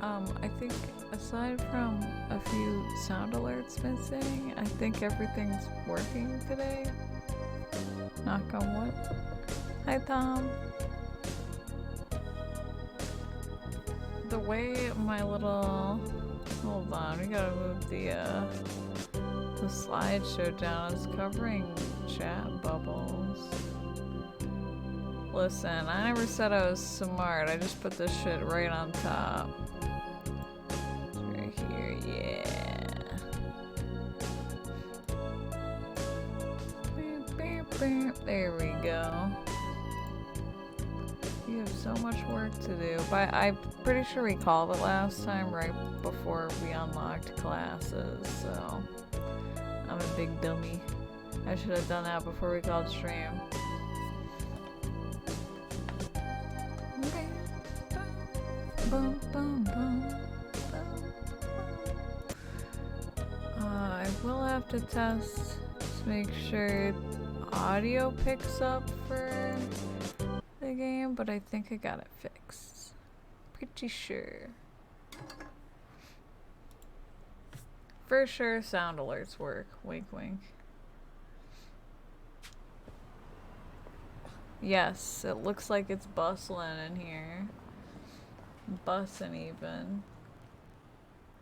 I think aside from a few sound alerts missing, I think everything's working today. Knock on wood. Hi, Tom. The way my little... Hold on, we gotta move the slideshow down. It's covering chat bubbles. Listen, I never said I was smart. I just put this shit right on top. Right here, yeah. There we go. You have so much work to do. But I'm pretty sure we called it last time right before we unlocked classes, so I'm a big dummy. I should have done that before we called stream. Boom, boom, boom, boom. I will have to test to make sure audio picks up for the game, but I think I got it fixed. Pretty sure. For sure sound alerts work. Wink wink. Yes, it looks like it's bustling in here. Bussin' even.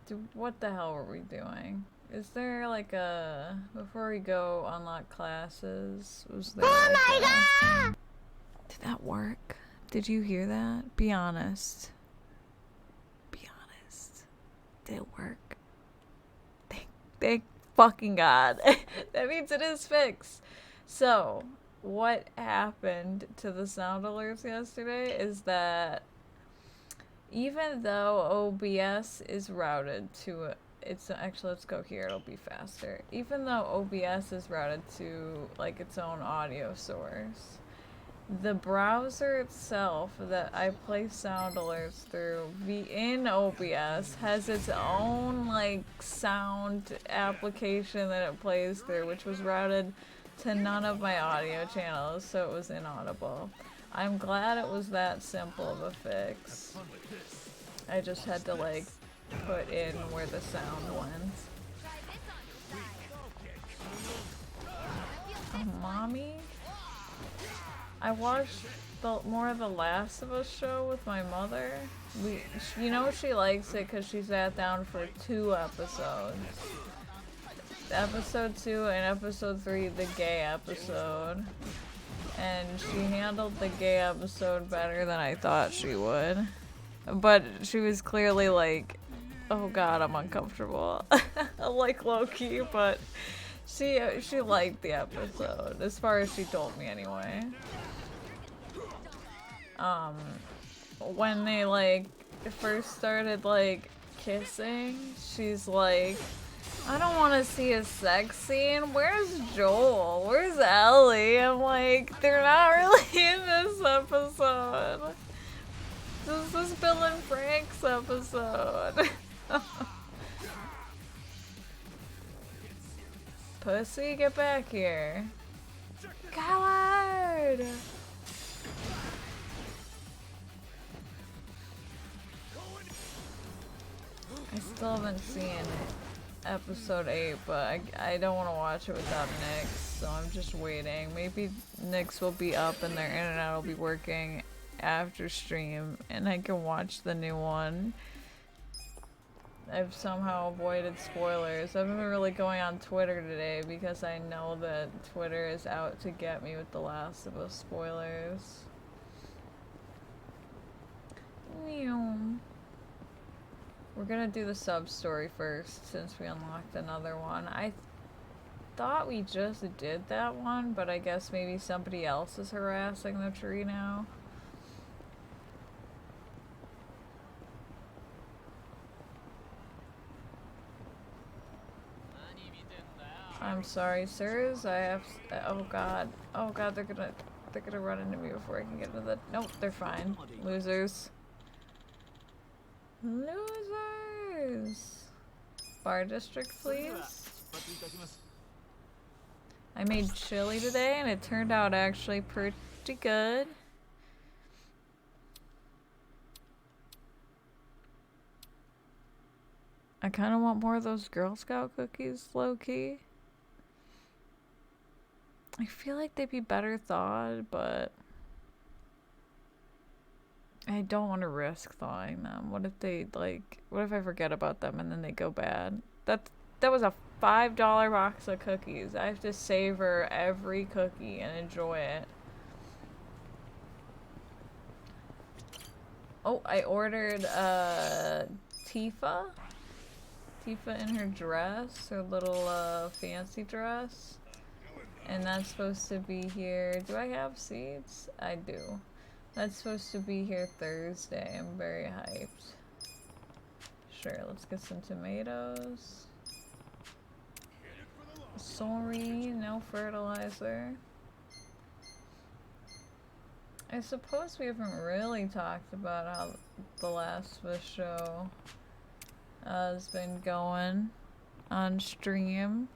Dude, what the hell were we doing? Is there like a... Before we go unlock classes, was there God! Did that work? Did you hear that? Be honest. Be honest. Did it work? Thank fucking God. That means it is fixed. So, what happened to the sound alerts yesterday is that even though OBS is routed to it's actually, let's go here, it'll be faster. Even though OBS is routed to like its own audio source, the browser itself that I play sound alerts through in OBS has its own like sound application that it plays through, which was routed to none of my audio channels, so it was inaudible. I'm glad it was that simple of a fix. I just had to like put in where the sound went. Oh, mommy? I watched more of the Last of Us show with my mother. You know she likes it because she sat down for 2 episodes. Episode 2 and episode 3, the gay episode. And she handled the gay episode better than I thought she would. But she was clearly like, oh god, I'm uncomfortable. Like low-key, but she liked the episode, as far as she told me anyway. When they like first started like kissing, she's like, I don't want to see a sex scene. Where's Joel? Where's Ellie? I'm like, they're not really in this episode. This is Bill and Frank's episode. Pussy, get back here. Coward! I still haven't seen episode 8, but I don't want to watch it without Nyx, so I'm just waiting. Maybe Nyx will be up and their internet will be working after stream, and I can watch the new one. I've somehow avoided spoilers. I haven't been really going on Twitter today because I know that Twitter is out to get me with The Last of Us spoilers. We're gonna do the sub-story first since we unlocked another one. I thought we just did that one, but I guess maybe somebody else is harassing the tree now. I'm sorry, sirs. I have. Oh god. Oh god. They're gonna run into me before I can get into the. Nope. They're fine. Losers. Losers. Bar district, please. I made chili today, and it turned out actually pretty good. I kind of want more of those Girl Scout cookies, low-key. I feel like they'd be better thawed, but I don't want to risk thawing them. What if they, like, what if I forget about them and then they go bad? That was a $5 box of cookies. I have to savor every cookie and enjoy it. Oh, I ordered Tifa. Tifa in her dress, her little fancy dress. And that's supposed to be here. Do I have seats? I do. That's supposed to be here Thursday. I'm very hyped. Sure, let's get some tomatoes. Sorry, no fertilizer. I suppose we haven't really talked about how the Last of Us show has been going on stream.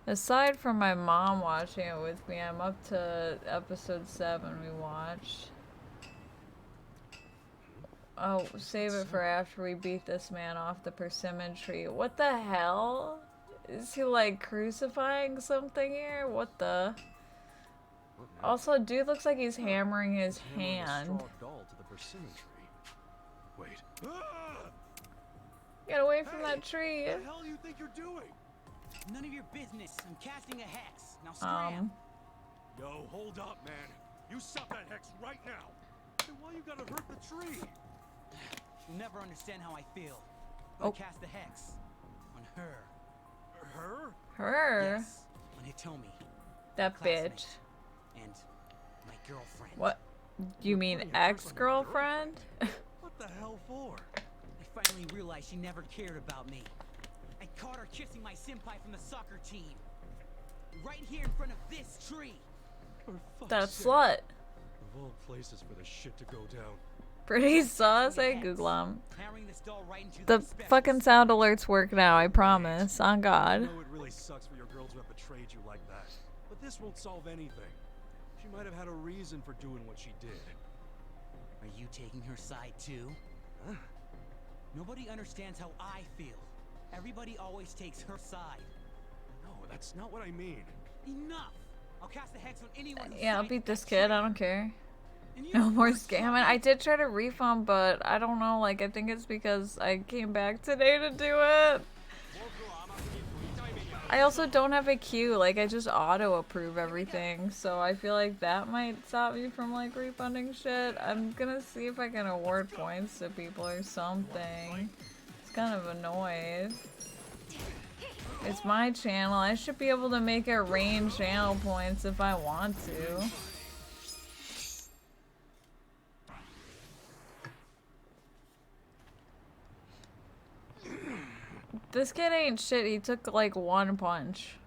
Aside from my mom watching it with me, I'm up to episode 7 we watched. Oh, save it for after we beat this man off the persimmon tree. What the hell? Is he like crucifying something here? What the? Also, dude looks like he's hammering his hand. Wait. Get away from that tree. What the hell do you think you're doing? None of your business. I'm casting a hex. Now scram. Yo, hold up, man. You stop that hex right now. Then why you gotta hurt the tree? You'll never understand how I feel. Oh. I cast the hex on her. Her? Her? Yes, on Hitomi. That bitch. And my girlfriend. What? You mean ex-girlfriend? What the hell for? I finally realized she never cared about me. I caught her kissing my senpai from the soccer team. Right here in front of this tree. That slut. Of all places for this shit to go down. Pretty sauce, I Google 'em. Hammering this doll right into The asbestos. fucking sound alerts work now, I promise. On I God. know it really sucks for your girl to have betrayed you like that, but this won't solve anything. She might have had a reason for doing what she did. Are you taking her side too? Huh? Nobody understands how I feel. Everybody always takes her side. No, that's not what I mean. Enough! I'll cast a hex on anyone who Yeah, I'll sides beat with this that kid, tree. I don't care. And you No more first saw scamming. me. I did try to refund, but I don't know, like, I think it's because I came back today to do it. I also don't have a queue, like, I just auto-approve everything, so I feel like that might stop me from, like, refunding shit. I'm gonna see if I can award points to people or something. It's kind of annoyed. It's my channel. I should be able to make it rain channel points if I want to. This kid ain't shit. He took like one punch.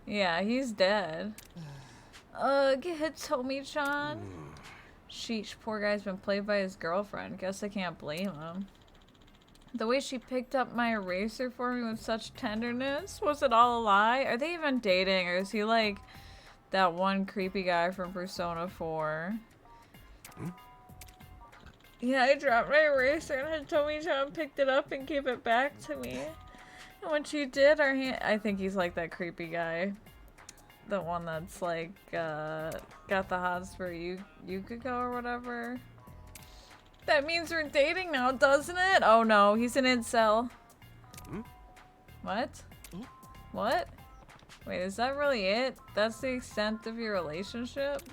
Yeah, he's dead. Get hit, Tomi-chan. Sheesh, poor guy's been played by his girlfriend. Guess I can't blame him. The way she picked up my eraser for me with such tenderness. Was it all a lie? Are they even dating? Or is he like that one creepy guy from Persona 4? Yeah, I dropped my eraser and had Tomi-chan picked it up and gave it back to me. And when she did, our hand— I think he's like that creepy guy. The one that's like, got the hots for Yukiko or whatever. That means we're dating now, doesn't it? Oh no, he's an incel. What? What? Wait, is that really it? That's the extent of your relationship?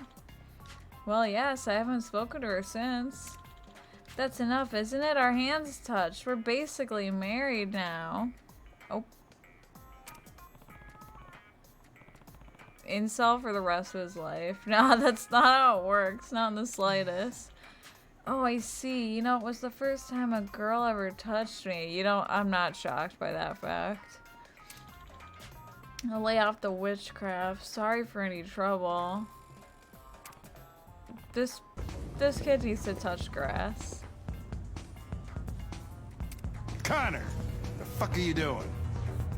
Well, yes, I haven't spoken to her since. That's enough, isn't it? Our hands touched. We're basically married now. Oh. Incel for the rest of his life. No, that's not how it works. Not in the slightest. Oh, I see. You know, it was the first time a girl ever touched me. You know, I'm not shocked by that fact. I'll lay off the witchcraft. Sorry for any trouble. This kid needs to touch grass. Connor, the fuck are you doing?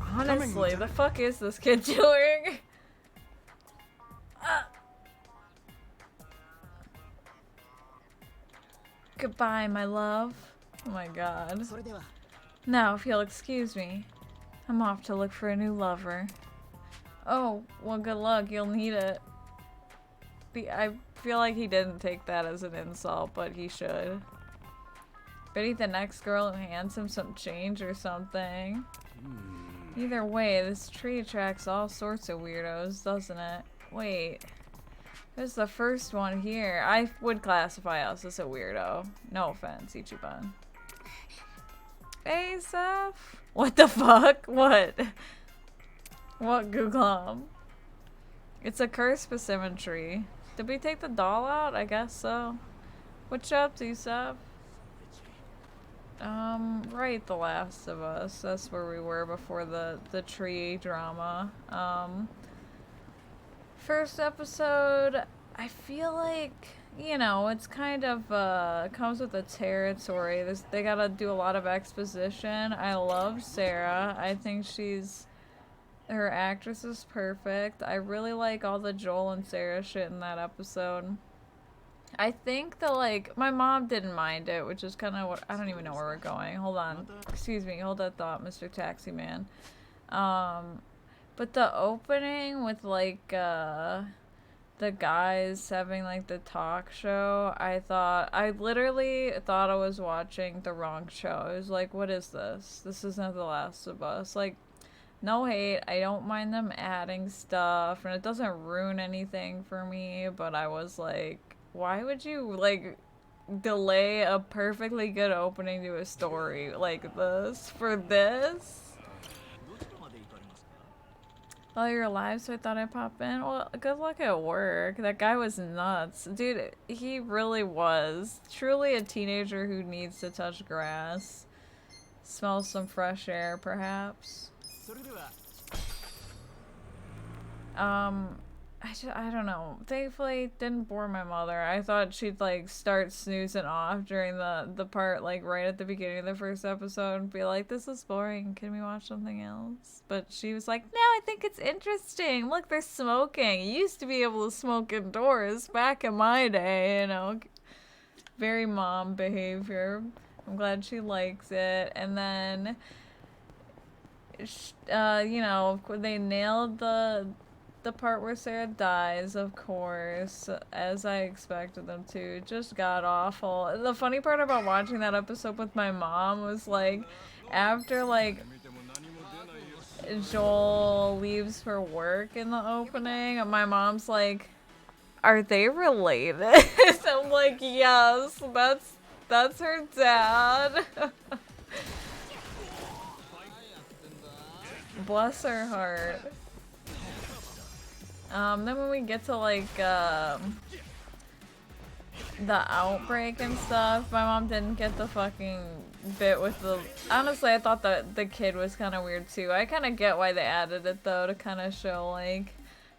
Honestly, the fuck is this kid doing? Goodbye, my love. Oh my god. Now, if you'll excuse me, I'm off to look for a new lover. Oh, well, good luck. You'll need it. I feel like he didn't take that as an insult, but he should. Beneath the next girl who hands him some change or something. Either way, this tree attracts all sorts of weirdos, doesn't it? Wait. There's the first one here. I would classify us as a weirdo. No offense, Ichiban. Hey, Seth? What the fuck? What? What Googlum? It's a cursed persimmon tree. Did we take the doll out? I guess so. What you up to, Seth? Right, The Last of Us. That's where we were before the tree drama. First episode, I feel like, you know, it's kind of, comes with the territory. They gotta do a lot of exposition. I love Sarah. I think her actress is perfect. I really like all the Joel and Sarah shit in that episode. I think my mom didn't mind it, which is kind of what, I don't even know where we're going. Hold on. Excuse me, hold that thought, Mr. Taxi Man. But the opening with, the guys having, the talk show, I literally thought I was watching the wrong show. I was like, what is this? This isn't The Last of Us. No hate, I don't mind them adding stuff, and it doesn't ruin anything for me, but I was like, why would you, delay a perfectly good opening to a story like this for this? Oh, you're alive, so I thought I'd pop in. Well, good luck at work. That guy was nuts. Dude, he really was. Truly a teenager who needs to touch grass. Smell some fresh air, perhaps. I don't know. Thankfully, it didn't bore my mother. I thought she'd, start snoozing off during the part, right at the beginning of the first episode and be like, this is boring. Can we watch something else? But she was like, no, I think it's interesting. Look, they're smoking. You used to be able to smoke indoors back in my day, you know. Very mom behavior. I'm glad she likes it. And then, you know, they nailed the part where Sarah dies, of course, as I expected them to. It just got awful. The funny part about watching that episode with my mom was, after, Joel leaves for work in the opening, my mom's like, are they related? I'm like, yes, that's her dad. Bless her heart. Then when we get to, the outbreak and stuff, my mom didn't get the fucking bit with the... Honestly, I thought that the kid was kind of weird, too. I kind of get why they added it, though, to kind of show,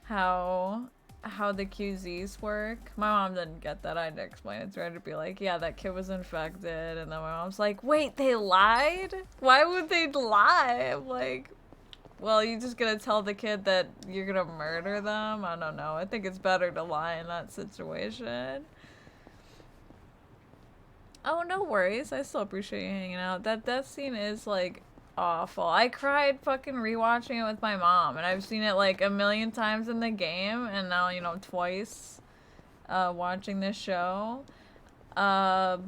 how the QZs work. My mom didn't get that. I had to explain it to her to be like, yeah, that kid was infected. And then my mom's like, wait, they lied? Why would they lie? I'm like... Well, you just gonna tell the kid that you're gonna murder them? I don't know. I think it's better to lie in that situation. Oh, no worries. I still appreciate you hanging out. That death scene is, awful. I cried fucking rewatching it with my mom, and I've seen it, a million times in the game, and now, you know, twice, watching this show. What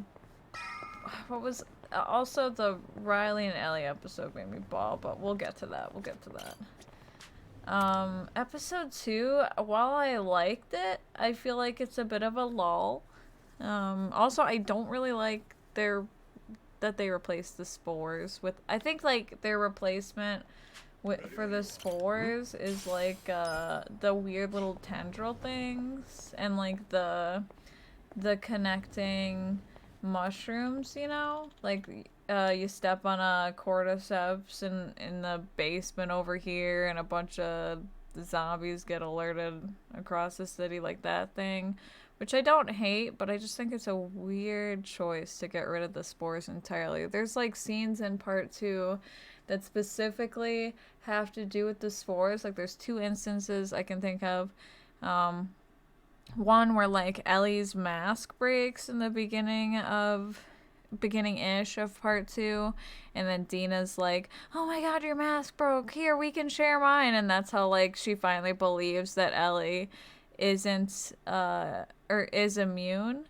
was... Also, the Riley and Ellie episode made me bawl, but we'll get to that. Episode 2, while I liked it, I feel like it's a bit of a lull. Also, I don't really like that they replaced the spores with... I think, their replacement for the spores is, the weird little tendril things, and, the connecting... mushrooms, you know, you step on a cordyceps in the basement over here, and a bunch of zombies get alerted across the city, that thing, which I don't hate, but I just think it's a weird choice to get rid of the spores entirely. There's scenes in part 2 that specifically have to do with the spores. There's 2 instances I can think of. One where Ellie's mask breaks in the beginning of beginning-ish of part 2, and then Dina's like, oh my god, your mask broke, here, we can share mine, and that's how, like, she finally believes that Ellie isn't, or is immune,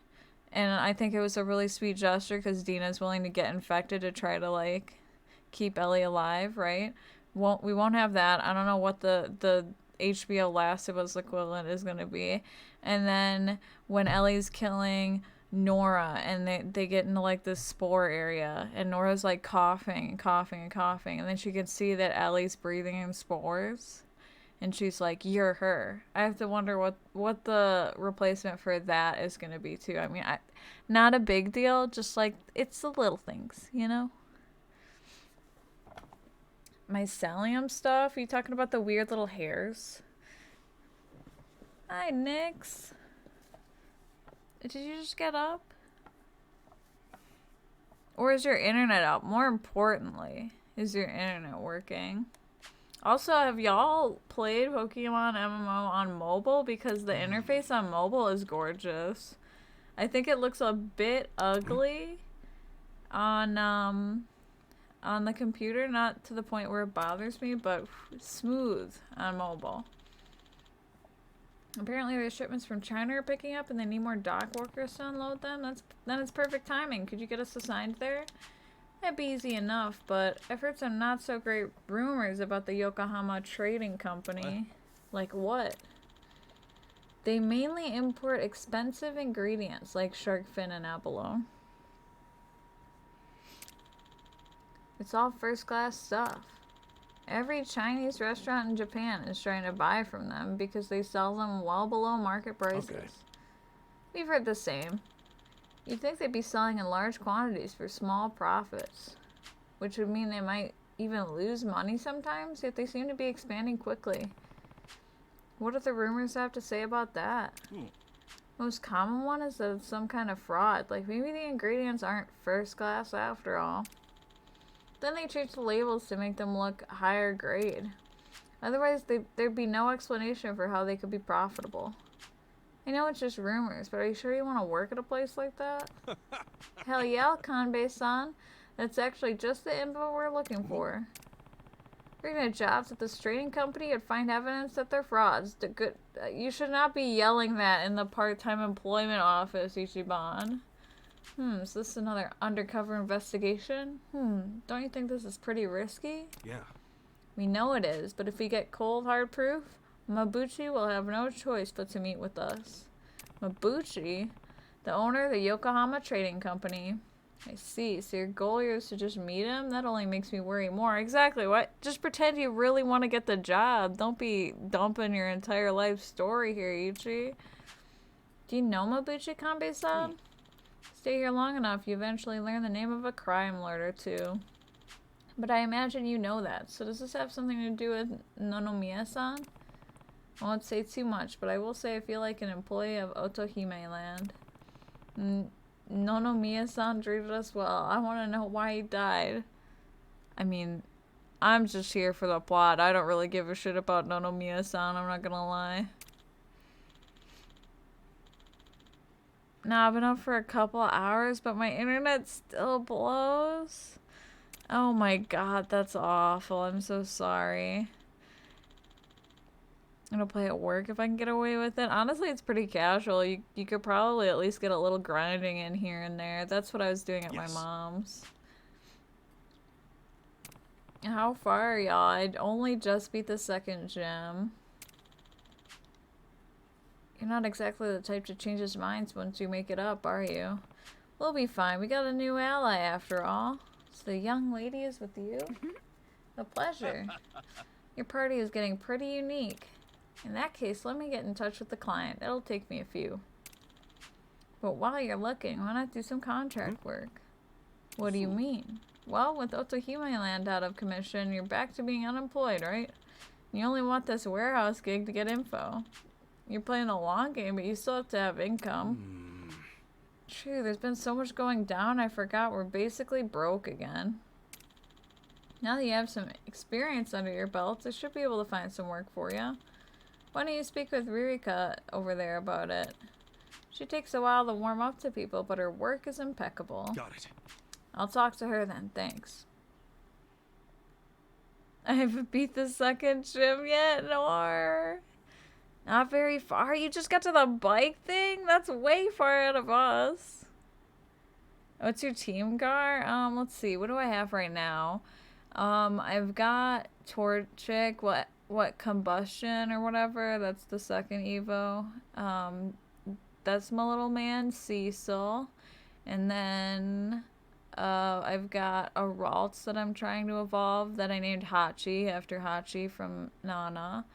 and I think it was a really sweet gesture, because Dina's willing to get infected to try to, like, keep Ellie alive, right? We won't have that. I don't know what the HBO Last of Us equivalent is going to be. And then when Ellie's killing Nora and they get into like this spore area and Nora's like coughing and coughing and coughing, and then she can see that Ellie's breathing in spores and she's like, you're her. I have to wonder what the replacement for that is going to be too. I mean, not a big deal, just like it's the little things, you know? Mycelium stuff? Are you talking about the weird little hairs? Hi, Nix. Did you just get up? Or is your internet up? More importantly, is your internet working? Also, have y'all played Pokemon MMO on mobile? Because the interface on mobile is gorgeous. I think it looks a bit ugly on the computer, not to the point where it bothers me, but smooth on mobile. Apparently there's shipments from China are picking up and they need more dock workers to unload them. Then it's perfect timing. Could you get us assigned there? That'd be easy enough, but I've heard some not so great rumors about the Yokohama Trading Company. What? Like what? They mainly import expensive ingredients like shark fin and abalone. It's all first-class stuff. Every Chinese restaurant in Japan is trying to buy from them because they sell them well below market prices. Okay. We've heard the same. You'd think they'd be selling in large quantities for small profits, which would mean they might even lose money sometimes, yet they seem to be expanding quickly. What do the rumors have to say about that? Most common one is that it's some kind of fraud, like maybe the ingredients aren't first class after all. Then they change the labels to make them look higher grade. Otherwise, there'd be no explanation for how they could be profitable. I know it's just rumors, but are you sure you want to work at a place like that? Hell yeah, Kanbei-san. That's actually just the info we're looking for. We're gonna jobs at this trading company and find evidence that they're frauds. You should not be yelling that in the part-time employment office, Ichiban. Is this another undercover investigation? Don't you think this is pretty risky? Yeah. We know it is, but if we get cold hard proof, Mabuchi will have no choice but to meet with us. Mabuchi? The owner of the Yokohama Trading Company. I see. So your goal here is to just meet him? That only makes me worry more. Exactly. What? Just pretend you really want to get the job. Don't be dumping your entire life story here, Ichi. Do you know Mabuchi Kanbei-san? Stay here long enough, you eventually learn the name of a crime lord or two. But I imagine you know that. So does this have something to do with Nonomiya-san? I won't say too much, but I will say I feel like an employee of Otohime Land. Nonomiya-san treated us well. I want to know why he died. I mean, I'm just here for the plot. I don't really give a shit about Nonomiya-san, I'm not gonna lie. Now, I've been up for a couple of hours, but my internet still blows. Oh my god, that's awful. I'm so sorry. I'm gonna play at work if I can get away with it. Honestly, it's pretty casual. You could probably at least get a little grinding in here and there. That's what I was doing at my mom's. How far are y'all? I'd only just beat the second gym. You're not exactly the type to change his minds once you make it up, are you? We'll be fine. We got a new ally after all. So the young lady is with you? A pleasure. Your party is getting pretty unique. In that case, let me get in touch with the client. It'll take me a few. But while you're looking, why not do some contract work? What do you mean? Well, with Otohime Land out of commission, you're back to being unemployed, right? You only want this warehouse gig to get info. You're playing the long game, but you still have to have income. True, there's been so much going down, I forgot we're basically broke again. Now that you have some experience under your belt, I should be able to find some work for you. Why don't you speak with Ririka over there about it? She takes a while to warm up to people, but her work is impeccable. Got it. I'll talk to her then, thanks. I haven't beat the second gym yet, nor... Not very far. You just got to the bike thing? That's way far out of us. What's your team car? Let's see. What do I have right now? I've got Torchic, what combustion or whatever. That's the second Evo. That's my little man, Cecil. And then I've got a Ralts that I'm trying to evolve that I named Hachi after Hachi from Nana.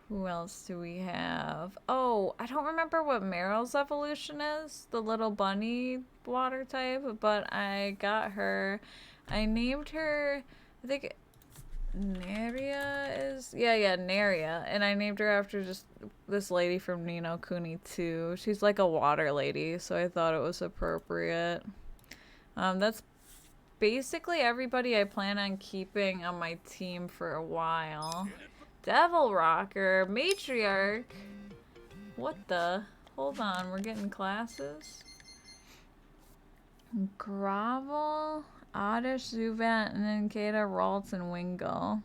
Who else do we have? Oh, I don't remember what Meryl's evolution is, the little bunny water type, but I got her. I named her, I think Naria is, yeah, Naria, and I named her after just this lady from Ni no Kuni 2. She's like a water lady, so I thought it was appropriate. That's basically everybody I plan on keeping on my team for a while. Devil Rocker, Matriarch. What the? Hold on, we're getting classes. Gravel, Oddish, Zuvat, and then Kata, Ralts, and Wingull.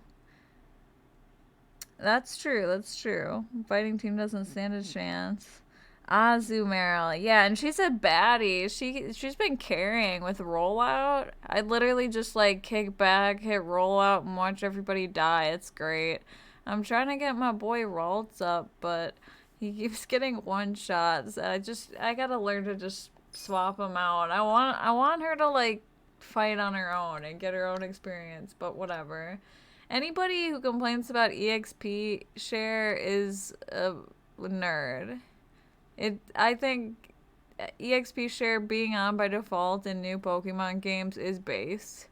That's true, that's true. Fighting team doesn't stand a chance. Azumarill. Yeah, and she's a baddie. She's been carrying with rollout. I literally just like kick back, hit rollout, and watch everybody die. It's great. I'm trying to get my boy Ralts up, but he keeps getting one-shots. I gotta learn to just swap him out. I want her to like fight on her own and get her own experience, but whatever. Anybody who complains about EXP share is a nerd. I think EXP share being on by default in new Pokemon games is based.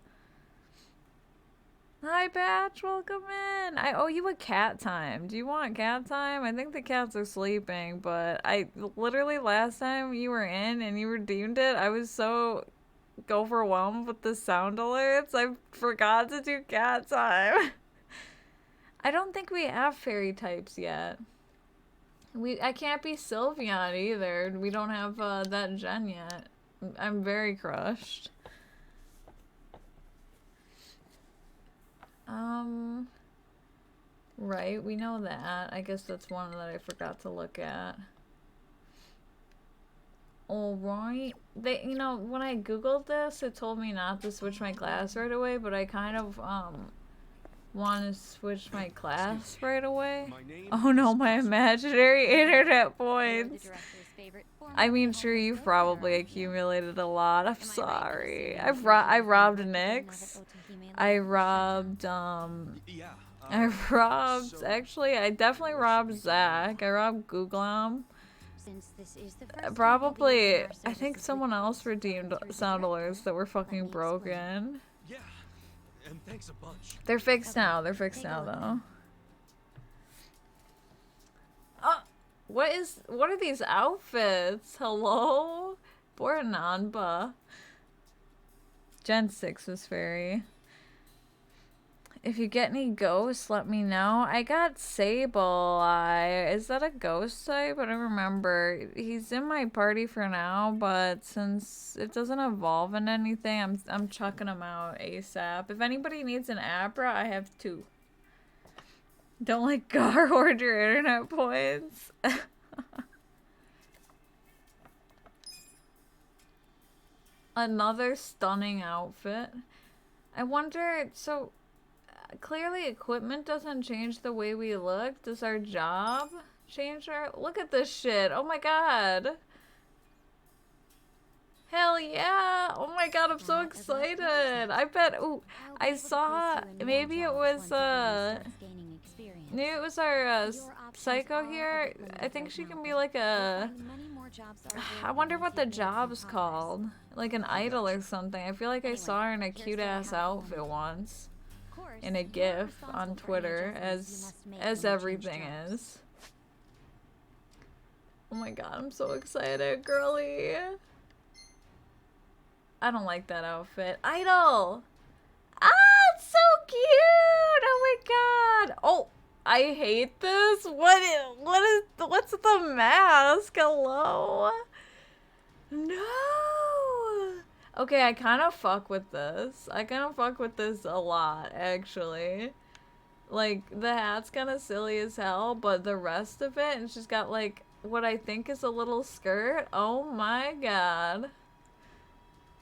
Hi, Batch. Welcome in. I owe you a cat time. Do you want cat time? I think the cats are sleeping, but I literally last time you were in and you redeemed it, I was so overwhelmed with the sound alerts. I forgot to do cat time. I don't think we have fairy types yet. I can't be Sylveon either. We don't have that gen yet. I'm very crushed. Right, we know that. I guess that's one that I forgot to look at. Alright. You know, when I googled this, it told me not to switch my class right away, but I kind of, want to switch my class right away. Oh no, my imaginary internet points. I mean, sure, you've probably accumulated a lot. I'm sorry. I robbed Nyx. I robbed, actually, I definitely robbed Zach. I robbed Googlam. Probably, I think someone else redeemed sound alerts that were fucking broken. Yeah, and thanks a bunch. They're fixed now. They're fixed now, though. What are these outfits? Hello? Poor Nanba. Gen 6 was fairy. If you get any ghosts, let me know. I got Sableye. Is that a ghost type? I don't remember. He's in my party for now, but since it doesn't evolve in anything, I'm chucking him out ASAP. If anybody needs an Abra, I have 2. Don't let Gar hoard your internet points. Another stunning outfit. I wonder, so clearly equipment doesn't change the way we look. Does our job change our... Look at this shit. Oh my god. Hell yeah. Oh my god, I'm so excited. I bet... Ooh, I saw... Maybe it was, maybe it was our, Psycho here. I think she can be like a... I wonder what the job's called. Like an idol or something. I feel like I saw her in a cute-ass outfit once. In a GIF on Twitter, as everything is. Oh my god, I'm so excited, girly. I don't like that outfit. Idol! Ah, it's so cute! Oh my god! Oh! I hate this. What's the mask? Hello? No. Okay, I kind of fuck with this. I kind of fuck with this a lot, actually. Like, the hat's kind of silly as hell, but the rest of it, and she's got, like, what I think is a little skirt. Oh my god.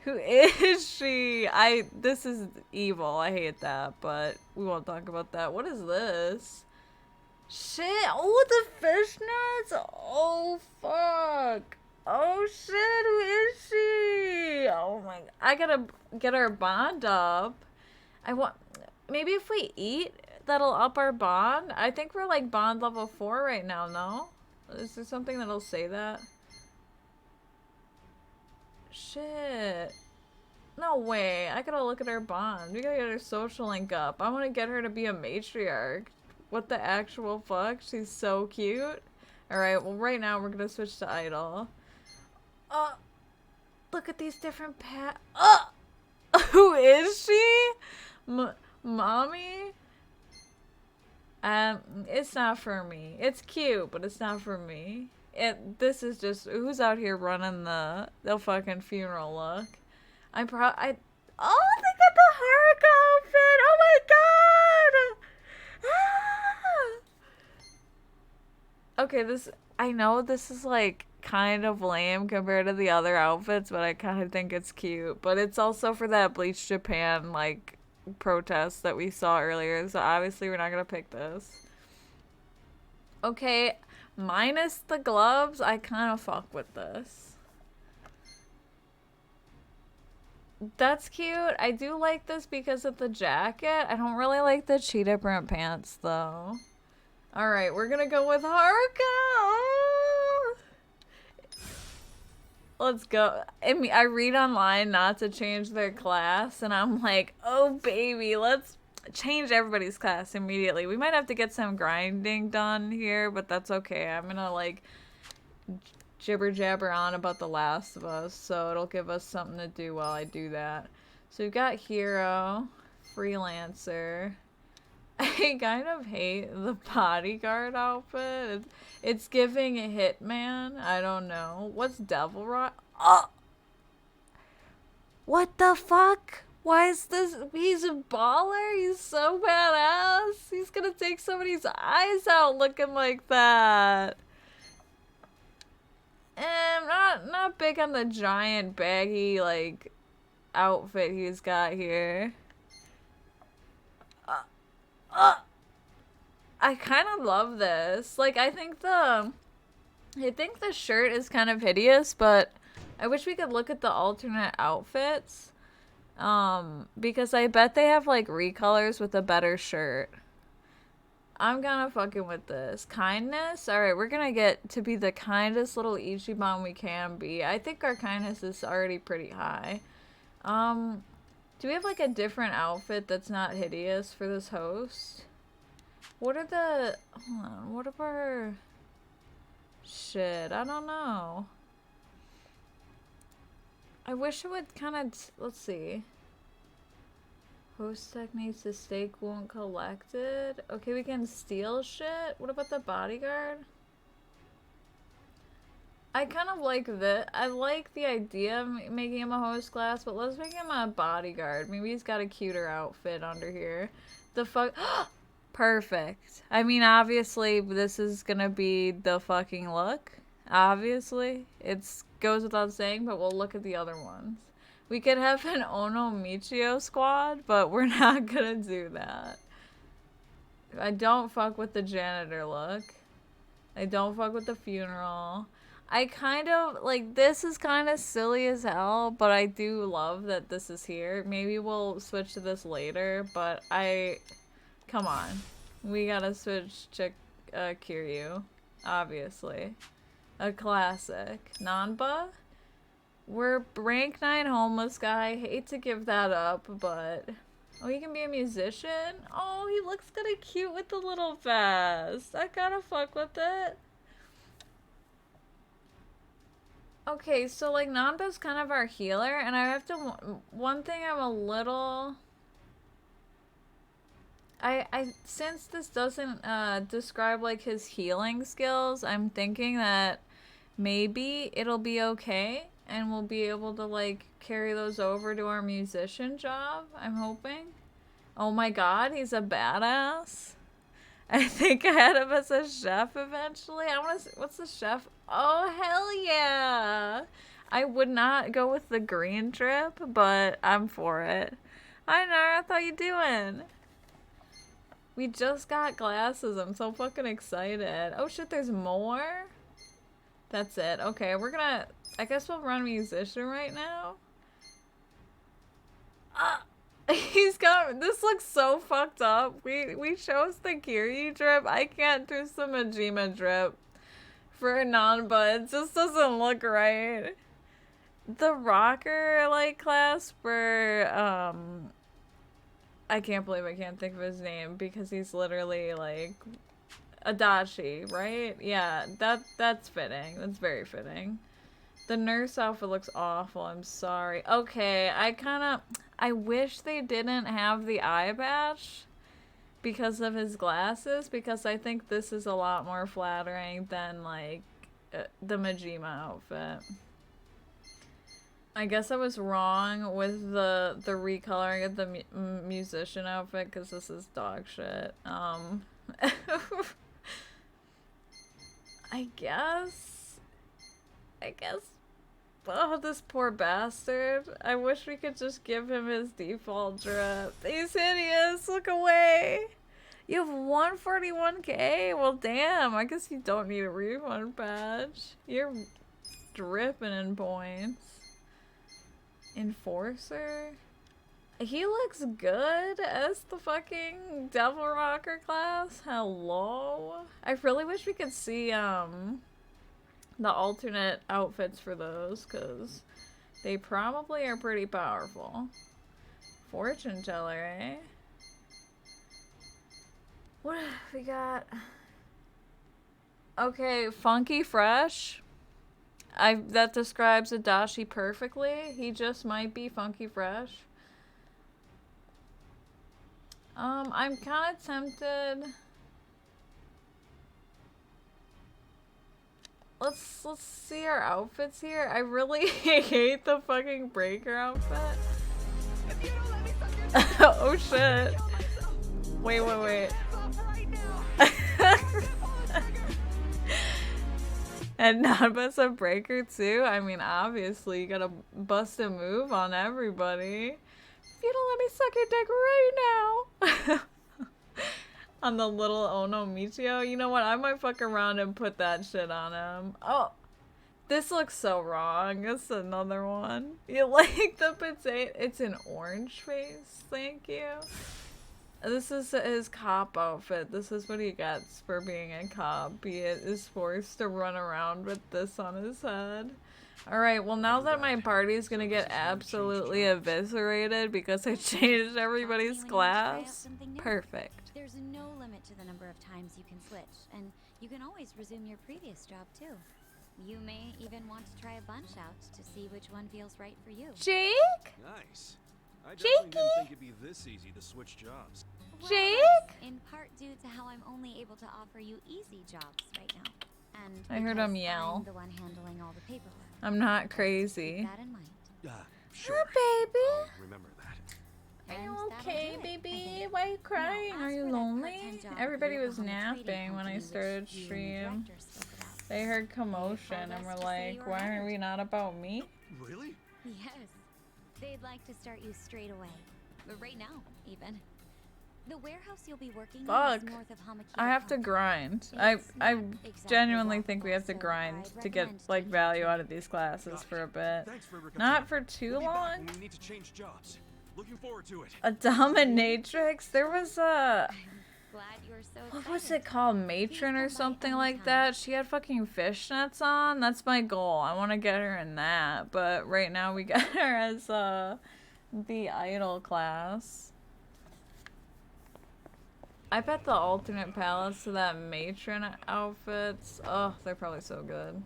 Who is she? This is evil. I hate that, but we won't talk about that. What is this? Shit. Oh, the fishnets. Oh, fuck. Oh, shit. Who is she? Oh, my. I gotta get our bond up. Maybe if we eat, that'll up our bond. I think we're like bond level 4 right now, no? Is there something that'll say that? Shit. No way. I gotta look at her bond. We gotta get her social link up. I wanna get her to be a matriarch. What the actual fuck? She's so cute. Alright, well right now we're gonna switch to idol. Look at these different who is she? Mommy? It's not for me. It's cute, but it's not for me. This is just, who's out here running the fucking funeral look? Oh, they got the Haruka outfit! Oh my god! Okay, I know this is like kind of lame compared to the other outfits, but I kind of think it's cute. But it's also for that Bleach Japan, like, protest that we saw earlier, so obviously we're not gonna pick this. Okay, minus the gloves, I kind of fuck with this. That's cute. I do like this because of the jacket. I don't really like the cheetah print pants, though. Alright, we're gonna go with Haruka! Let's go. I read online not to change their class, and I'm like, oh baby, let's change everybody's class immediately. We might have to get some grinding done here, but that's okay. I'm gonna, like, jibber jabber on about The Last of Us, so it'll give us something to do while I do that. So we've got hero, freelancer. I kind of hate the bodyguard outfit. It's giving a hitman. I don't know. What's devil rock? Oh! What the fuck? Why is this? He's a baller? He's so badass. He's gonna take somebody's eyes out looking like that. Not big on the giant baggy like outfit he's got here. I kind of love this. Like, I think the shirt is kind of hideous, but I wish we could look at the alternate outfits. Because I bet they have like recolors with a better shirt. I'm gonna fucking with this. Kindness? Alright, we're gonna get to be the kindest little Ichiban we can be. I think our kindness is already pretty high. Do we have like a different outfit that's not hideous for this host? What are the... Hold on, what are our... Shit, I don't know. I wish it would kind of... Let's see. Host techniques, the stake won't collected. Okay, we can steal shit. What about the bodyguard? I kind of like this. I like the idea of making him a host class, but let's make him a bodyguard. Maybe he's got a cuter outfit under here. The fuck... Perfect. I mean, obviously, this is gonna be the fucking look. Obviously. It goes without saying, but we'll look at the other ones. We could have an Ono Michio squad, but we're not gonna do that. I don't fuck with the janitor look. I don't fuck with the funeral. I kind of, like, this is kind of silly as hell, but I do love that this is here. Maybe we'll switch to this later, but come on. We gotta switch to Kiryu. Obviously. A classic. Nanba? We're rank 9 homeless guy. Hate to give that up, but... Oh, he can be a musician? Oh, he looks kinda cute with the little vest. I gotta fuck with it. Okay, so, like, Nanba's kind of our healer, and I have to... One thing I'm a little... since this doesn't describe like his healing skills, I'm thinking that maybe it'll be okay and we'll be able to like carry those over to our musician job. I'm hoping. Oh my god, he's a badass. I think I had him as a chef eventually. I want to. What's the chef? Oh hell yeah! I would not go with the green drip, but I'm for it. Hi Nara, how you doing? We just got glasses. I'm so fucking excited. Oh shit, there's more? That's it. Okay, we're gonna... I guess we'll run musician right now. He's got... This looks so fucked up. We chose the Kiryu drip. I can't do some Majima drip for a non-bud. It just doesn't look right. The rocker, like, class for, I can't believe I can't think of his name because he's literally, like, Adachi, right? Yeah, that's fitting. That's very fitting. The nurse outfit looks awful. I'm sorry. Okay, I wish they didn't have the eye patch because of his glasses, because I think this is a lot more flattering than, like, the Majima outfit. I guess I was wrong with the recoloring of the musician outfit because this is dog shit. I guess. Oh, this poor bastard. I wish we could just give him his default drip. He's hideous. Look away. You have 141k? Well, damn. I guess you don't need a refund badge. You're dripping in points. Enforcer? He looks good as the fucking Devil Rocker class. Hello? I really wish we could see, the alternate outfits for those, because they probably are pretty powerful. Fortune teller, eh? What have we got? Okay, Funky Fresh. That describes Adachi perfectly. He just might be Funky Fresh. I'm kind of tempted. Let's see our outfits here. I really hate the fucking breaker outfit. Oh shit. Wait. And Nanba's a breaker too? I mean, obviously, you gotta bust a move on everybody. If you don't let me suck your dick right now. On the little Ono Michio. You know what? I might fuck around and put that shit on him. Oh, this looks so wrong. It's another one. You like the potato? It's an orange face. Thank you. This is his cop outfit. This is what he gets for being a cop. He is forced to run around with this on his head. Alright, well now that my party is gonna get absolutely eviscerated because I changed everybody's class. Perfect. There's no limit to the number of times you can switch, and you can always resume your previous job too. You may even want to try a bunch out to see which one feels right for you. Jake? Nice. I definitely didn't think it'd be this easy to switch jobs. Well, Jake? in part due to how I'm only able to offer you easy jobs right now. And I heard him because yell. I'm the one handling all the paperwork. I'm not Keep crazy. that in mind. Sure. baby. I'll remember that. Are you And that'll okay, do it, I baby? think. Why are you crying? Now, Are as you for that lonely? part-time job Everybody at was Yokohama Trading napping when I Company, started which you and the stream. director spoke about. They heard commotion and were like, why are we not about me? Really? Yes. They'd like to start you straight away. But right now, even. The warehouse you'll be working in Fuck. is north of Hamakita I have to Park. grind. It's I not exactly genuinely think we walkable, have to so grind I'd to get recommend like taking the value train. out of these classes for a bit. Thanks for Not for too We'll be back long. when we need to change jobs. Looking forward to it. A dominatrix? There was a... Glad you were so What was excited. it called? Matron or something like that? She had fucking fishnets on. That's my goal. I want to get her in that. But right now we got her as the idol class. I bet the alternate palettes to that matron outfits. Oh, they're probably so good.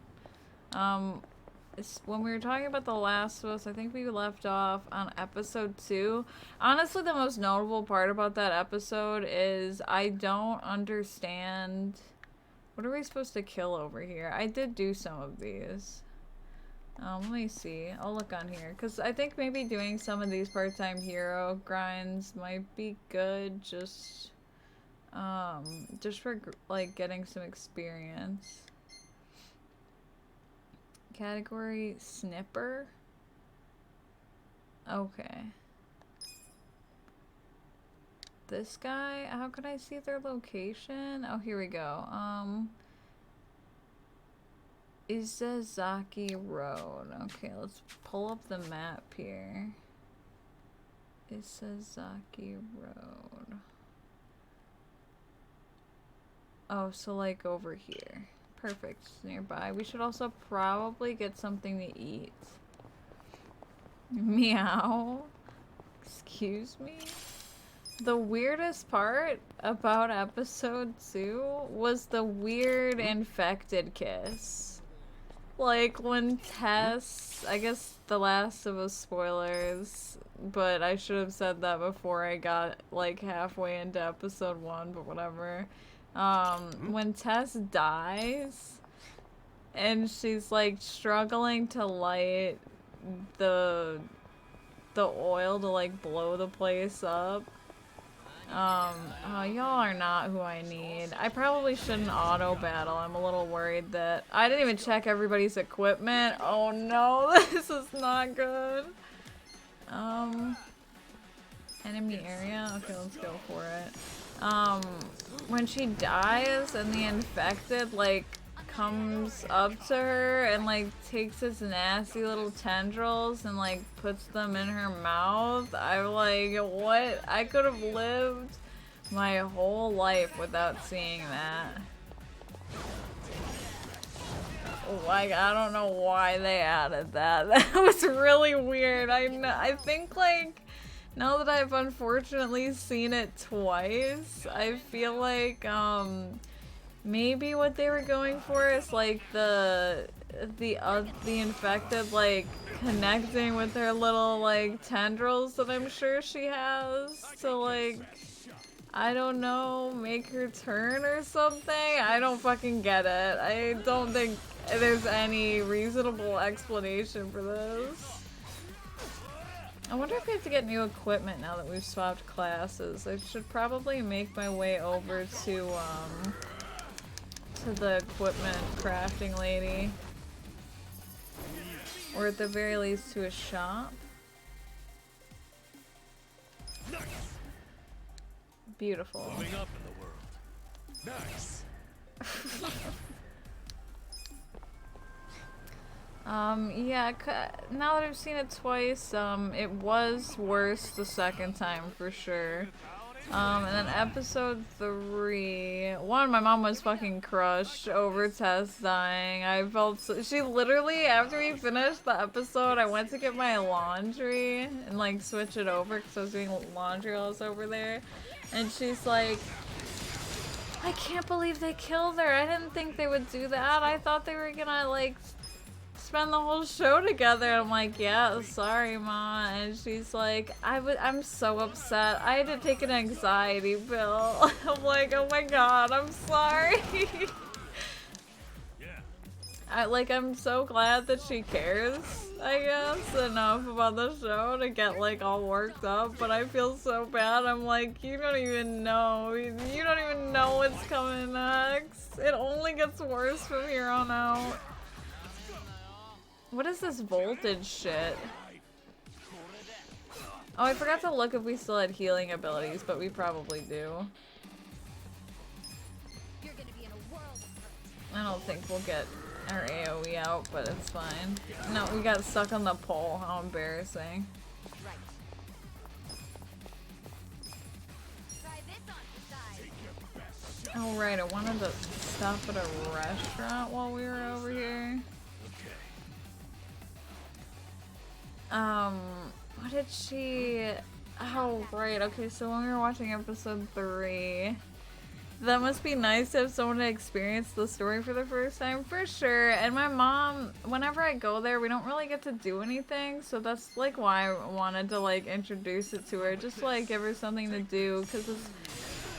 when we were talking about The Last of Us, I think we left off on episode 2. Honestly, the most notable part about that episode is I don't understand. What are we supposed to kill over here? I did do some of these. Let me see. I'll look on here. Because I think maybe doing some of these part-time hero grinds might be good. Just for, like, getting some experience. Category snipper? Okay. This guy? How can I see their location? Oh, here we go. Izazaki Road. Okay, let's pull up the map here. Izazaki Road. Oh, so like over here. Perfect. It's nearby. We should also probably get something to eat. Meow. Excuse me? The weirdest part about episode 2 was the weird infected kiss. Like when Tess, I guess The Last of Us spoilers, but I should have said that before I got like halfway into episode 1, but whatever. When Tess dies and she's like struggling to light the oil to like blow the place up. Oh, y'all are not who I need. I probably shouldn't auto battle. I'm a little worried that I didn't even check everybody's equipment. Oh no, this is not good. Enemy area? Okay, let's go for it. When she dies and the infected, like, comes up to her and, like, takes its nasty little tendrils and, like, puts them in her mouth, I'm like, what? I could have lived my whole life without seeing that. Like, I don't know why they added that. That was really weird. I think, like, now that I've unfortunately seen it twice, I feel like, maybe what they were going for is, like, the infected, like, connecting with her little, like, tendrils that I'm sure she has to, like, I don't know, make her turn or something? I don't fucking get it. I don't think there's any reasonable explanation for this. I wonder if we have to get new equipment now that we've swapped classes. I should probably make my way over to the equipment crafting lady. Or at the very least to a shop. Beautiful. Moving up in the world. Nice. Yeah, now that I've seen it twice, it was worse the second time for sure. And then episode 3, one, my mom was fucking crushed over Tess dying. I felt so, she literally, after we finished the episode, I went to get my laundry and like switch it over because I was doing laundry while I was over there. And she's like, I can't believe they killed her. I didn't think they would do that. I thought they were gonna like spend the whole show together. I'm like, yeah, sorry, Ma. And she's like, I'm so upset. I had to take an anxiety pill. I'm like, oh my god, I'm sorry. I'm so glad that she cares, I guess, enough about the show to get, like, all worked up, but I feel so bad. I'm like, you don't even know. You don't even know what's coming next. It only gets worse from here on out. What is this voltage shit? Oh, I forgot to look if we still had healing abilities, but we probably do. I don't think we'll get our AoE out, but it's fine. No, we got stuck on the pole. How embarrassing. Oh right, I wanted to stop at a restaurant while we were over here. What did she... Oh, right, okay, so when we were watching episode 3, That must be nice to have someone to experience the story for the first time, for sure. And my mom, whenever I go there, we don't really get to do anything, so that's like why I wanted to like introduce it to her, just to, like give her something to do, because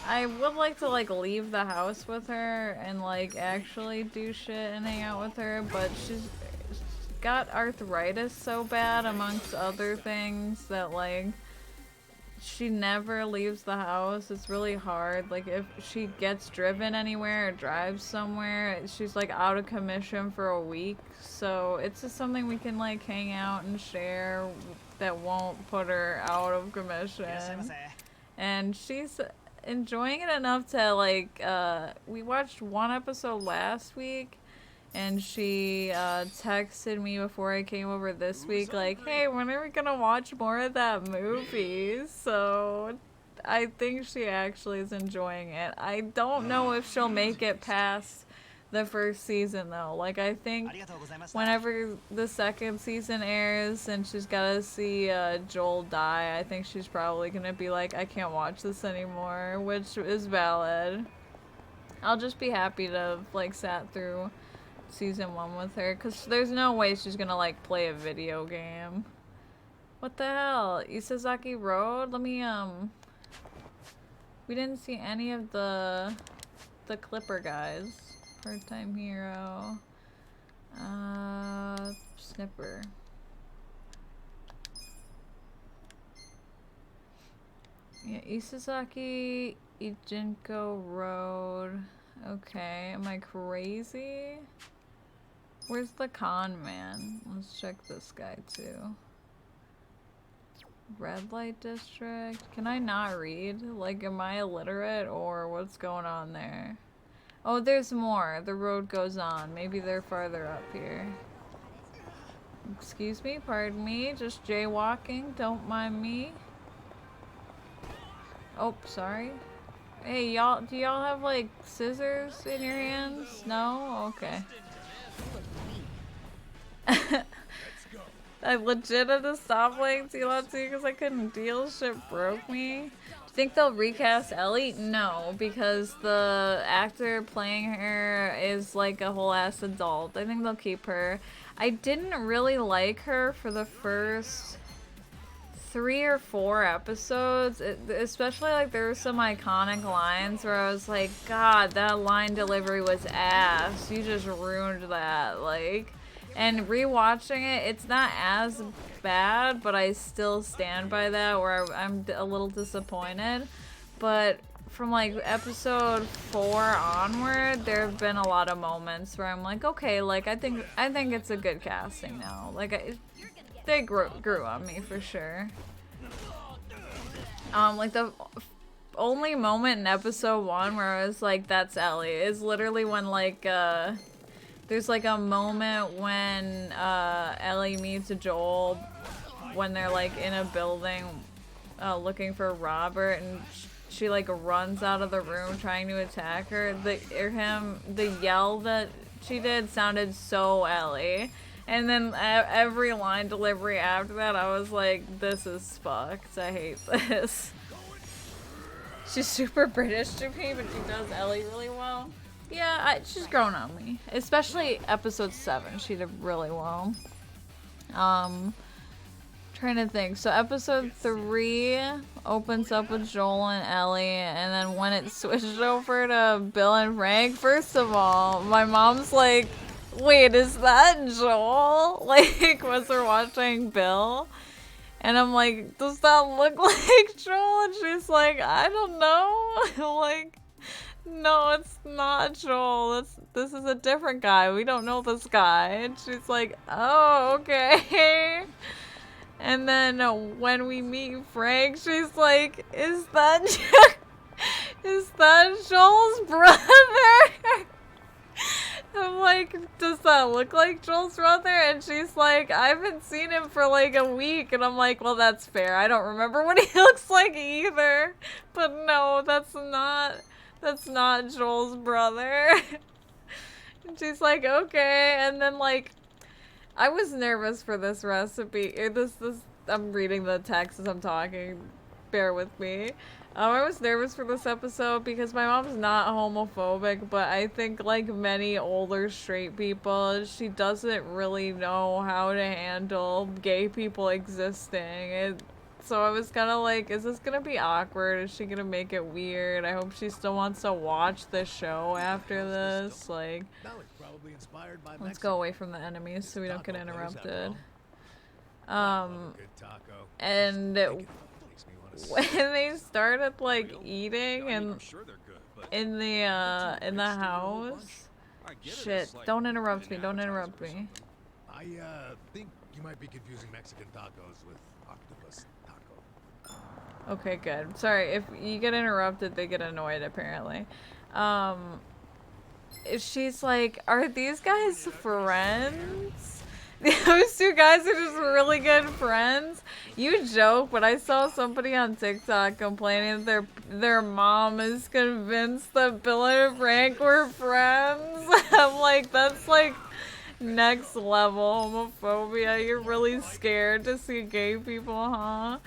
I would like to like leave the house with her and like actually do shit and hang out with her, but she's got arthritis so bad amongst other things that like she never leaves the house. It's really hard. Like if she gets driven anywhere or drives somewhere, she's like out of commission for a week. So it's just something we can like hang out and share that won't put her out of commission. And she's enjoying it enough to like we watched one episode last week. And she texted me before I came over this week, like, hey, when are we gonna watch more of that movie? So I think she actually is enjoying it. I don't know if she'll make it past the first season, though. Like, I think whenever the second season airs and she's gotta see Joel die, I think she's probably gonna be like, I can't watch this anymore, which is valid. I'll just be happy to have, like, sat through season 1 with her, because there's no way she's gonna like play a video game. What the hell? Isazaki Road? Let me we didn't see any of the Clipper guys. Part-time hero. Snipper. Yeah, Isazaki Ijinko Road. Okay, am I crazy? Where's the con man? Let's check this guy too. Red light district? Can I not read? Like, am I illiterate or what's going on there? Oh, there's more. The road goes on. Maybe they're farther up here. Excuse me, pardon me. Just jaywalking. Don't mind me. Oh, sorry. Hey, y'all, do y'all have, like, scissors in your hands? No? Okay. I legit had to stop playing TLOT 2 because I couldn't deal. Shit broke me. Do you think they'll recast Ellie? No, because the actor playing her is, like, a whole-ass adult. I think they'll keep her. I didn't really like her for the first 3 or 4 episodes, especially like there were some iconic lines where I was like, God, that line delivery was ass. You just ruined that. Like, and rewatching it, it's not as bad, but I still stand by that where I'm a little disappointed. But from like episode 4 onward, there have been a lot of moments where I'm like, okay, like I think it's a good casting now. Like they grew on me for sure. Like the only moment in episode 1 where I was like, that's Ellie, is literally when like there's like a moment when Ellie meets Joel when they're like in a building looking for Robert, and she like runs out of the room trying to attack her. The yell that she did sounded so Ellie. And then every line delivery after that, I was like, this is fucked. I hate this. She's super British to me, but she does Ellie really well. Yeah, she's grown on me. Especially episode 7, she did really well. Trying to think. So episode 3 opens up with Joel and Ellie, and then when it switched over to Bill and Frank, first of all, my mom's like, wait, is that Joel? Like, was her watching Bill? And I'm like, does that look like Joel? And she's like, I don't know. I'm like, no, it's not Joel. This is a different guy. We don't know this guy. And she's like, oh, okay. And then when we meet Frank, she's like, is that Joel's brother? I'm like, does that look like Joel's brother? And she's like, I haven't seen him for like a week. And I'm like, well, that's fair. I don't remember what he looks like either. But no, that's not Joel's brother. And she's like, okay. And then like, I was nervous for this recipe. I'm reading the text as I'm talking. bear with me. I was nervous for this episode because my mom's not homophobic, but I think like many older straight people, she doesn't really know how to handle gay people existing. So I was kind of like, is this gonna be awkward? Is she gonna make it weird? I hope she still wants to watch the show after this. Like, Probably inspired by let's go away from the enemies so we don't get interrupted. Good taco. And when they started like eating and I'm sure they're good, but in the house, shit! Don't interrupt me! Don't interrupt me. I think you might be confusing Mexican tacos with octopus taco. Okay, good. Sorry if you get interrupted, they get annoyed apparently. She's like, are these guys friends? Those two guys are just really good friends. You joke, but I saw somebody on TikTok complaining that their mom is convinced that Bill and Frank were friends. I'm like, that's like next level homophobia. You're really scared to see gay people, huh?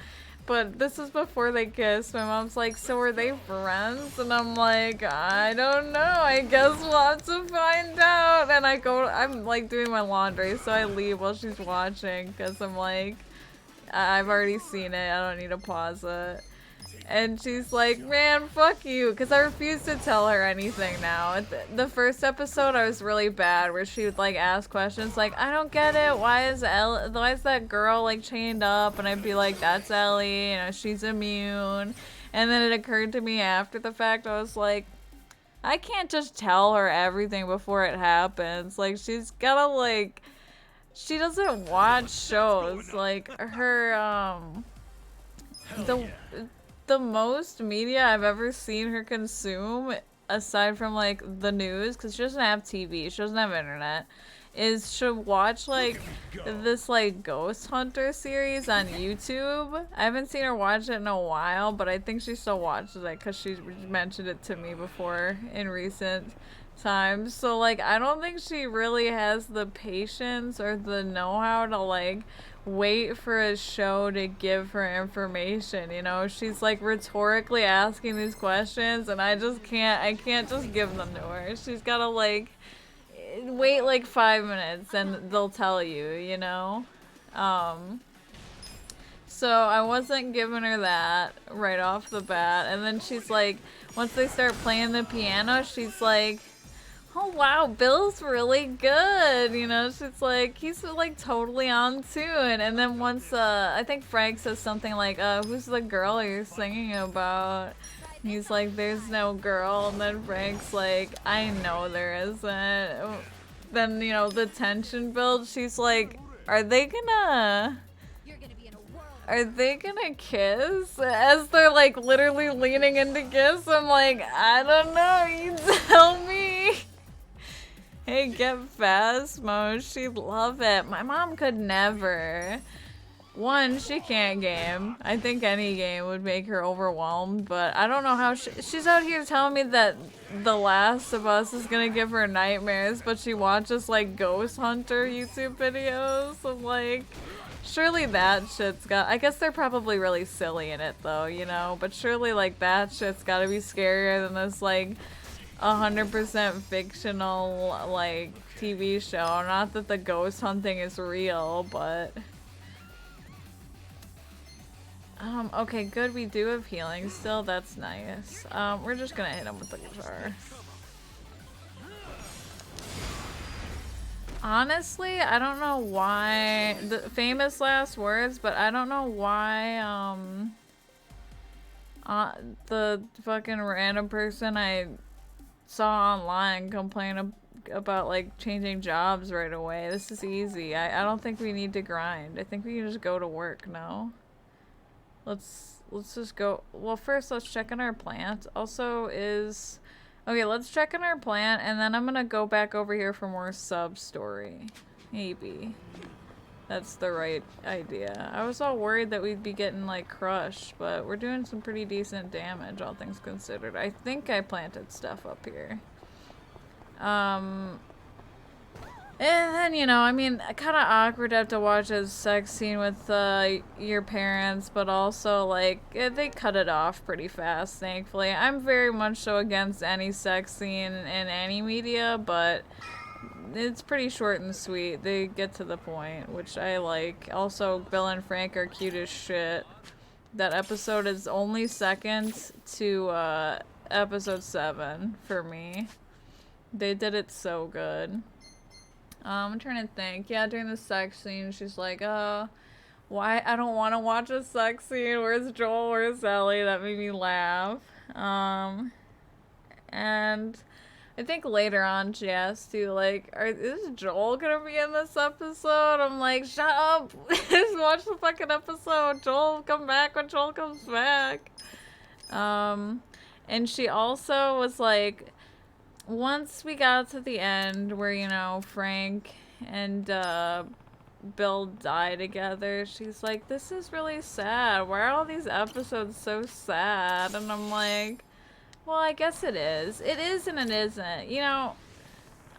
But this is before they kissed. My mom's like, so are they friends? And I'm like, I don't know. I guess we'll have to find out. And I'm like doing my laundry, so I leave while she's watching because I'm like, I've already seen it. I don't need to pause it. And she's like, man, fuck you. Because I refuse to tell her anything now. At the first episode, I was really bad where she would like ask questions like, I don't get it. Why is that girl like chained up? And I'd be like, that's Ellie. You know, she's immune. And then it occurred to me after the fact, I was like, I can't just tell her everything before it happens. Like, she's gotta like, she doesn't watch shows. Like, her, the most media I've ever seen her consume, aside from like the news, because she doesn't have TV, she doesn't have internet, is she'll watch like this like ghost hunter series on YouTube. I haven't seen her watch it in a while, but I think she still watches it because she mentioned it to me before in recent times. So like, I don't think she really has the patience or the know-how to like wait for a show to give her information, you know? She's like rhetorically asking these questions and I can't just give them to her. She's gotta like wait like 5 minutes and they'll tell you, you know? So I wasn't giving her that right off the bat, and then she's like, once they start playing the piano, she's like, oh wow, Bill's really good, you know? She's like, he's like totally on tune. And then once I think Frank says something like, who's the girl you're singing about? And he's like, there's no girl. And then Frank's like, I know there isn't. Then, you know, the tension builds. She's like, are they gonna kiss? As they're like literally leaning into kiss, I'm like, I don't know, you tell me. Hey, get fast, Mo. She'd love it. My mom could never. One, she can't game. I think any game would make her overwhelmed, but I don't know how she's out here telling me that The Last of Us is gonna give her nightmares, but she watches like Ghost Hunter YouTube videos. I'm like, surely that shit's got, I guess they're probably really silly in it though, you know, but surely like that shit's gotta be scarier than this like 100% fictional like TV show. Not that the ghost hunting is real, but okay, good, we do have healing still. That's nice. We're just gonna hit him with the guitar. Honestly, I don't know why the famous last words, but I don't know why the fucking random person I saw online complain about like changing jobs right away. This is easy. I don't think we need to grind. I think we can just go to work. No, let's just go. Well, first let's check in our plant. Also okay, let's check in our plant and then I'm gonna go back over here for more sub story. Maybe that's the right idea. I was all worried that we'd be getting like crushed, but we're doing some pretty decent damage, all things considered. I think I planted stuff up here. And then, you know, I mean, kind of awkward to have to watch a sex scene with your parents, but also, like, they cut it off pretty fast, thankfully. I'm very much so against any sex scene in any media, but it's pretty short and sweet. They get to the point, which I like. Also, Bill and Frank are cute as shit. That episode is only second to episode 7 for me. They did it so good. I'm trying to think. Yeah, during the sex scene, she's like, why? I don't want to watch a sex scene. Where's Joel? Where's Ellie? That made me laugh. And I think later on she asked you, like, is Joel gonna be in this episode? I'm like, shut up! Just watch the fucking episode. Joel, come back when Joel comes back. And she also was like, once we got to the end where, you know, Frank and Bill die together, she's like, this is really sad. Why are all these episodes so sad? And I'm like, well, I guess it is. It is and it isn't. You know,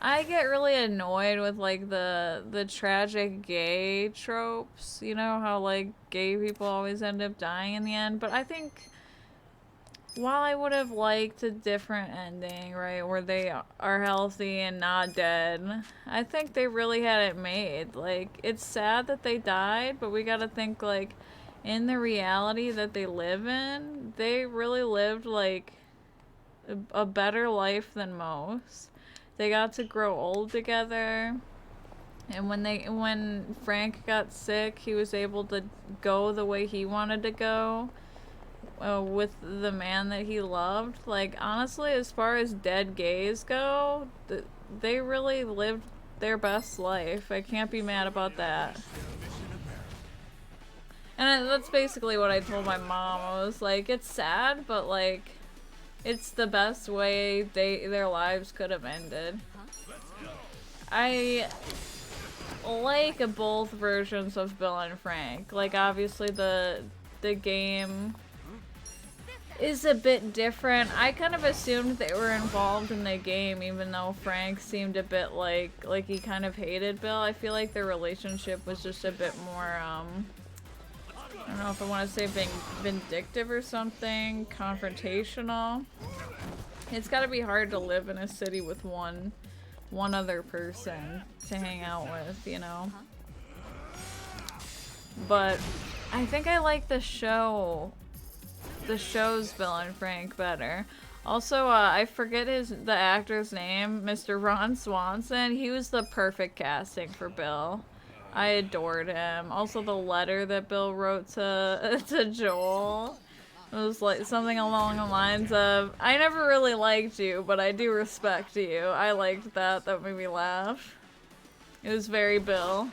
I get really annoyed with, like, the tragic gay tropes. You know, how, like, gay people always end up dying in the end. But I think while I would have liked a different ending, right, where they are healthy and not dead, I think they really had it made. Like, it's sad that they died, but we gotta think, like, in the reality that they live in, they really lived, like, a better life than most. They got to grow old together. And when Frank got sick, he was able to go the way he wanted to go. With the man that he loved. Like, honestly, as far as dead gays go, they really lived their best life. I can't be mad about that. And that's basically what I told my mom. I was like, it's sad, but, like, it's the best way their lives could have ended. I like both versions of Bill and Frank. Like, obviously the game is a bit different. I kind of assumed they were involved in the game, even though Frank seemed a bit like he kind of hated Bill. I feel like their relationship was just a bit more, I don't know if I want to say vindictive or something, confrontational. It's gotta be hard to live in a city with one other person to hang out with, you know? But I think I like the show's Bill and Frank better. Also, I forget the actor's name, Mr. Ron Swanson. He was the perfect casting for Bill. I adored him. Also, the letter that Bill wrote to Joel, it was like something along the lines of, I never really liked you, but I do respect you. I liked that. That made me laugh. It was very Bill.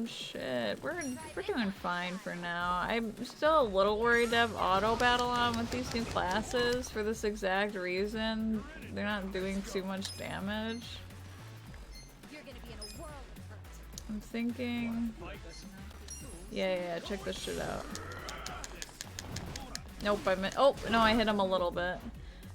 Shit. We're doing fine for now. I'm still a little worried to have auto battle on with these new classes for this exact reason. They're not doing too much damage. I'm thinking... Yeah, check this shit out. Nope, oh, no, I hit him a little bit.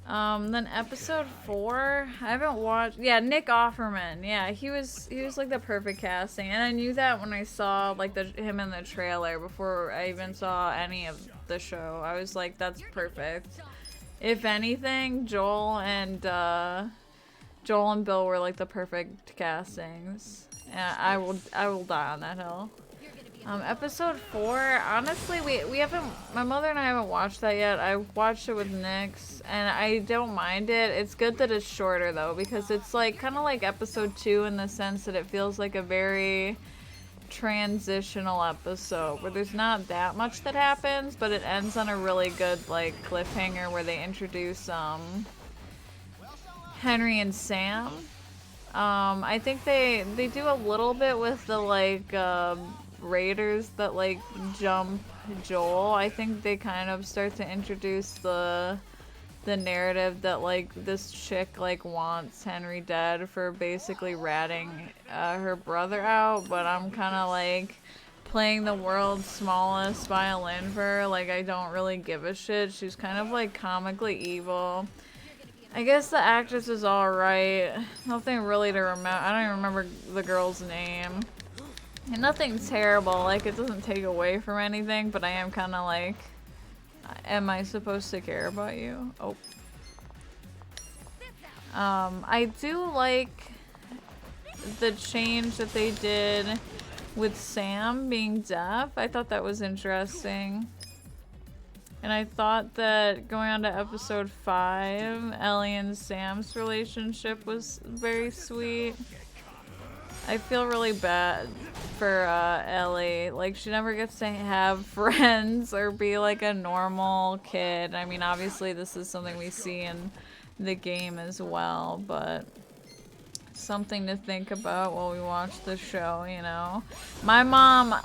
Then episode 4, I haven't watched. Yeah, Nick Offerman. Yeah, he was like the perfect casting, and I knew that when I saw like him in the trailer before I even saw any of the show. I was like, that's perfect. If anything, Joel and Bill were like the perfect castings. And I will die on that hill. Episode 4, honestly, we haven't, my mother and I haven't watched that yet. I watched it with Nyx, and I don't mind it. It's good that it's shorter, though, because it's like, kind of like episode 2 in the sense that it feels like a very transitional episode, where there's not that much that happens, but it ends on a really good, like, cliffhanger where they introduce, Henry and Sam. I think they do a little bit with the, like, raiders that like jump Joel. I think they kind of start to introduce the narrative that like this chick like wants Henry dead for basically ratting her brother out, but I'm kind of like playing the world's smallest violin for her. Like, I don't really give a shit. She's kind of like comically evil. I guess the actress is alright. Nothing really to remember. I don't even remember the girl's name. And nothing terrible. Like, it doesn't take away from anything, but I am kind of like, am I supposed to care about you? Oh. I do like the change that they did with Sam being deaf. I thought that was interesting. And I thought that going on to episode 5, Ellie and Sam's relationship was very sweet. I feel really bad for Ellie. Like, she never gets to have friends or be like a normal kid. I mean, obviously this is something we see in the game as well, but something to think about while we watch the show, you know? My mom,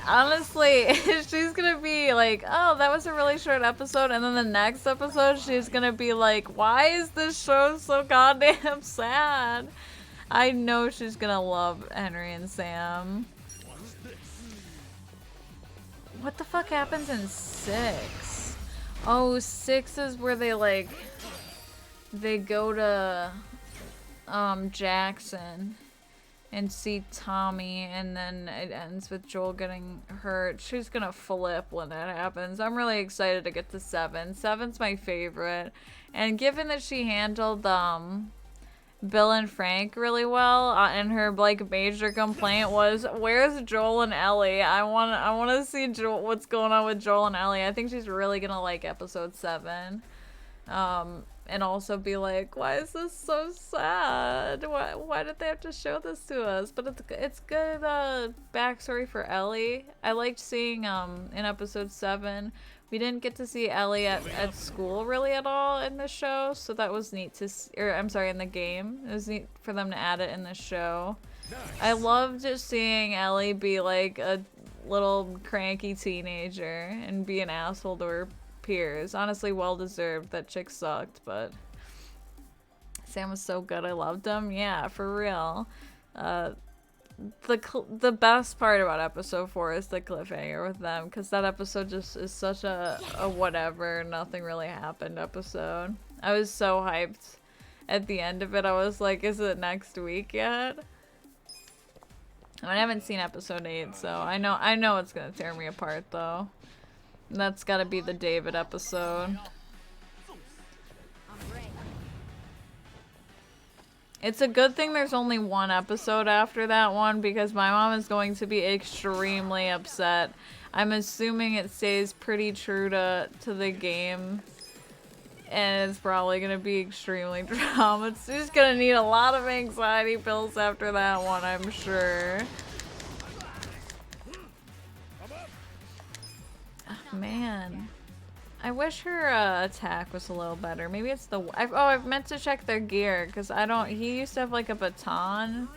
honestly, she's gonna be like, oh, that was a really short episode, and then the next episode she's gonna be like, why is this show so goddamn sad? I know she's gonna love Henry and Sam. What the fuck happens in 6? Oh, 6 is where they like, they go to Jackson and see Tommy, and then it ends with Joel getting hurt. She's gonna flip when that happens. I'm really excited to get to 7. 7's my favorite, and given that she handled Bill and Frank really well, and her like major complaint was, where's Joel and Ellie? I want to see what's going on with Joel and Ellie. I think she's really gonna like episode 7. And also be like, why is this so sad? Why did they have to show this to us? But it's good backstory for Ellie. I liked seeing in episode 7, we didn't get to see Ellie at school really at all in the show, so that was neat to see, or I'm sorry, in the game. It was neat for them to add it in the show. I love just seeing Ellie be like a little cranky teenager and be an asshole to her peers. Honestly, well deserved. That chick sucked, but Sam was so good. I loved him. Yeah, for real. The best part about episode 4 is the cliffhanger with them, because that episode just is such a whatever, nothing really happened episode. I was so hyped at the end of it. I was like, is it next week yet? I haven't seen episode 8, so I know it's gonna tear me apart though. That's gotta be the David episode. It's a good thing there's only one episode after that one, because my mom is going to be extremely upset. I'm assuming it stays pretty true to the game, and it's probably gonna be extremely dramatic. She's gonna need a lot of anxiety pills after that one, I'm sure. Man, I wish her attack was a little better. Maybe it's the I've meant to check their gear, because he used to have like a baton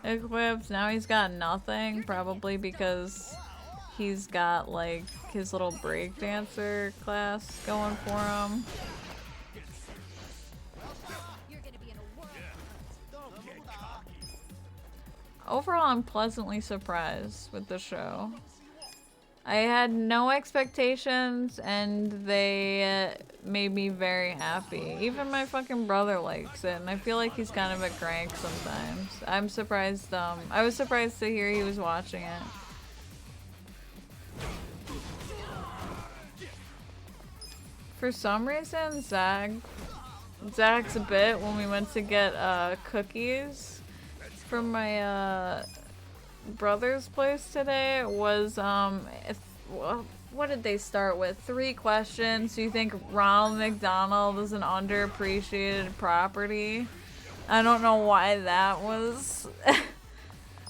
equipped. Now he's got nothing, probably because he's got like his little breakdancer class going for him. Overall, I'm pleasantly surprised with the show. I had no expectations, and they made me very happy. Even my fucking brother likes it, and I feel like he's kind of a crank sometimes. I'm surprised, I was surprised to hear he was watching it. For some reason, Zach's bit when we went to get cookies from my brother's place today was what did they start with? 3 questions. Do you think Ronald McDonald is an underappreciated property? I don't know why that was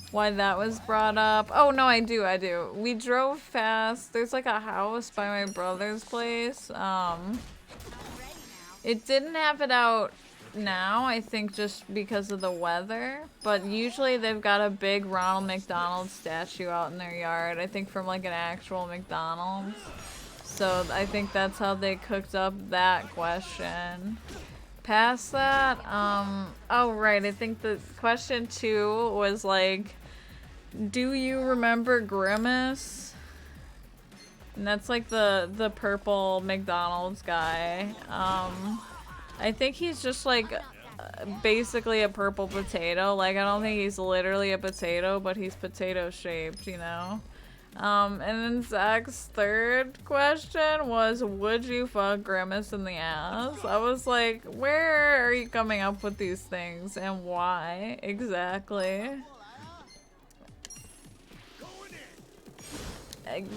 why that was brought up. Oh no, I do. We drove past, there's like a house by my brother's place. It didn't have it out now, I think just because of the weather, but usually they've got a big Ronald McDonald statue out in their yard, I think from like an actual McDonald's. So I think that's how they cooked up that question. Past that, oh right, I think the question 2 was like, do you remember Grimace? And that's like the purple McDonald's guy. I think he's just like basically a purple potato. Like, I don't think he's literally a potato, but he's potato shaped, you know? And then Zach's third question was, would you fuck Grimace in the ass? I was like, where are you coming up with these things and why exactly?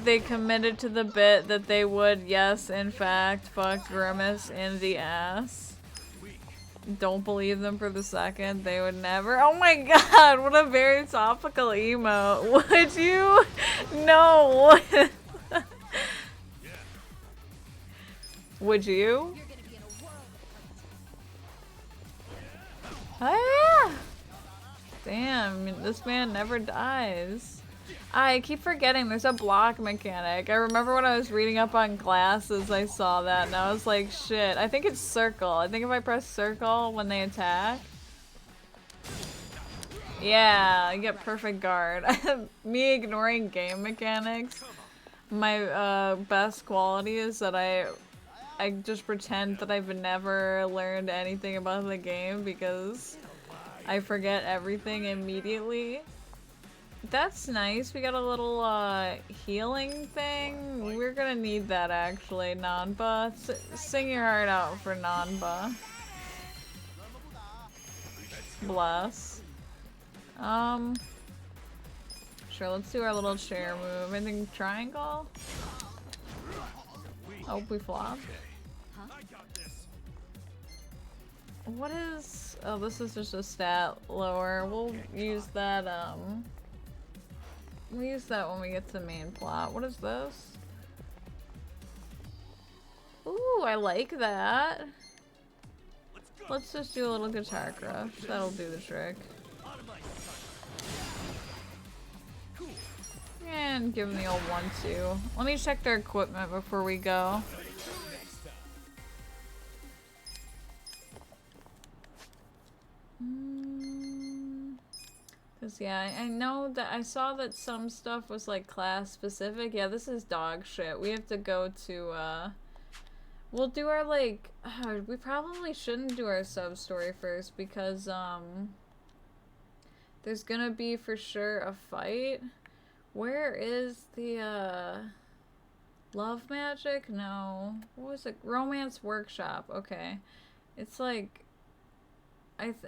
They committed to the bit that they would, yes, in fact, fuck Grimace in the ass. Don't believe them for the second. They would never. Oh my god, what a very topical emo. Would you? No. Would you? Oh yeah. Damn, this man never dies. I keep forgetting there's a block mechanic. I remember when I was reading up on classes, I saw that and I was like, shit. I think it's circle. I think if I press circle when they attack. Yeah, you get perfect guard. Me ignoring game mechanics. My best quality is that I just pretend that I've never learned anything about the game because I forget everything immediately. That's nice. We got a little healing thing. We're gonna need that actually, Nanba. Sing your heart out for Nanba. Bless. Sure, let's do our little chair move. I think triangle? Oh, we flop. What is... Oh, this is just a stat lower. We'll use that, we'll use that when we get to the main plot. What is this? Ooh, I like that. Let's just do a little guitar crush. That'll do the trick. And give them the old 1-2. Let me check their equipment before we go. Cause yeah, I know that I saw that some stuff was like class specific. Yeah, this is dog shit. We have to go to we'll do our like we probably shouldn't do our sub story first because there's gonna be for sure a fight. Where is the love magic? No. What was it? Romance workshop. Okay. It's like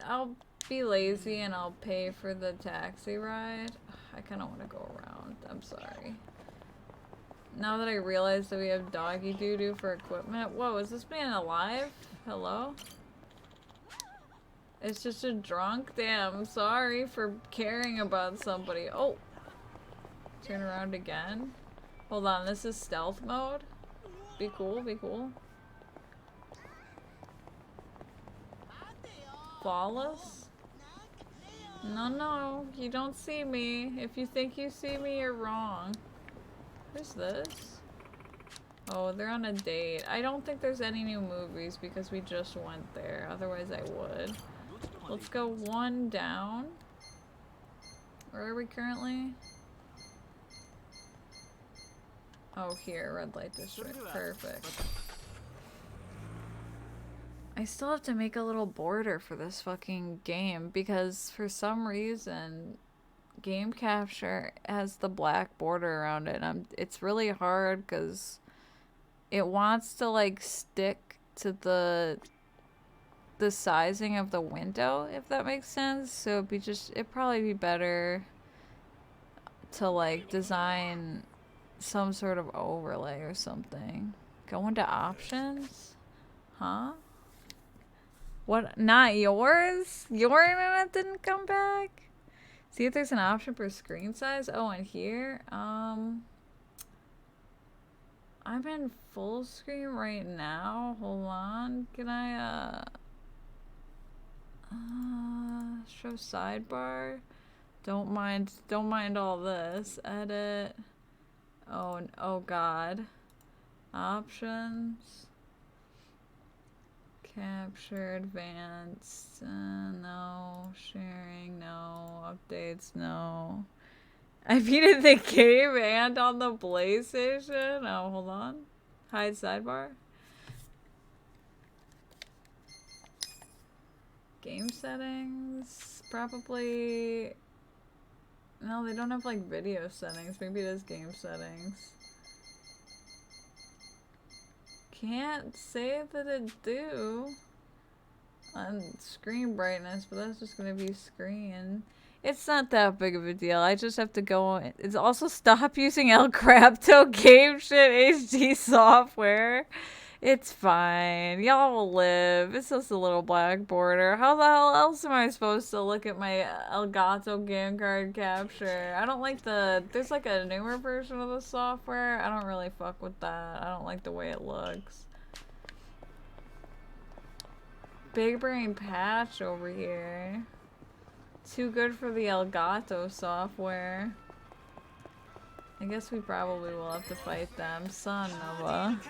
I'll be lazy and I'll pay for the taxi ride. I kind of want to go around. I'm sorry. Now that I realize that we have doggy doo-doo for equipment. Whoa, is this man alive? Hello? It's just a drunk? Damn, I'm sorry for caring about somebody. Oh! Turn around again. Hold on, this is stealth mode? Be cool, be cool. Flawless? No, no, you don't see me. If you think you see me, you're wrong. Who's this? Oh, they're on a date. I don't think there's any new movies because we just went there. Otherwise, I would. Let's go one down. Where are we currently? Oh, here, red light district. Perfect. I still have to make a little border for this fucking game because for some reason game capture has the black border around it. It's really hard because it wants to like stick to the sizing of the window, if that makes sense. So it'd probably be better to like design some sort of overlay or something. Go into options? Huh? What? Not yours? Your internet didn't come back? See if there's an option for screen size. Oh, and here, I'm in full screen right now. Hold on. Can I, show sidebar? Don't mind all this. Edit. Oh god. Options. Capture, advanced, no. Sharing, no. Updates, no. I beat the game and on the PlayStation. Oh, hold on. Hide sidebar. Game settings? Probably... No, they don't have like video settings. Maybe it is game settings. Can't say that it do. On screen brightness, but that's just gonna be screen. It's not that big of a deal. I just have to go. It's also stop using El Crapto game shit HD software. It's fine. Y'all will live. It's just a little black border. How the hell else am I supposed to look at my Elgato game card capture? I don't like the... There's like a newer version of the software. I don't really fuck with that. I don't like the way it looks. Big brain patch over here. Too good for the Elgato software. I guess we probably will have to fight them. Son of a...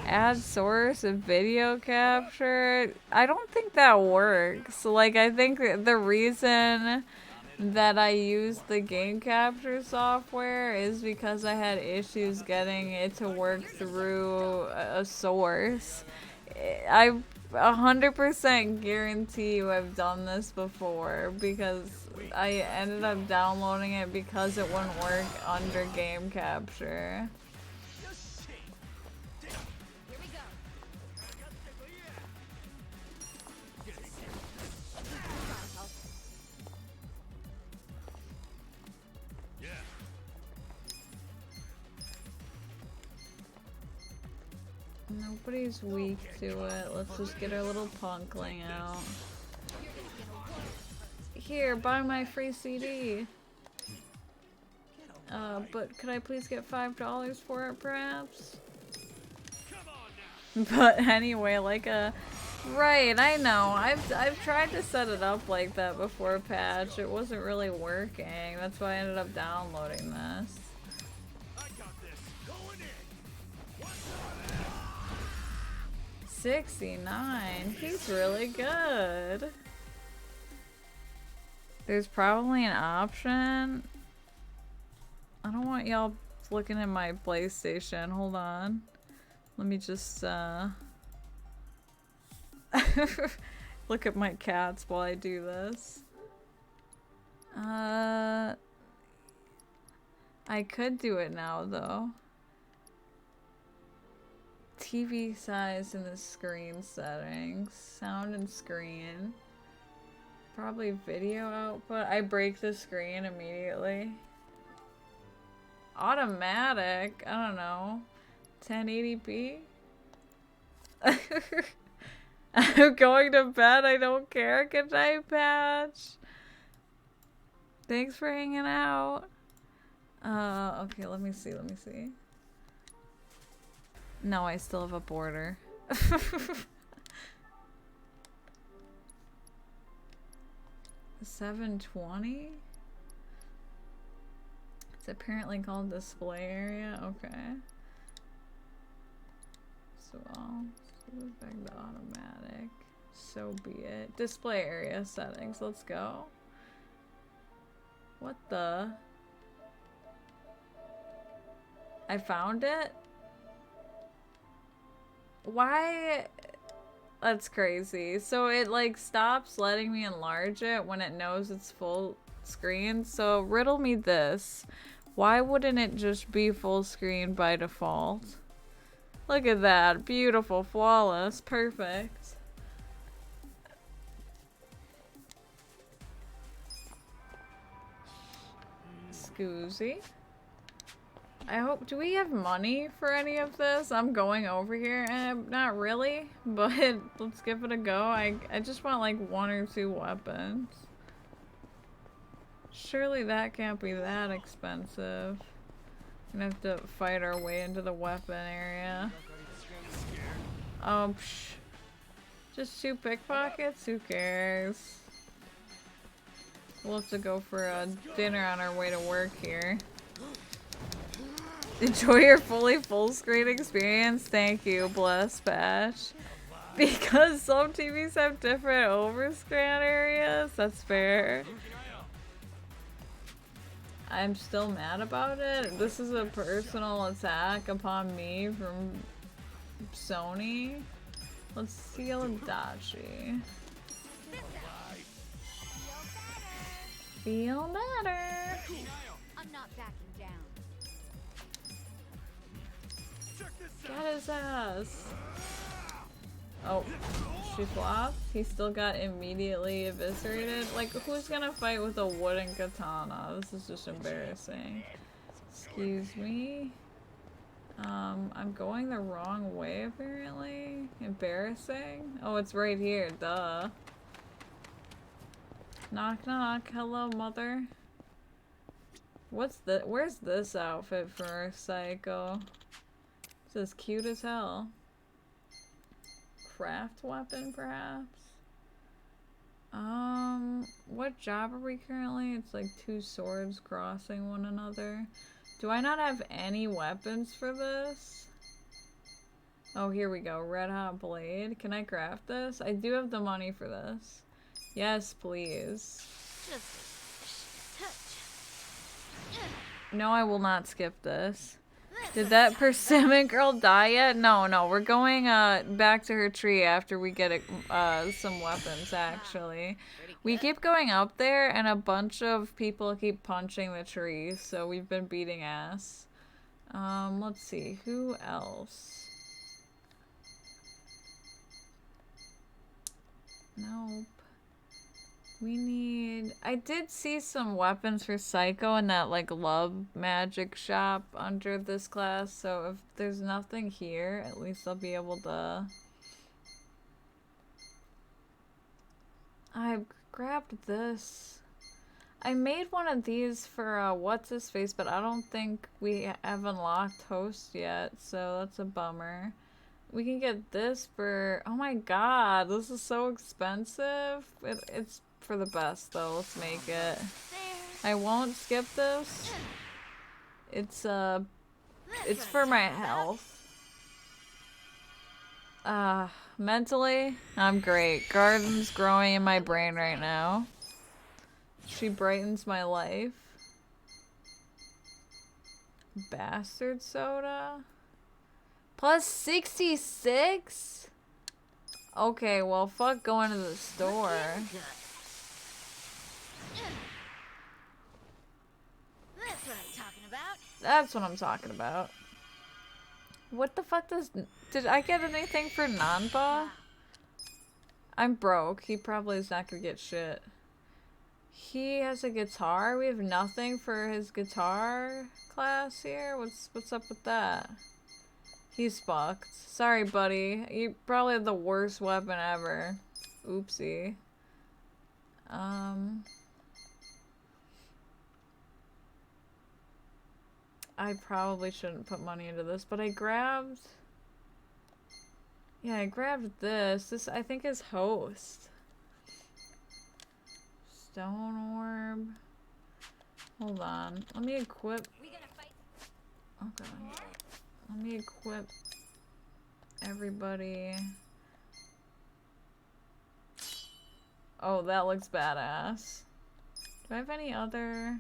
Add source of video capture. I don't think that works. Like, I think the reason that I used the game capture software is because I had issues getting it to work through a source. I 100% guarantee you I've done this before because I ended up downloading it because it wouldn't work under game capture. Nobody's weak to it. Let's just get our little punkling out. Here, buy my free CD. But could I please get $5 for it, perhaps? But anyway, like a... Right, I know. I've tried to set it up like that before patch. It wasn't really working. That's why I ended up downloading this. 69. He's really good. There's probably an option. I don't want y'all looking at my PlayStation. Hold on. Let me just look at my cats while I do this. I could do it now though. TV size in the screen settings, sound and screen, probably video output. I break the screen immediately. Automatic, I don't know, 1080p. I'm going to bed, I don't care. Good night, Patch. Thanks for hanging out. Okay, let me see. No, I still have a border. 720? It's apparently called display area. Okay. So I'll go back to automatic. So be it. Display area settings. Let's go. What the? I found it? Why? That's crazy. So it like stops letting me enlarge it when it knows it's full screen. So riddle me this. Why wouldn't it just be full screen by default? Look at that. Beautiful. Flawless. Perfect. Scoozy. I hope, do we have money for any of this? I'm going over here, not really, but let's give it a go. I just want like 1 or 2 weapons. Surely that can't be that expensive. Gonna have to fight our way into the weapon area. Psh. Just 2 pickpockets? Who cares? We'll have to go for a dinner on our way to work here. Enjoy your fully full screen experience. Thank you, bless Patch. Because some TVs have different overscan areas. That's fair. I'm still mad about it. This is a personal attack upon me from Sony. Let's see Dachi. feel better. I'm not backing down. Get his ass. Oh, she flopped? He still got immediately eviscerated? Like, who's gonna fight with a wooden katana? This is just embarrassing. Excuse me? I'm going the wrong way, apparently. Embarrassing? Oh, it's right here, duh. Knock knock, hello mother. What's the- where's this outfit for Psycho? This is cute as hell. Craft weapon, perhaps? What job are we currently? It's like two swords crossing one another. Do I not have any weapons for this? Oh, here we go. Red hot blade. Can I craft this? I do have the money for this. Yes, please. Just touch. No, I will not skip this. Did that persimmon girl die yet? No, no. We're going back to her tree after we get some weapons, actually. We keep going up there, and a bunch of people keep punching the tree, so we've been beating ass. Let's see. Who else? Nope. We need... I did see some weapons for Psycho in that, like, love magic shop under this class, so if there's nothing here, at least I'll be able to... I grabbed this. I made one of these for, what's-his-face, but I don't think we have unlocked host yet, so that's a bummer. We can get this for... Oh my god, this is so expensive. It's for the best, though. Let's make it. I won't skip this. It's for my health. Mentally, I'm great. Garden's growing in my brain right now. She brightens my life. Bastard soda? Plus 66? Okay, well, fuck going to the store. That's what I'm talking about. That's what I'm talking about. What the fuck does... Did I get anything for Nanba? I'm broke. He probably is not gonna get shit. He has a guitar? We have nothing for his guitar class here? What's up with that? He's fucked. Sorry, buddy. You probably have the worst weapon ever. Oopsie. I probably shouldn't put money into this, but I grabbed... Yeah, I grabbed this. This, I think, is host. Stone orb. Hold on. Let me equip... Oh, God. Let me equip everybody. Oh, that looks badass. Do I have any other...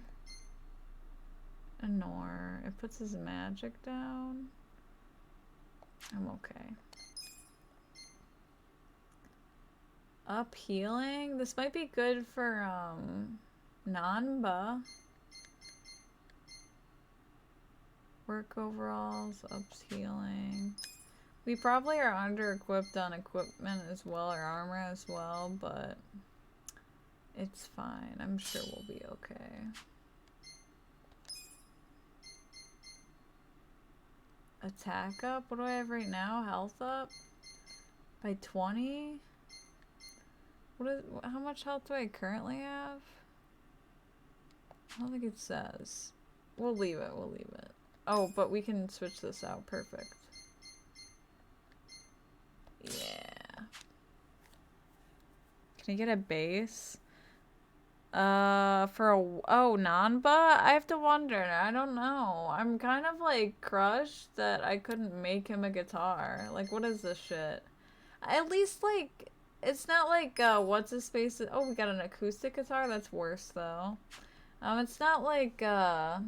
Anor. It puts his magic down. I'm okay. Up healing? This might be good for, Nanba. Work overalls, ups healing. We probably are under equipped on equipment as well, or armor as well, but it's fine. I'm sure we'll be okay. Attack up? What do I have right now? Health up? By 20? How much health do I currently have? I don't think it says. We'll leave it, we'll leave it. Oh, but we can switch this out. Perfect. Yeah. Can I get a base? For a... Oh, Nanba? I have to wonder. I don't know. I'm kind of, like, crushed that I couldn't make him a guitar. Like, what is this shit? At least, like... It's not like, what's-his-face... Oh, we got an acoustic guitar? That's worse, though. It's not like, the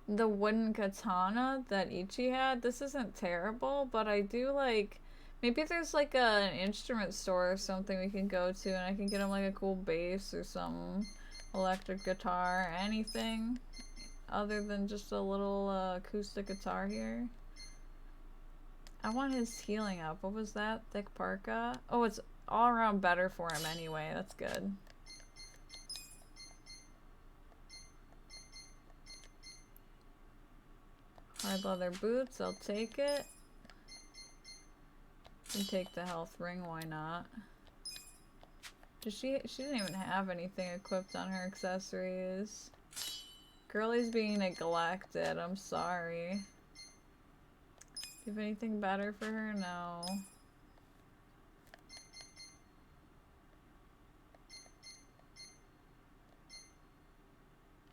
wooden katana that Ichi had. This isn't terrible, but I do, like... Maybe there's, like, an instrument store or something we can go to, and I can get him, like, a cool bass or something. electric guitar, anything other than just a little acoustic guitar here. I want his healing up. What was that? Thick parka? Oh, it's all around better for him anyway. That's good. Hard leather boots, I'll take it. And take the health ring, why not? She didn't even have anything equipped on her accessories. Girlie's being neglected, I'm sorry. Do you have anything better for her? No.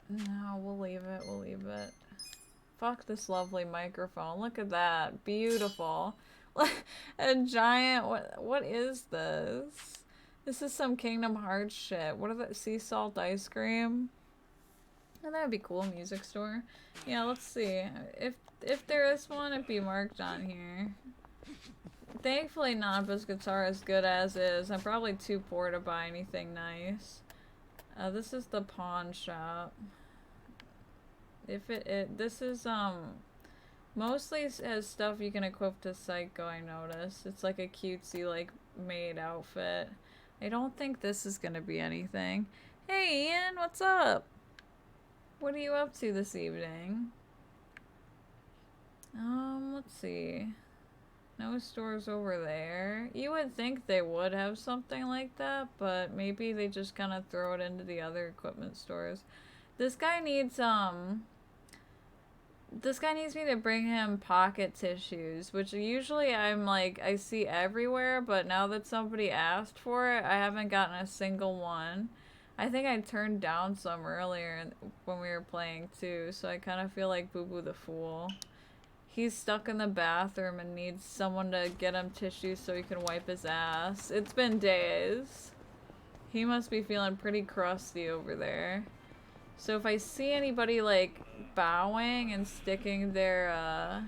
No, we'll leave it, we'll leave it. Fuck this lovely microphone. Look at that. Beautiful. A giant, what is this? This is some Kingdom Hearts shit. What are the sea salt ice cream? Oh, that would be cool. Music store. Yeah, let's see. If there is one, it'd be marked on here. Thankfully, Nampa's guitar is good as is. I'm probably too poor to buy anything nice. This is the pawn shop. This is mostly has stuff you can equip to Psycho, I noticed. It's like a cutesy like maid outfit. I don't think this is gonna be anything. Hey Ian, what's up? What are you up to this evening? Let's see. No stores over there. You would think they would have something like that, but maybe they just kind of throw it into the other equipment stores. This guy needs me to bring him pocket tissues, which usually I'm like, I see everywhere, but now that somebody asked for it, I haven't gotten a single one. I think I turned down some earlier when we were playing too, so I kind of feel like Boo Boo the Fool. He's stuck in the bathroom and needs someone to get him tissues so he can wipe his ass. It's been days. He must be feeling pretty crusty over there. So if I see anybody like bowing and sticking their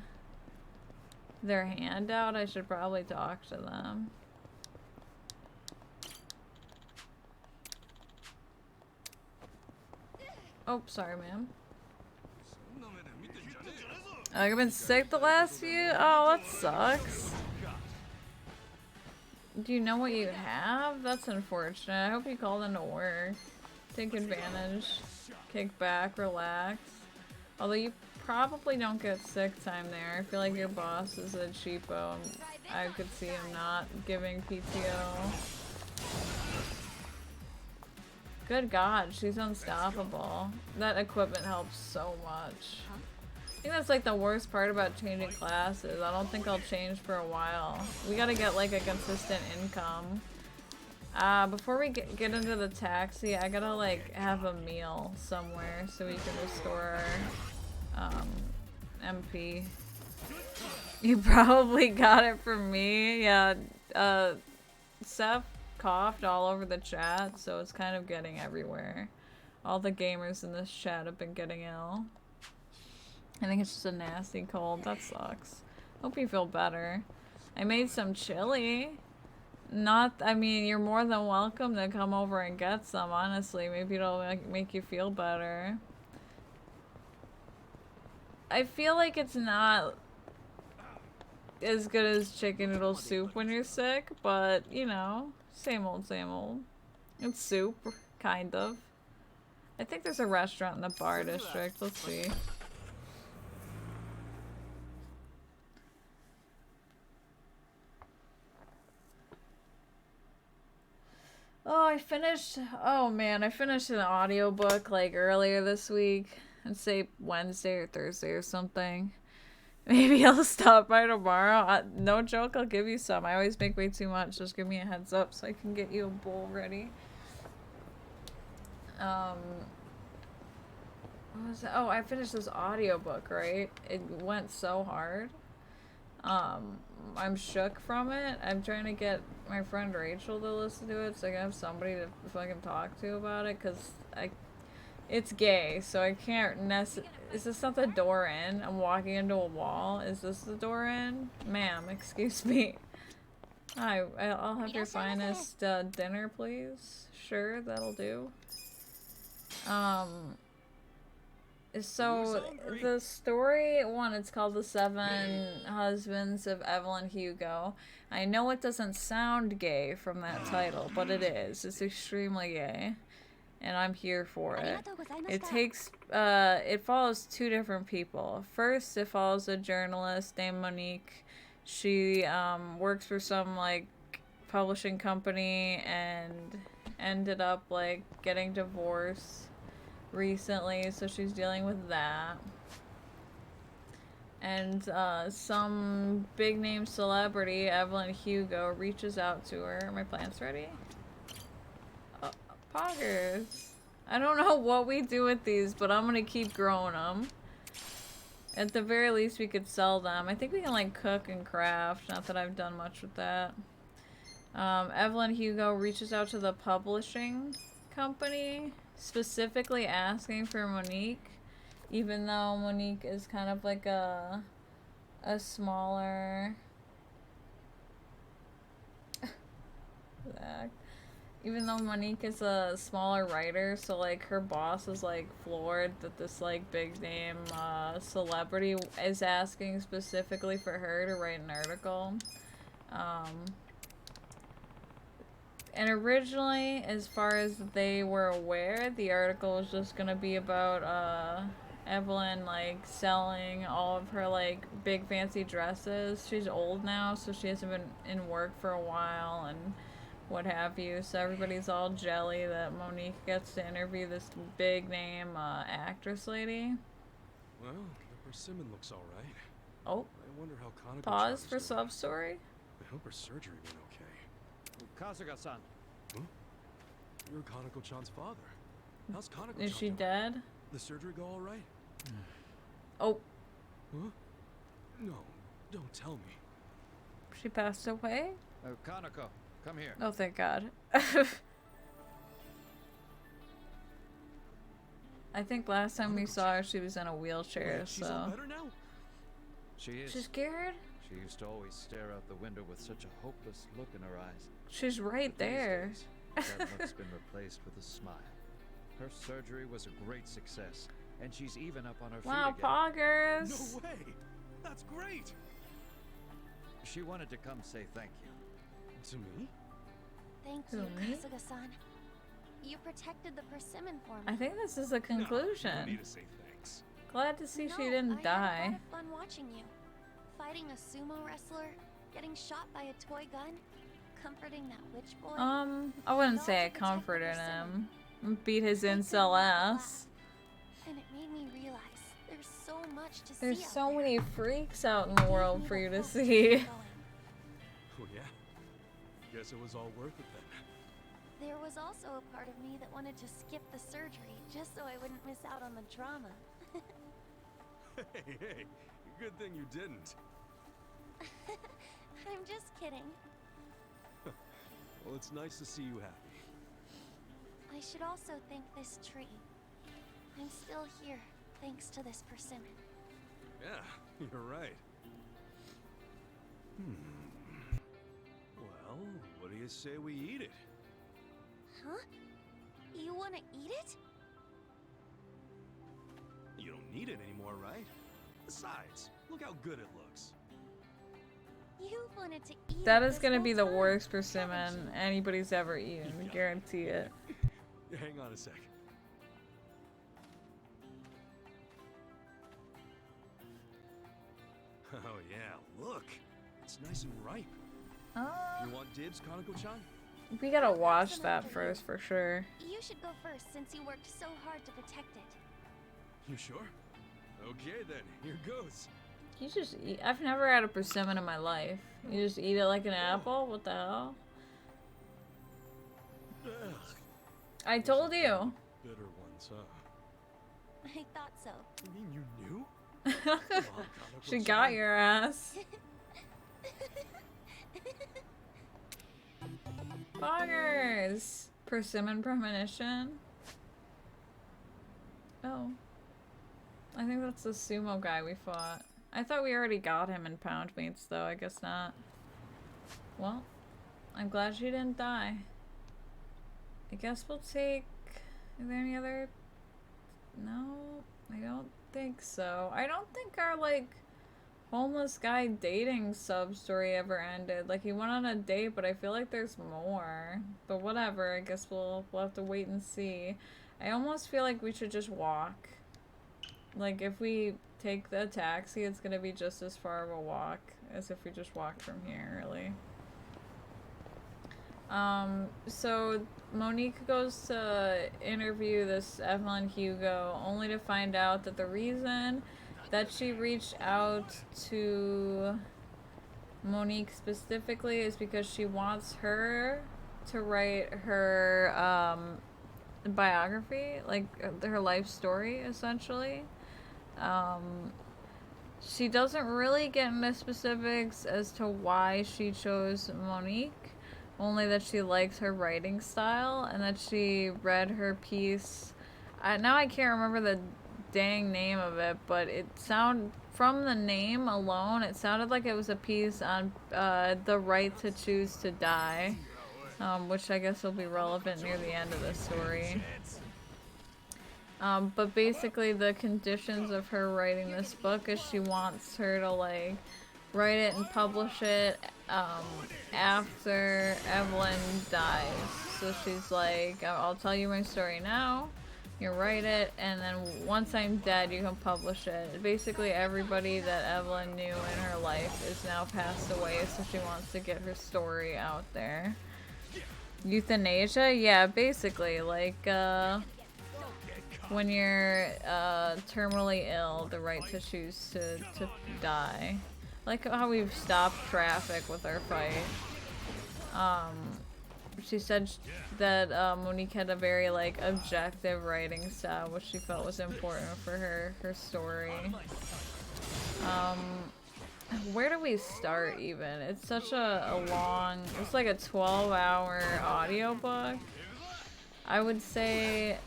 hand out, I should probably talk to them. Oh, sorry, ma'am. I've been sick the last few? Oh, that sucks. Do you know what you have? That's unfortunate. I hope you called into work. Take advantage. Kick back, relax. Although you probably don't get sick time there. I feel like your boss is a cheapo. I could see him not giving PTO. Good God, she's unstoppable. That equipment helps so much. I think that's like the worst part about changing classes. I don't think I'll change for a while. We gotta get like a consistent income. Before we get into the taxi, I gotta like have a meal somewhere so we can restore our MP. You probably got it from me. Yeah, Seth coughed all over the chat, so it's kind of getting everywhere. All the gamers in this chat have been getting ill. I think it's just a nasty cold. That sucks. Hope you feel better. I made some chili. I mean, you're more than welcome to come over and get some, honestly. Maybe it'll make you feel better. I feel like it's not as good as chicken noodle soup when you're sick, but, you know, same old, same old. It's soup, kind of. I think there's a restaurant in the bar district. Let's see. Oh, I finished an audiobook like earlier this week. I'd say Wednesday or Thursday or something. Maybe I'll stop by tomorrow. No joke, I'll give you some. I always make way too much. Just give me a heads up so I can get you a bowl ready. What was that? Oh, I finished this audiobook, right? It went so hard. I'm shook from it. I'm trying to get my friend Rachel to listen to it so I can have somebody to fucking talk to about it, because it's gay, so I can't is this not the door in? I'm walking into a wall. Is this the door in? Ma'am, excuse me. Hi, I'll have your finest dinner, please. Sure, that'll do. So the story one, it's called The Seven Husbands of Evelyn Hugo. I know it doesn't sound gay from that title, but it is. It's extremely gay, and I'm here for it. It follows two different people. First, it follows a journalist named Monique. She works for some like publishing company and ended up like getting divorced recently, so she's dealing with that. And some big name celebrity, Evelyn Hugo, reaches out to her. Are my plants ready? Poggers. I don't know what we do with these, but I'm gonna keep growing them. At the very least, we could sell them. I think we can like cook and craft. Not that I've done much with that. Evelyn Hugo reaches out to the publishing company, specifically asking for Monique, even though Monique is kind of like a smaller even though Monique is a smaller writer, so like her boss is like floored that this like big name celebrity is asking specifically for her to write an article. And originally, as far as they were aware, the article was just gonna be about Evelyn like selling all of her like big fancy dresses. She's old now, so she hasn't been in work for a while and what have you. So everybody's all jelly that Monique gets to interview this big name actress lady. Well, the persimmon looks all right. Oh. I wonder how Kanako Pause for sub story. I hope her surgery went okay. Kasuga-san. Huh? You're Kanako-chan's father. How's Kanako-chan? Is she dead? The surgery go all right? Oh. Huh? No, don't tell me. She passed away? Kanako, come here. Oh, thank God. I think last time we saw her, she was in a wheelchair, Wait, she's all so... better now? She is. She's scared? She used to always stare out the window with such a hopeless look in her eyes. She's right there. These days, that look's been replaced with a smile. Her surgery was a great success, and she's even up on her feet Wow, again. poggers! No way! That's great! She wanted to come say thank you. To me? Thank Who, you, me? Kasuga-san. You protected the persimmon for me. I think this is a No, you don't conclusion. need to say thanks. Glad to see she No, didn't I die. had a lot of fun watching you. Fighting a sumo wrestler, getting shot by a toy gun, comforting that witch boy. I wouldn't say I comforted him. Beat his incel ass. And it made me realize there's so much to There's see out so there. many freaks out in the Gave world me for the you to hope to see. keep going. Oh yeah? Guess it was all worth it then. There was also a part of me that wanted to skip the surgery just so I wouldn't miss out on the drama. Hey, good thing you didn't. I'm just kidding. Well, it's nice to see you happy. I should also thank this tree. I'm still here thanks to this persimmon. Yeah, you're right. Well, what do you say we eat it? Huh? You want to eat it? You don't need it anymore, right? Besides, look how good it looks. You wanted to eat That it is this gonna whole be the time, worst haven't persimmon anybody's ever eaten. Guarantee it. Hang on a sec. Oh yeah, look. It's nice and ripe. You want dibs, Kanako-chan? We gotta I'll wash pass them that over first for sure. you? You should go first since you worked so hard to protect it. You sure? Okay then, here goes. You just eat. I've never had a persimmon in my life. You just eat it like an apple? What the hell? Ugh, I told you. bitter ones, huh? I thought so. You mean you knew? Come on, She Kanako-chan. got your ass. Boggers! Persimmon premonition. Oh. I think that's the sumo guy we fought. I thought we already got him in pound meats though, I guess not. Well, I'm glad she didn't die. I guess we'll take... Are there any other No, I don't think so. I don't think our, like, homeless guy dating sub story ever ended. Like, he went on a date, but I feel like there's more. But whatever, I guess we'll have to wait and see. I almost feel like we should just walk. Like, if we take the taxi, it's gonna be just as far of a walk as if we just walked from here, really. So Monique goes to interview this Evelyn Hugo, only to find out that the reason that she reached out to Monique specifically is because she wants her to write her biography, like her life story, essentially. She doesn't really get into specifics as to why she chose Monique, only that she likes her writing style and that she read her piece. Now I can't remember the dang name of it, but from the name alone, it sounded like it was a piece on the right to choose to die, which I guess will be relevant near the end of the story. But basically the conditions of her writing this book is she wants her to, like, write it and publish it after Evelyn dies. So she's like, I'll tell you my story now, you write it, and then once I'm dead you can publish it. Basically everybody that Evelyn knew in her life is now passed away, so she wants to get her story out there. Euthanasia? Yeah, basically, like, when you're terminally ill, the right to choose to die. Like how we've stopped traffic with our fight. She said that Monique had a very, like, objective writing style, which she felt was important for her story. Where do we start even? It's such a long, it's like a 12-hour audiobook. I would say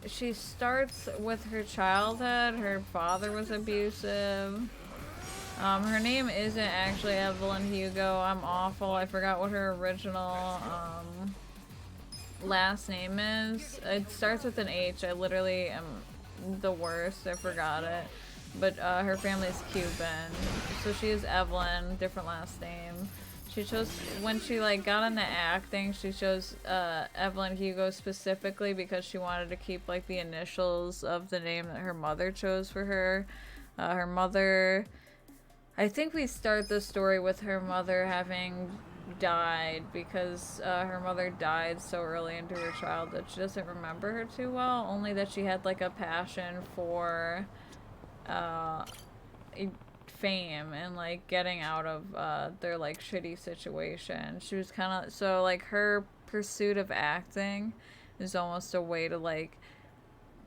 she starts with her childhood. Her father was abusive. Her name isn't actually Evelyn Hugo. I'm awful. I forgot what her original last name is. It starts with an H. I literally am the worst. I forgot it. But her family's Cuban. So she is Evelyn, different last name. She chose, when she, like, got into acting, she chose Evelyn Hugo specifically because she wanted to keep, like, the initials of the name that her mother chose for her. Her mother, I think we start the story with her mother having died because her mother died so early into her childhood. She doesn't remember her too well, only that she had, like, a passion for fame and, like, getting out of their, like, shitty situation. She was kind of, so, like, her pursuit of acting is almost a way to, like,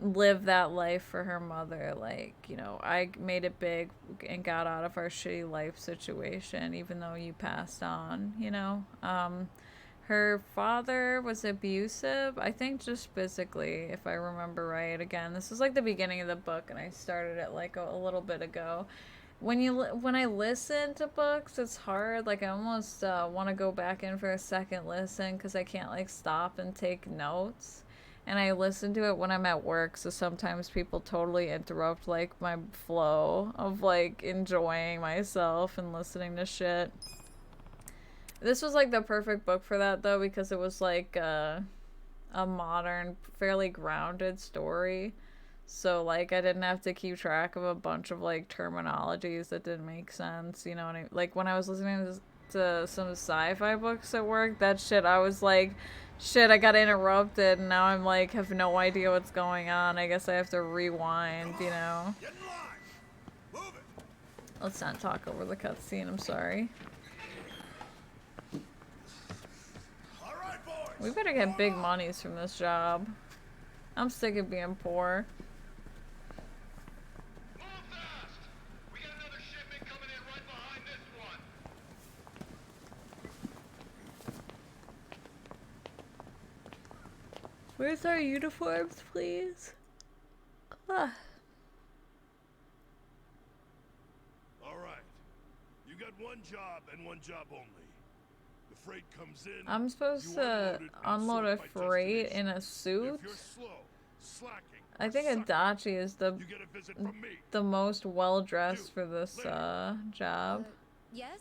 live that life for her mother. Like, you know, I made it big and got out of our shitty life situation even though you passed on, you know. Her father was abusive, I think, just physically, if I remember right. Again, this is like the beginning of the book and I started it like a little bit ago. When I listen to books, it's hard. Like, I almost want to go back in for a second listen because I can't, like, stop and take notes. And I listen to it when I'm at work, so sometimes people totally interrupt, like, my flow of, like, enjoying myself and listening to shit. This was, like, the perfect book for that, though, because it was, like, a modern, fairly grounded story. So, like, I didn't have to keep track of a bunch of, like, terminologies that didn't make sense, you know what I mean? Like, when I was listening to some sci-fi books at work, that shit, I was like, shit, I got interrupted, and now I'm, like, have no idea what's going on. I guess I have to rewind, you know? Let's not talk over the cutscene, I'm sorry. We better get big monies from this job. I'm sick of being poor. Where's our uniforms, please? Ah. All right. You got one job and one job only. The freight comes in. I'm supposed to unload a freight in a suit? If you're slow, slacking. I think sucking. Adachi is You get a visit from me. the most well-dressed for this job. Yes?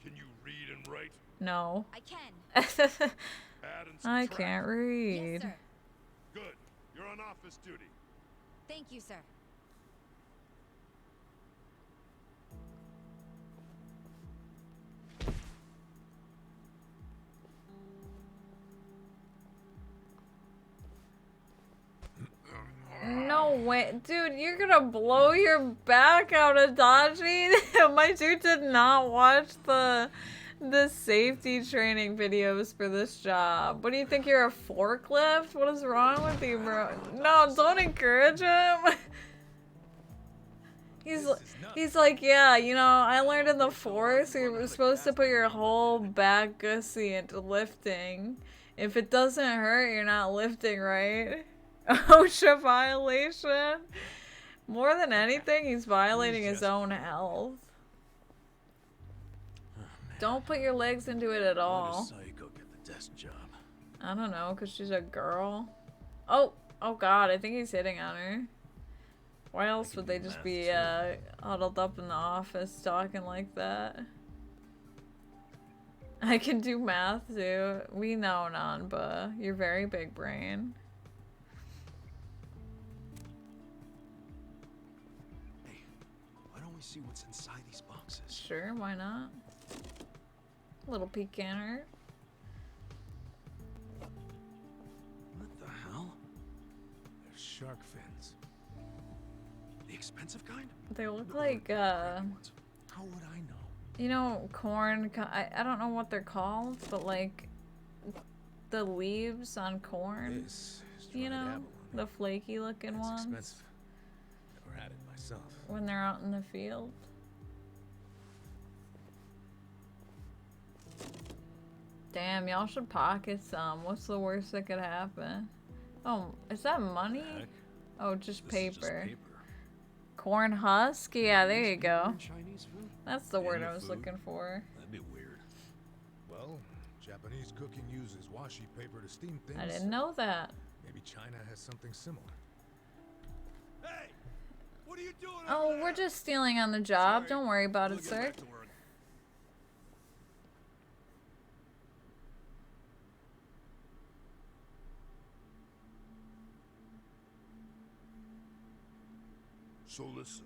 Can you read and write? No. I can. Add and I subtract? can't Yes, read. sir. Good. You're on office duty. Thank you, sir. No way. Dude, you're gonna blow your back out, Adachi. My dude did not watch the safety training videos for this job. What do you think, you're a forklift? What is wrong with you, bro? No, don't encourage him. He's like, yeah, you know, I learned in the force you're supposed to put your whole back gussy into lifting. If it doesn't hurt, you're not lifting, right? OSHA violation. More than anything, he's violating his own health. Don't put your legs into it at all. Why does Saiko get the desk job? I don't know, because she's a girl. Oh god, I think he's hitting on her. Why else would they just be huddled up in the office talking like that? I can do math too. We know, Nanba. You're very big brain. Hey, why don't we see what's inside these boxes? Sure, why not? A little peek can't hurt. What the hell? They're shark fins. The expensive kind? They look No, like, the crappy ones. How would I know? you know, corn. I don't know what they're called, but like the leaves on corn. This is You dried know, abalone. the flaky looking That's ones expensive. Never had it myself. when they're out in the field. Damn, y'all should pocket some. What's the worst that could happen? Oh, is that money? Heck, Oh, just this is just paper. paper. Corn husk? Yeah, there you go. Chinese food? That's the word Yeah, I was food. looking for. That'd be weird. Well, Japanese cooking uses washi paper to steam things. I didn't know that. Maybe China has something similar. Hey! What are you doing Oh, over there? we're just stealing on the job. Sorry. Don't worry about We'll it, get sir. back to work. So listen,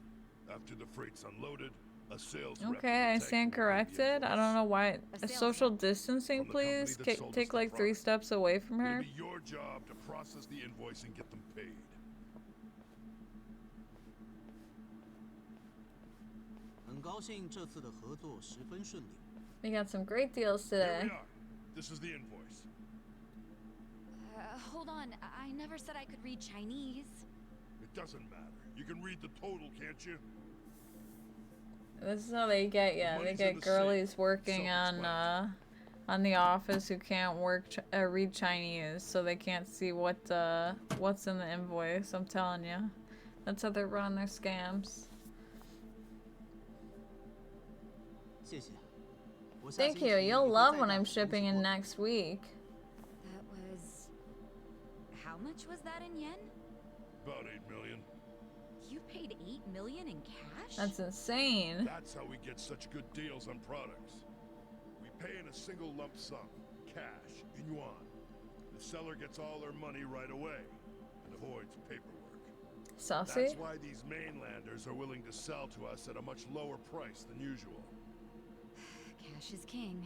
after the freight's unloaded, a sales rep Okay, I will tag stand you with the corrected. I don't know why. A sales Social rep. distancing, From the company please. that sold us Take the like 3 product. steps away from It'll her. be your job to process the invoice and get them paid. We got some great deals Here today. we are. This is the invoice. Hold on. I never said I could read Chinese. It doesn't matter. You can read the total, can't you? This is how they get ya. They Money's in get the girlies safe. working Self-explanatory. on The Office who can't read Chinese, so they can't see what's in the invoice. I'm telling you, that's how they're running their scams. Thank you. You'll love when I'm shipping in next week. That was... How much was that in yen? About 8 million. You paid 8 million in cash? That's insane. That's how we get such good deals on products. We pay in a single lump sum, cash, in yuan. The seller gets all their money right away and avoids paperwork. Saucy? That's why these mainlanders are willing to sell to us at a much lower price than usual. Cash is king.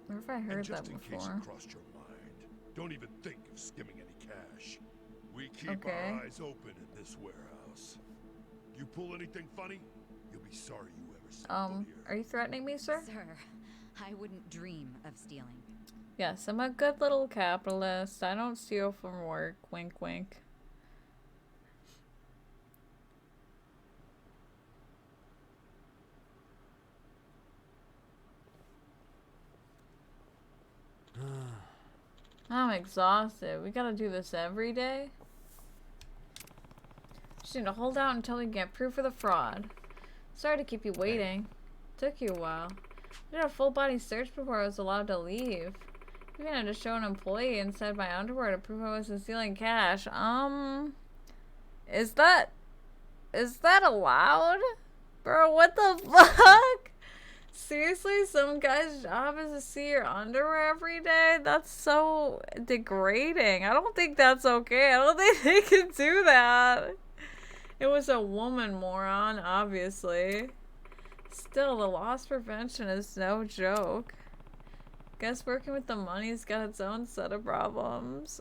Where have I And heard just that in case before? it crossed your mind, don't even think of skimming any cash. We keep Okay. our eyes open in this warehouse. You pull anything funny, you'll be sorry you ever set foot here. Are you threatening me, sir? Sir, I wouldn't dream of stealing. Yes, I'm a good little capitalist. I don't steal from work. Wink, wink. I'm exhausted. We gotta do this every day. Just need to hold out until we get proof of the fraud. Sorry to keep you waiting. Took you a while. I did a full body search before I was allowed to leave. Even had to show an employee inside my underwear to prove I wasn't stealing cash. Is that allowed? Bro, what the fuck? Seriously, some guy's job is to see your underwear every day? That's so degrading. I don't think that's okay. I don't think they can do that. It was a woman, moron, obviously. Still, the loss prevention is no joke. Guess working with the money's got its own set of problems.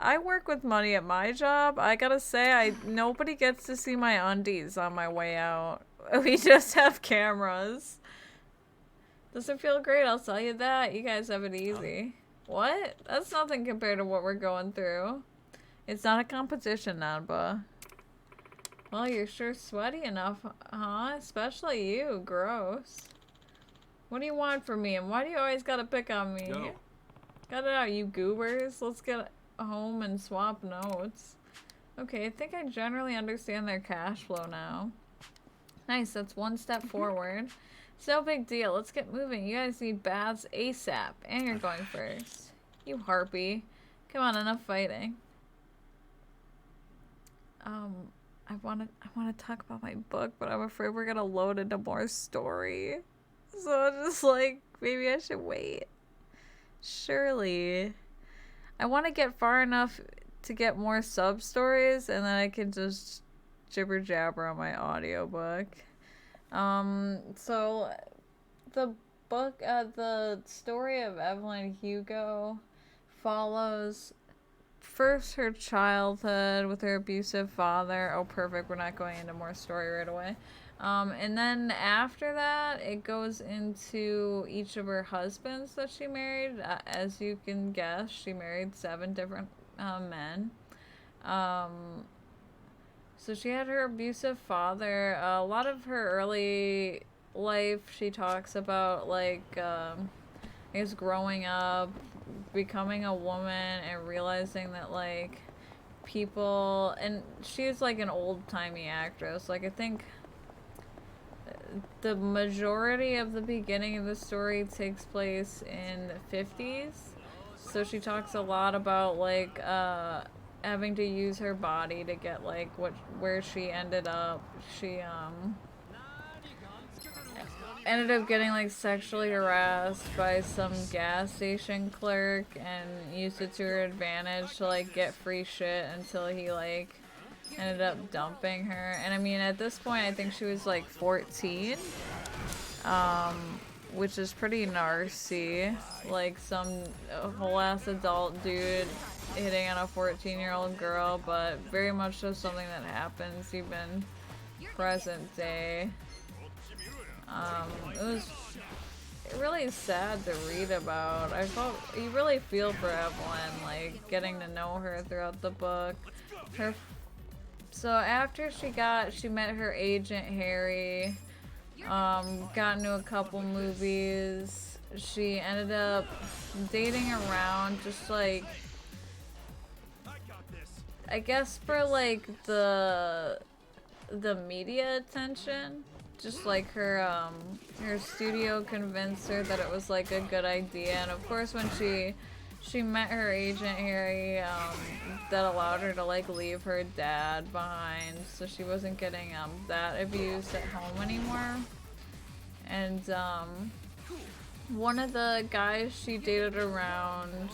I work with money at my job. I gotta say, nobody gets to see my undies on my way out. We just have cameras. Doesn't feel great, I'll tell you that. You guys have it easy. What? That's nothing compared to what we're going through. It's not a competition, Nanba. Well, you're sure sweaty enough, huh? Especially you. Gross. What do you want from me? And why do you always gotta pick on me? Go. Got it out, you goobers. Let's get home and swap notes. Okay, I think I generally understand their cash flow now. Nice, that's one step forward. It's no big deal. Let's get moving. You guys need baths ASAP. And you're going first. You harpy. Come on, enough fighting. I wanna talk about my book, but I'm afraid we're gonna load into more story. So I'm just like, maybe I should wait. Surely. I want to get far enough to get more sub-stories, and then I can just jibber-jabber on my audiobook. So the book, the story of Evelyn Hugo follows first her childhood with her abusive father. Oh, perfect. We're not going into more story right away. And then after that, it goes into each of her husbands that she married. As you can guess, she married 7 different men. So she had her abusive father. A lot of her early life, she talks about, like, I guess growing up, becoming a woman, and realizing that, like, people... And she's, like, an old-timey actress. Like, I think... the majority of the beginning of the story takes place in the 50s. So she talks a lot about, like, having to use her body to get, like, where she ended up. She, ended up getting, like, sexually harassed by some gas station clerk and used it to her advantage to, like, get free shit until he, like, ended up dumping her. And I mean, at this point, I think she was like 14, which is pretty narcy. Like some whole ass adult dude hitting on a 14-year-old girl, but very much just something that happens even present day. It was really sad to read about. You really feel for Evelyn, like getting to know her throughout the book. So after she met her agent Harry, got into a couple movies. She ended up dating around, just like, I guess for like the media attention. Just like her studio convinced her that it was like a good idea, and of course when she met her agent Harry, that allowed her to like leave her dad behind, so she wasn't getting that abused at home anymore. And one of the guys she dated around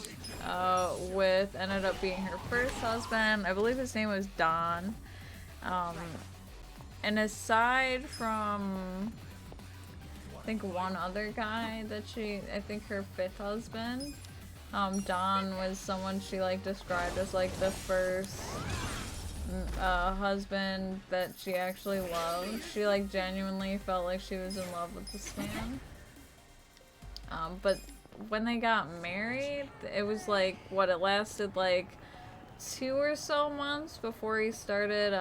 with ended up being her first husband. I believe his name was Don. And aside from, I think, one other guy that I think her 5th husband, Don was someone she, like, described as, like, the first husband that she actually loved. She, like, genuinely felt like she was in love with this man. But when they got married, it was, like, it lasted, like, 2 or so months before he started,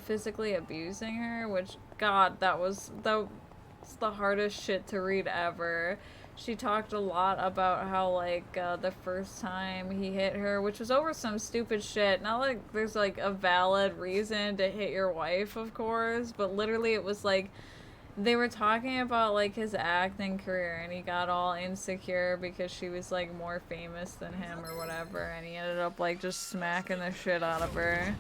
physically abusing her, which, God, that's the hardest shit to read ever. She talked a lot about how, like, the first time he hit her, which was over some stupid shit. Not like there's, like, a valid reason to hit your wife, of course, but literally it was, like, they were talking about like his acting career, and he got all insecure because she was like more famous than him or whatever, and he ended up like just smacking the shit out of her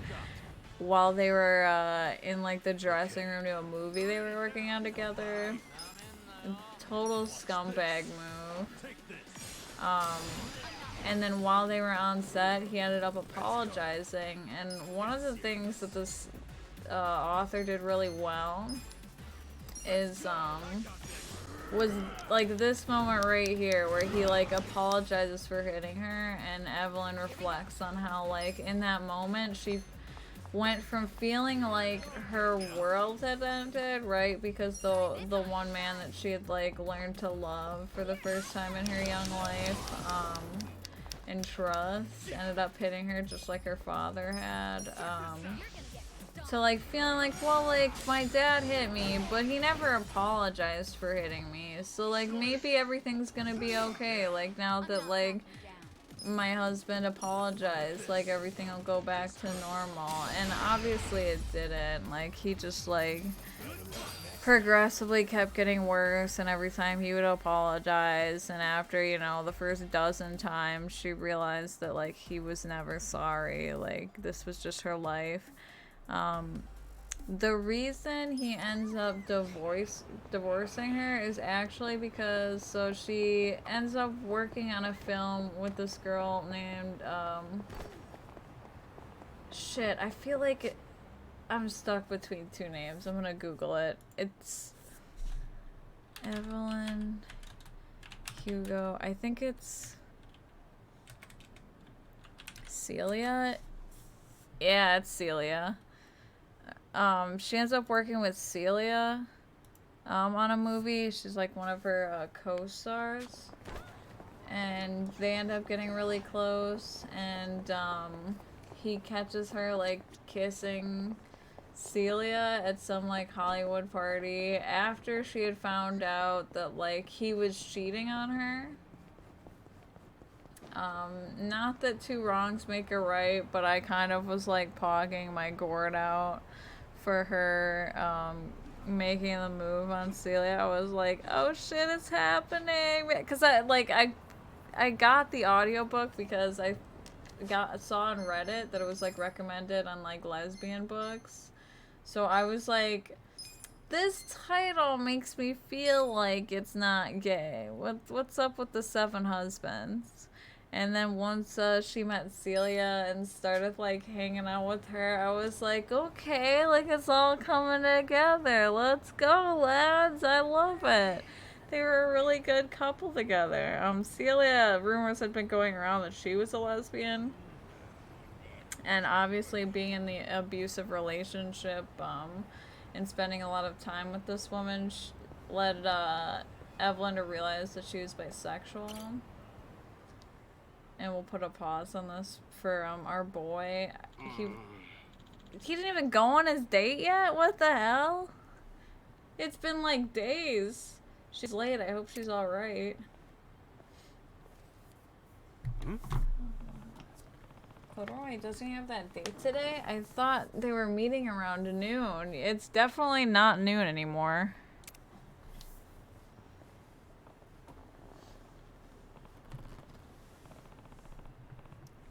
while they were in like the dressing room to a movie they were working on together. Total scumbag move. And then while they were on set, he ended up apologizing, and one of the things that this author did really well is was like this moment right here where he like apologizes for hitting her, and Evelyn reflects on how like in that moment she went from feeling like her world had ended, right, because the one man that she had like learned to love for the first time in her young life and trust ended up hitting her just like her father had. So like feeling like, well, like my dad hit me, but he never apologized for hitting me. So like maybe everything's gonna be okay. Like now that like my husband apologized, like everything will go back to normal. And obviously it didn't. Like he just like progressively kept getting worse, and every time he would apologize, and after, you know, the first dozen times she realized that like he was never sorry, like this was just her life. The reason he ends up divorcing her is actually because, so she ends up working on a film with this girl named, shit, I feel like I'm stuck between two names. I'm gonna Google it. It's Evelyn Hugo. I think it's Celia. Yeah, it's Celia. She ends up working with Celia on a movie. She's like one of her co-stars, and they end up getting really close, and he catches her like kissing Celia at some like Hollywood party after she had found out that like he was cheating on her. Not that two wrongs make a right, but I kind of was like pogging my gourd out for her making the move on Celia. I was like, oh shit, it's happening, because I got the audiobook because I saw on Reddit that it was like recommended on like lesbian books. So I was like, this title makes me feel like it's not gay. What's up with the 7 husbands? And then once she met Celia and started like hanging out with her, I was like, okay, like it's all coming together. Let's go, lads. I love it. They were a really good couple together. Celia, rumors had been going around that she was a lesbian. And obviously being in the abusive relationship and spending a lot of time with this woman led Evelyn to realize that she was bisexual. And we'll put a pause on this for our boy. He didn't even go on his date yet? What the hell? It's been like days. She's late. I hope she's alright. Corduroy, doesn't he have that date today? I thought they were meeting around noon. It's definitely not noon anymore.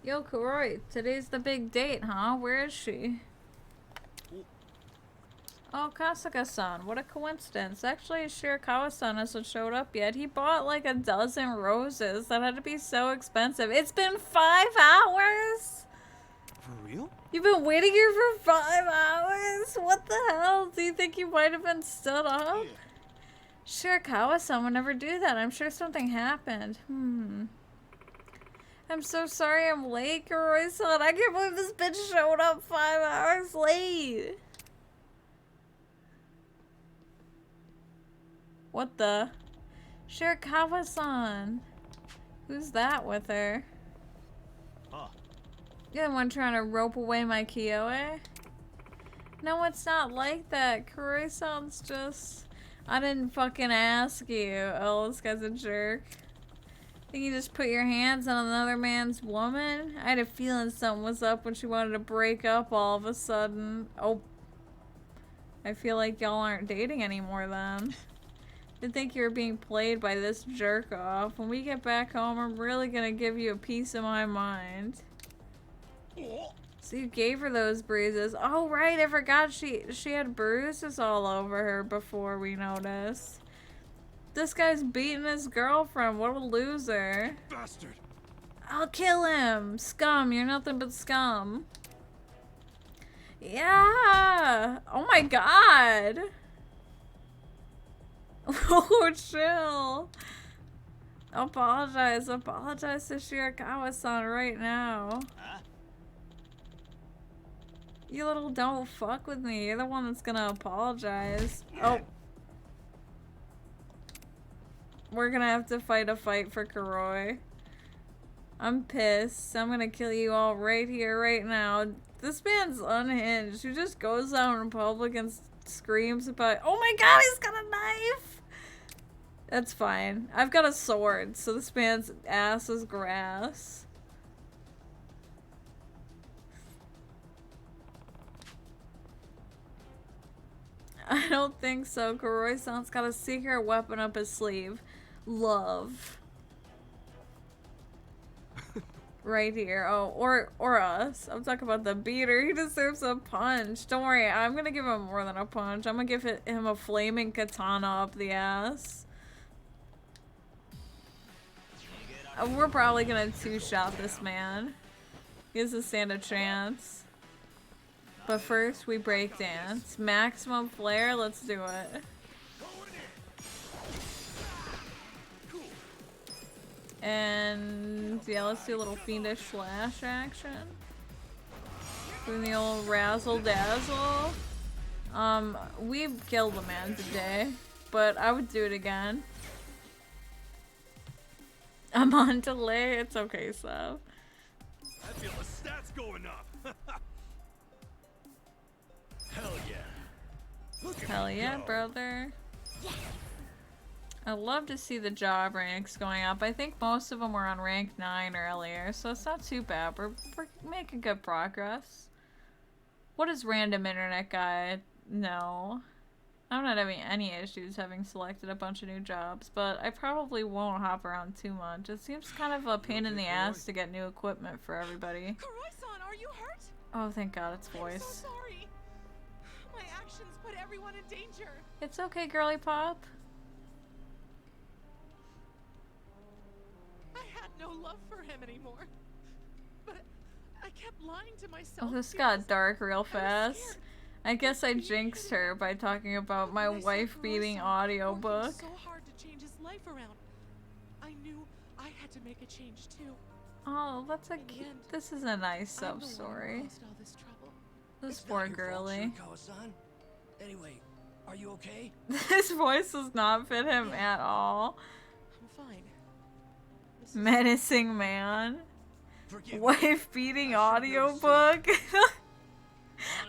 Yo, Kuroi, today's the big date, huh? Where is she? Oh, Kasuga-san, what a coincidence. Actually, Shirakawa-san hasn't showed up yet. He bought like a dozen roses. That had to be so expensive. It's been 5 hours? For real? You've been waiting here for 5 hours? What the hell? Do you think you might have been stood up? Yeah. Shirakawa-san would never do that. I'm sure something happened. I'm so sorry I'm late, Kuroi-san. I can't believe this bitch showed up 5 hours late. What the? Shirakawa-san. Who's that with her? You're the one trying to rope away my Kyoe? No, it's not like that. Kuroi-san's just... I didn't fucking ask you. Oh, this guy's a jerk. Think you just put your hands on another man's woman? I had a feeling something was up when she wanted to break up all of a sudden. Oh. I feel like y'all aren't dating anymore then. I think you're being played by this jerk off. When we get back home, I'm really gonna give you a piece of my mind. So you gave her those bruises. Oh right, I forgot she had bruises all over her before we noticed. This guy's beating his girlfriend. What a loser. Bastard! I'll kill him. Scum, you're nothing but scum. Yeah. Oh my god. Oh, chill. Apologize. Apologize to Shirakawa-san right now. Huh? You little don't fuck with me. You're the one that's gonna apologize. Oh. We're gonna have to fight a fight for Kuroi. I'm pissed. I'm gonna kill you all right here, right now. This man's unhinged. He just goes out in public and screams about, oh my god, he's got a knife! That's fine. I've got a sword, so this man's ass is grass. I don't think so. Kuroi-san's got a secret weapon up his sleeve. Love. Right here. Oh, or us. I'm talking about the beater. He deserves a punch. Don't worry, I'm gonna give him more than a punch. I'm gonna give him a flaming katana up the ass. We're probably gonna two-shot this man. He doesn't stand a chance. But first, we break dance. Maximum flare, let's do it. And yeah, let's do a little fiendish slash action. Doing the old razzle dazzle. We've killed a man today, but I would do it again. I'm on delay. It's okay, Seb. I feel the stats going up. Hell yeah. Look at Hell me yeah, go. brother. I love to see the job ranks going up. I think most of them were on rank 9 earlier, so it's not too bad. We're making good progress. What does random internet guy know? I'm not having any issues having selected a bunch of new jobs, but I probably won't hop around too much. It seems kind of a pain in the ass to get new equipment for everybody. Kuroi-san, are you hurt? Oh, thank God, it's I'm voice. so sorry. My actions put everyone in danger. It's okay, girly pop. I had no love for him anymore. But I kept lying to myself. Oh, this because got dark real I was fast. scared. I guess I jinxed her by talking about my When I saw wife-beating Kuroi-san audiobook. working so hard to change his life around. I knew I had to make a change too. Oh, that's a In the cute. end, This is a nice I'm the one who sub-story. caused all this trouble. This poor girly. Shirakawa-san. Anyway, are you okay? This voice does not fit him at all. I'm fine. This is Menacing man. Forgive me. Wife-beating I should know audiobook.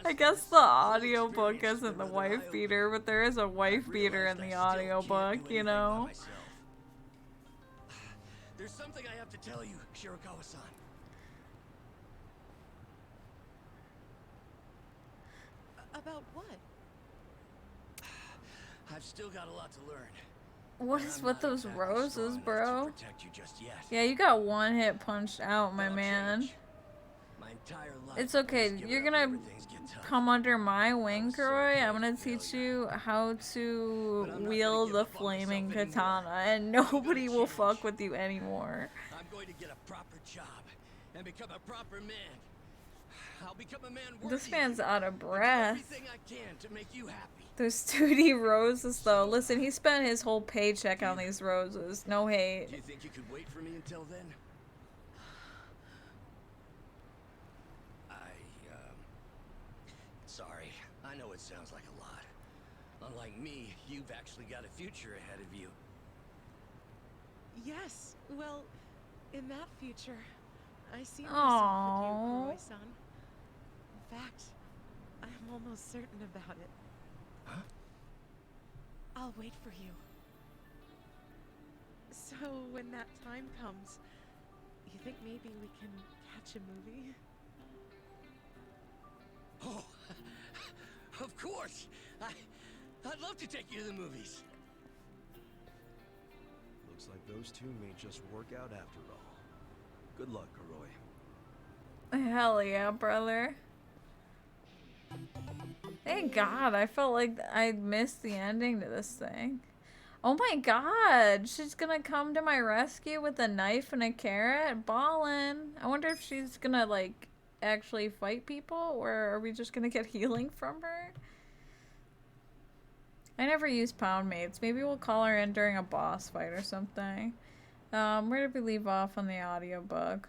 I Honestly, guess this the whole audiobook experience has isn't the been rather wife beater, eye-opening. but there is a I wife beater in realized the I still can't do audiobook, you anything by know? myself. There's something I have to tell you, Shirakawa-san. about what? I've still got a lot to learn. What and is I'm with not those exactly roses, strong enough bro? to protect you just yet. Yeah, you got one hit punched out, my But I'll man. change. My entire life, It's I've okay. just given You're up gonna whenever things get tough. come under my wing, was so Kuroi. afraid I'm gonna of teach failure. you how to But I'm not wield gonna the give up on myself flaming anymore. katana, and I'm gonna nobody will change. fuck with you anymore. I'm going to get a proper job and become a proper man. I'll become a man worthy This man's out of and do breath. everything I can to make you happy. Those 2D roses, though. Listen, he spent his whole paycheck on these roses. No hate. Do you think you could wait for me until then? Sorry. I know it sounds like a lot. Unlike me, you've actually got a future ahead of you. Yes. Well, in that future, I see myself Aww. with you, Kuroi-san. In fact, I'm almost certain about it. Huh? I'll wait for you. So when that time comes, you think maybe we can catch a movie? Oh, of course! course. I'd love to take you to the movies. Looks like those two may just work out after all. Good luck, Karoy. Hell yeah, brother. Thank God, I felt like I missed the ending to this thing. Oh my God, she's gonna come to my rescue with a knife and a carrot? Ballin'. I wonder if she's gonna, like, actually fight people, or are we just gonna get healing from her? I never use pound mates. Maybe we'll call her in during a boss fight or something. Where did we leave off on the audiobook?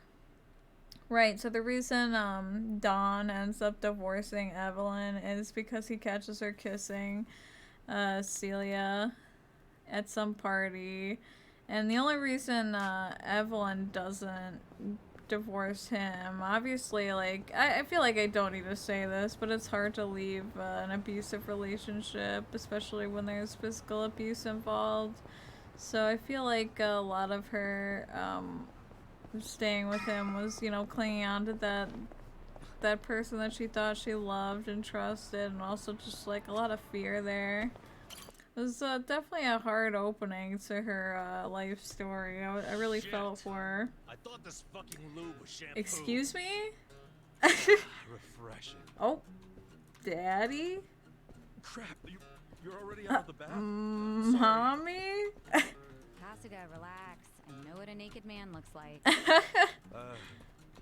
Right, so the reason Don ends up divorcing Evelyn is because he catches her kissing Celia at some party. And the only reason Evelyn doesn't divorce him, obviously, like, I feel like I don't need to say this, but it's hard to leave an abusive relationship, especially when there's physical abuse involved. So I feel like a lot of her staying with him was, you know, clinging on to that person that she thought she loved and trusted, and also just like a lot of fear there. It was definitely a hard opening to her life story. I really felt for her. I thought this fucking lube was shampoo. Excuse me? Refreshing. Oh, Daddy? Crap, you're already out of the bath? Mommy? Kasuga, relax. I know what a naked man looks like.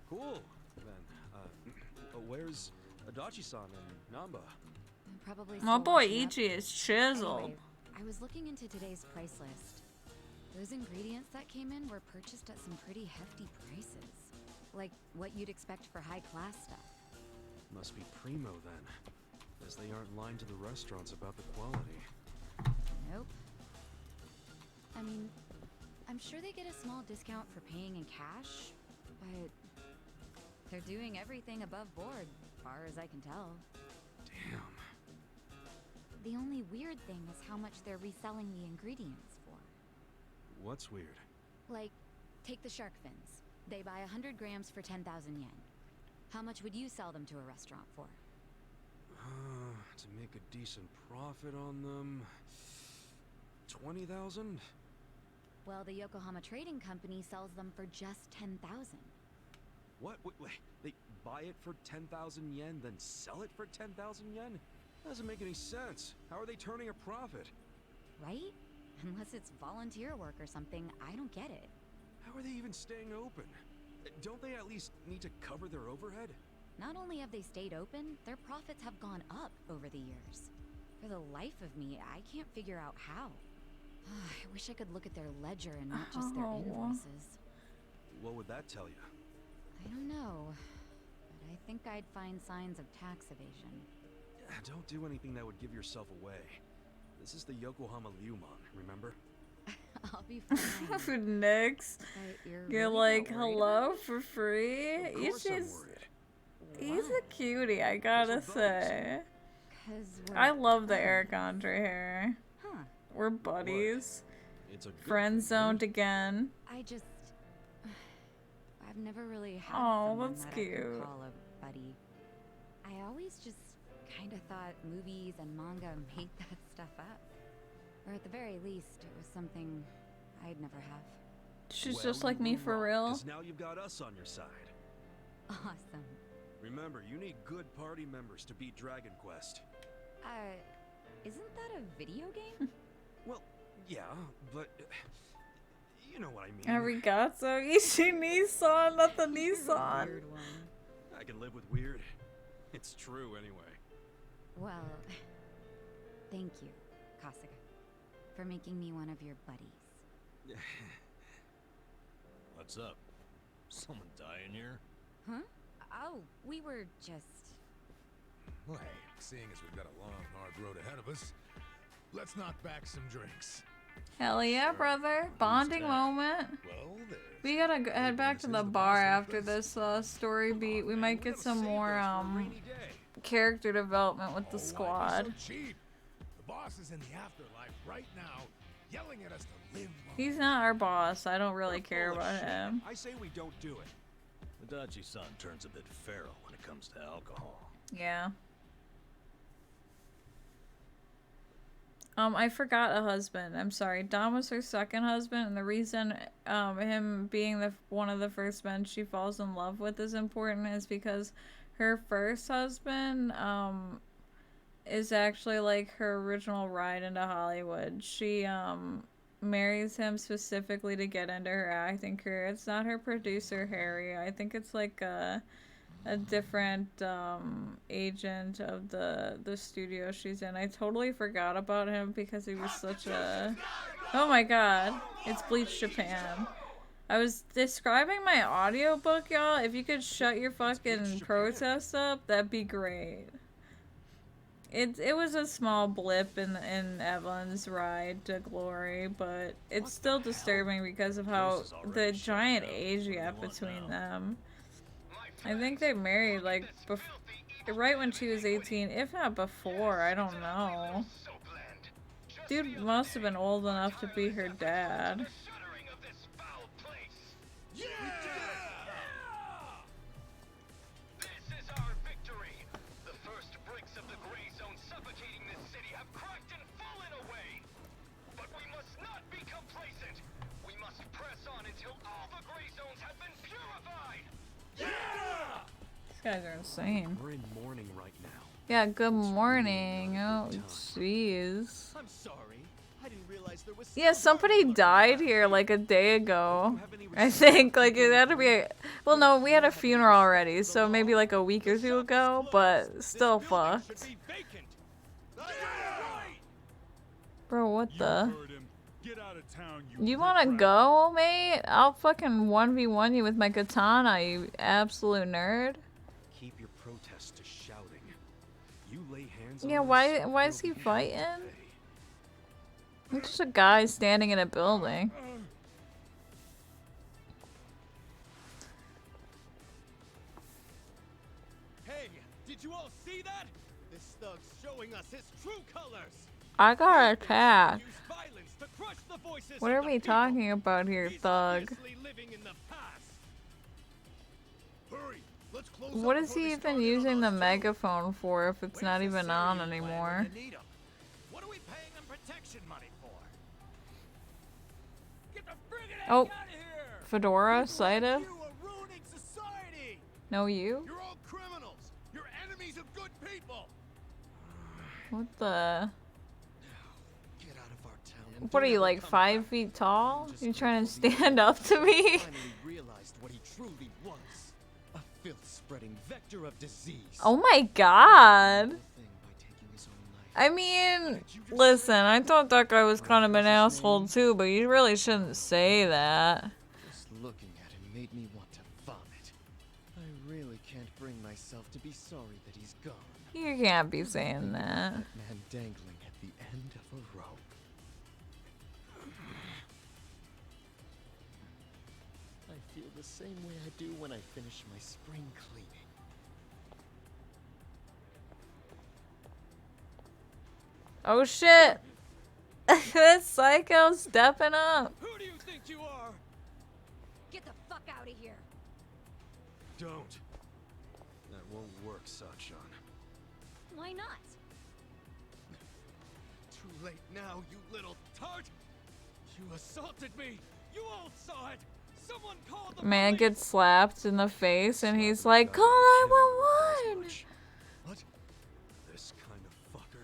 Cool, then. Where's Adachi-san and Namba? Probably My still boy washing up. Ichi is chiseled. Anyway, I was looking into today's price list. Those ingredients that came in were purchased at some pretty hefty prices. Like what you'd expect for high-class stuff. Must be primo then, as they aren't lying to the restaurants about the quality. Nope. I mean, I'm sure they get a small discount for paying in cash, but they're doing everything above board, far as I can tell. Damn. The only weird thing is how much they're reselling the ingredients for. What's weird? Like, take the shark fins. They buy 100 grams for 10,000 yen. How much would you sell them to a restaurant for? To make a decent profit on them... 20,000? Well, the Yokohama Trading Company sells them for just 10,000. What? Wait, they buy it for 10,000 yen, then sell it for 10,000 yen? That doesn't make any sense. How are they turning a profit? Right? Unless it's volunteer work or something, I don't get it. How are they even staying open? Don't they at least need to cover their overhead? Not only have they stayed open, their profits have gone up over the years. For the life of me, I can't figure out how. I wish I could look at their ledger and not just their invoices. What would that tell you? I don't know, but I think I'd find signs of tax evasion. Don't do anything that would give yourself away. This is the Yokohama Ryumon, remember? I'll be fine. Next, But you're really like, not worried hello about it? for free? Of course I'm Ishi's, worried. he's a cutie, I gotta say. 'Cause I we're love the buddies. Eric Andre hair. Huh. We're buddies. It's a good Friend thing, zoned again. I just... I've never really had Aw, someone that's that I cute. could call a buddy. I always just kind of thought movies and manga made that stuff up. Or at the very least, it was something I'd never have. She's Well, just like you me were for wrong, real. 'cause now you've got us on your side. Awesome. Remember, you need good party members to beat Dragon Quest. Isn't that a video game? Well, yeah, but... you know what I mean. Arigato, Ishi Nissan, not the Nissan. Weird one. I can live with weird. It's true, anyway. Well, thank you, Kasuga, for making me one of your buddies. What's up? Someone dying here? Huh? Oh, we were just... Well, hey, seeing as we've got a long, hard road ahead of us, let's knock back some drinks. Hell yeah, brother. Bonding moment. Well, there's... We gotta head back to the bar after this story beat. We might get some more character development with the squad. So cheap. The boss is in the afterlife right now, yelling at us to live low. He's not our boss. I don't really care Full of about shit. him. I say we don't do it. Adachi-san turns a bit feral when it comes to alcohol. Yeah. I forgot a husband. I'm sorry. Dom was her second husband, and the reason him being one of the first men she falls in love with is important is because her first husband is actually like her original ride into Hollywood. She marries him specifically to get into her acting career. It's not her producer Harry. I think it's like a different agent of the studio she's in. I totally forgot about him because he was such a... Oh my god. It's Bleach Japan. I was describing my audiobook, y'all. If you could shut your fucking protest up, that'd be great. It was a small blip in Evelyn's ride to glory, but it's still disturbing because of how the giant age gap between them. I think they married like right when she was 18, if not before. I don't know. Dude must have been old enough to be her dad. These guys are insane. We're in mourning right now. Yeah, good morning. Oh, jeez. I'm sorry. I didn't realize there was... Yeah, somebody died here like a day ago. I think, like, it had to be well, no, we had a funeral already, so maybe like a week or two ago, but still fucked. Bro, what the? You wanna go, mate? I'll fucking 1v1 you with my katana, you absolute nerd. Keep your protest to shouting. You lay hands Yeah, on why is he fighting? It's just a guy standing in a building. Hey, did you all see that? This thug's showing us his true colors. I got attacked. Use violence to crush the voices What of are the we people. talking about here, He's thug? obviously living in the past. Hurry, let's close What up is before he they even start in using the us, too. megaphone for if it's not even on anymore? What are we paying him protection money for? Get the friggin' Oh, out of here! Fedora, Saida? You are ruining society! No, you? You're all criminals. You're enemies of good people. What the? Get out of our town and What are don't you, ever like come 5 back. feet tall? I'm just You trying to grateful the stand up to me? finally realized what he truly was. A filth-spreading vector of disease. Oh my god. I mean, listen, I thought that guy was kind of an asshole too, but you really shouldn't say that. Just looking at him made me want to vomit. I really can't bring myself to be sorry that he's gone. You can't be saying that. That man dangling at the end of a rope. I feel the same way I do when I finish my spring cleaning. Oh shit! This psycho stepping up. Who do you think you are? Get the fuck out of here. Don't. That won't work, Sachan. Why not? Too late now, you little tart! You assaulted me! You all saw it! Someone called the Man police! gets slapped in the face and he's like, call 911! What? This kind of fucker.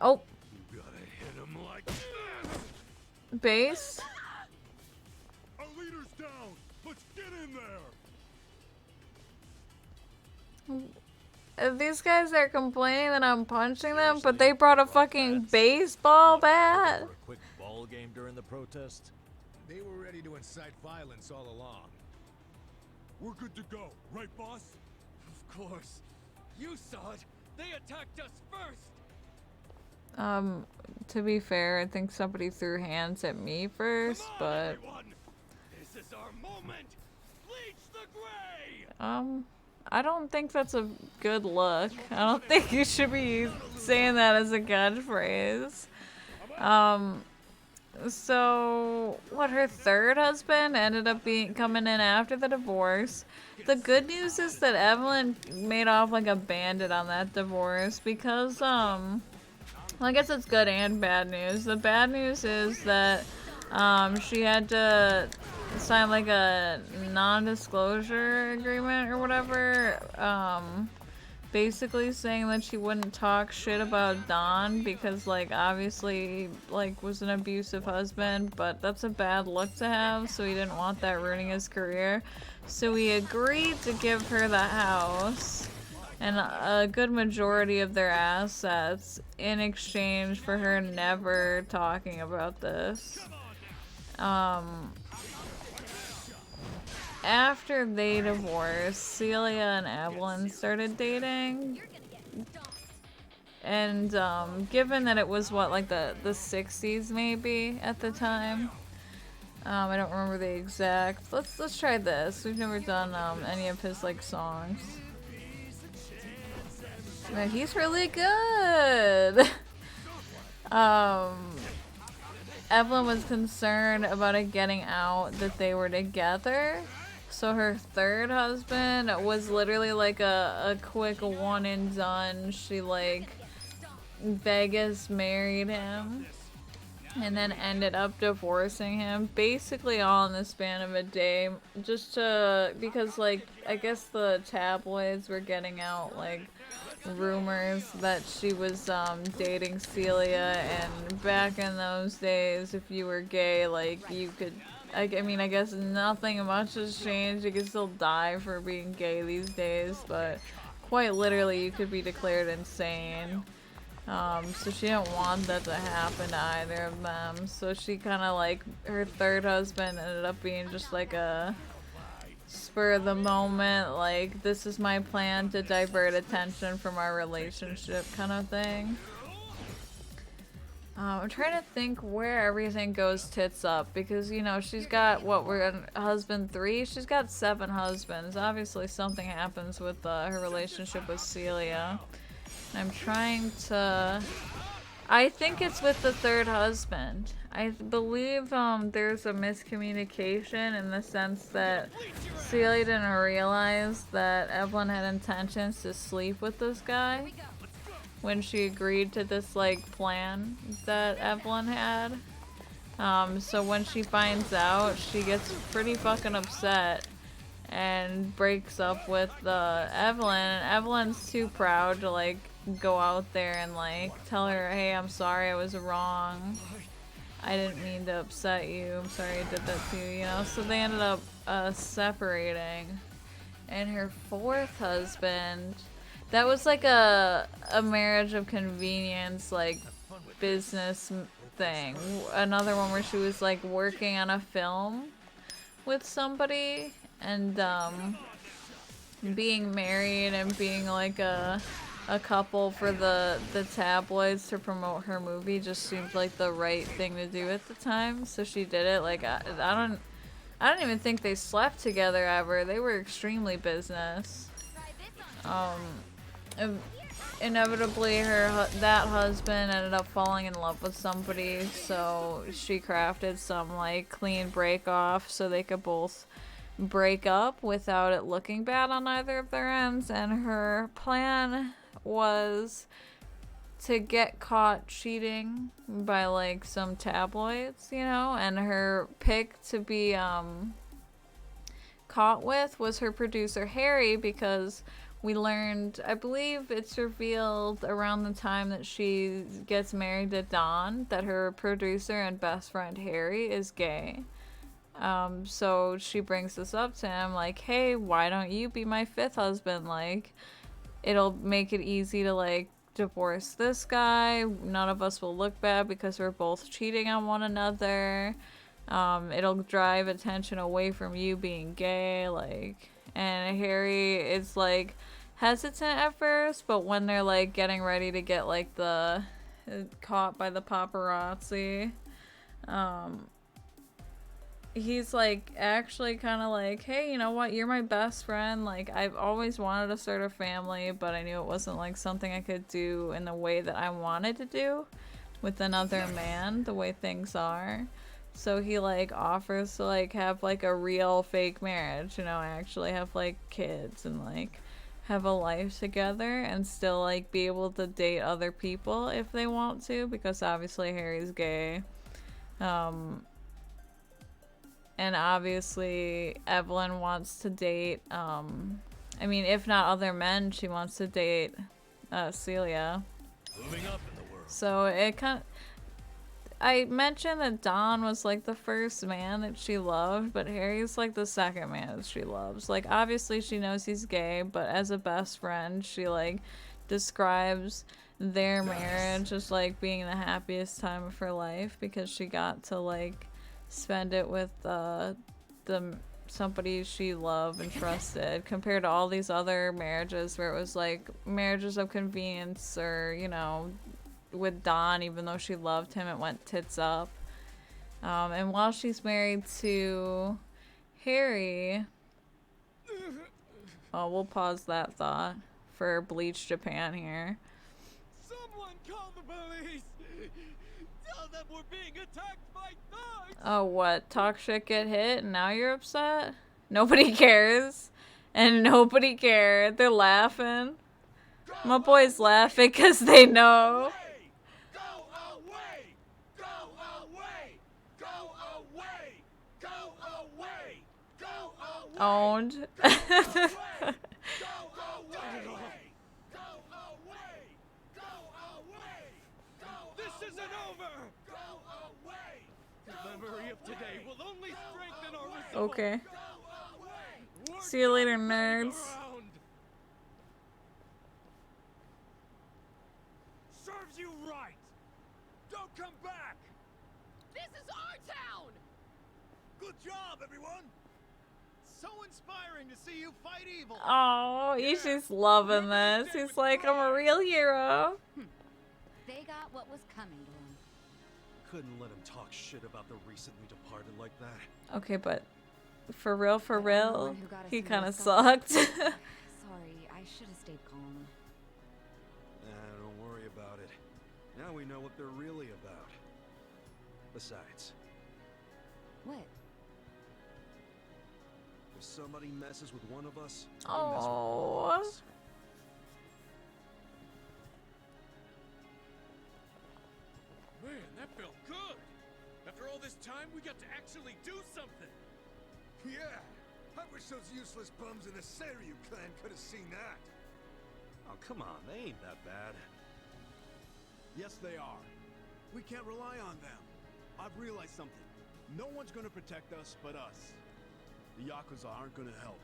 Oh, You gotta hit him like. base. Our leader's down. Let's get in there. These guys are complaining that I'm punching them, but they brought a fucking baseball bat. For a quick ball game during the protest? They were ready to incite violence all along. We're good to go, right, boss? Of course. You saw it! They attacked us first! To be fair, I think somebody threw hands at me first, Come on, but everyone! This is our moment! Bleach the gray! I don't think that's a good look. I don't think you should be saying that as a catchphrase. So what, her third husband ended up coming in after the divorce. The good news is that Evelyn made off like a bandit on that divorce because Well, I guess it's good and bad news. The bad news is that she had to sign like a non-disclosure agreement or whatever, basically saying that she wouldn't talk shit about Don because, like, obviously, like, was an abusive husband, but that's a bad look to have, so he didn't want that ruining his career. So he agreed to give her the house and a good majority of their assets in exchange for her never talking about this. After they divorced, Celia and Evelyn started dating. And given that it was what, like the 60s maybe at the time. I don't remember the exact. Let's try this. We've never done any of his like songs. Man, he's really good. Evelyn was concerned about it getting out that they were together. So her third husband was literally like a quick one and done. She like Vegas married him and then ended up divorcing him basically all in the span of a day, just to, because like I guess the tabloids were getting out like rumors that she was dating Celia, and back in those days if you were gay, like you could, I mean, I guess nothing much has changed. You could still die for being gay these days, but quite literally you could be declared insane. So she didn't want that to happen to either of them. So she kind of like, her third husband ended up being just like a spur of the moment, like, this is my plan to divert attention from our relationship kind of thing. I'm trying to think where everything goes tits up, because, you know, she's got, what, we're on husband 3? She's got 7 husbands. Obviously something happens with her relationship with Celia. I'm trying to... I think it's with the third husband. I believe there's a miscommunication in the sense that Celia didn't realize that Evelyn had intentions to sleep with this guy when she agreed to this like plan that Evelyn had. So when she finds out, she gets pretty fucking upset and breaks up with Evelyn, and Evelyn's too proud to like go out there and like tell her, hey, I'm sorry, I was wrong, I didn't mean to upset you, I'm sorry I did that to you, you know. So they ended up separating. And her fourth husband, that was like a marriage of convenience, like business thing. Another one where she was like working on a film with somebody, and being married and being like a couple for the tabloids to promote her movie just seemed like the right thing to do at the time, so she did it. Like I don't even think they slept together ever. They were extremely business. Inevitably that husband ended up falling in love with somebody, so she crafted some like clean break off so they could both break up without it looking bad on either of their ends. And her plan was to get caught cheating by like some tabloids, you know, and her pick to be caught with was her producer Harry, because we learned, I believe it's revealed around the time that she gets married to Don, that her producer and best friend Harry is gay. So she brings this up to him like, hey, why don't you be my 5th husband? Like, it'll make it easy to like divorce this guy. None of us will look bad because we're both cheating on one another. It'll drive attention away from you being gay, like. And Harry is like hesitant at first, but when they're like getting ready to get like caught by the paparazzi, he's like actually kind of like, hey, you know what, you're my best friend, like I've always wanted to start a family, but I knew it wasn't like something I could do in the way that I wanted to do with another man, the way things are. So he like offers to like have like a real fake marriage, you know, actually have like kids and like have a life together and still like be able to date other people if they want to, because obviously Harry's gay. And obviously Evelyn wants to date, I mean, if not other men, she wants to date Celia. Moving up in the world. So it kind of, I mentioned that Don was like the first man that she loved, but Harry's like the second man that she loves. Like, obviously she knows he's gay, but as a best friend, she like describes their marriage as like being the happiest time of her life because she got to like spend it with somebody she loved and trusted, compared to all these other marriages where it was like marriages of convenience, or you know, with Don, even though she loved him, it went tits up. And while she's married to Harry, oh, we'll pause that thought for Bleach Japan here. Someone call the police! Tell them we're being attacked by thugs! Oh, what? Talk shit, get hit, and now you're upset? Nobody cares. And nobody cared. They're laughing. My boys laughing because they know. Go away! Go away! Go away! Go away! Go away! Owned. Go away! Go away! Go away! This isn't over! Go away! The memory of today will only strengthen our resolve! Okay. Go away! We're See you later, done playing nerds. around. Serves you right! Don't come back! This is our town! Good job, everyone! So inspiring to see you fight evil! Oh, he's just loving this. He's like, I'm a real hero. They got what was coming to them. Couldn't let him talk shit about the recently departed like that. Okay, but for real, But I'm the one who got us he through kind of this, guys. sucked. Sorry, I should have stayed calm. Don't worry about it. Now we know what they're really about. Besides, What? if somebody messes with one of us, they Oh. mess with all of us. Man, that felt good! After all this time, we got to actually do something! Yeah! I wish those useless bums in the Seiryu clan could have seen that! Oh, come on, they ain't that bad. Yes, they are. We can't rely on them. I've realized something. No one's gonna protect us but us. The Yakuza aren't gonna help.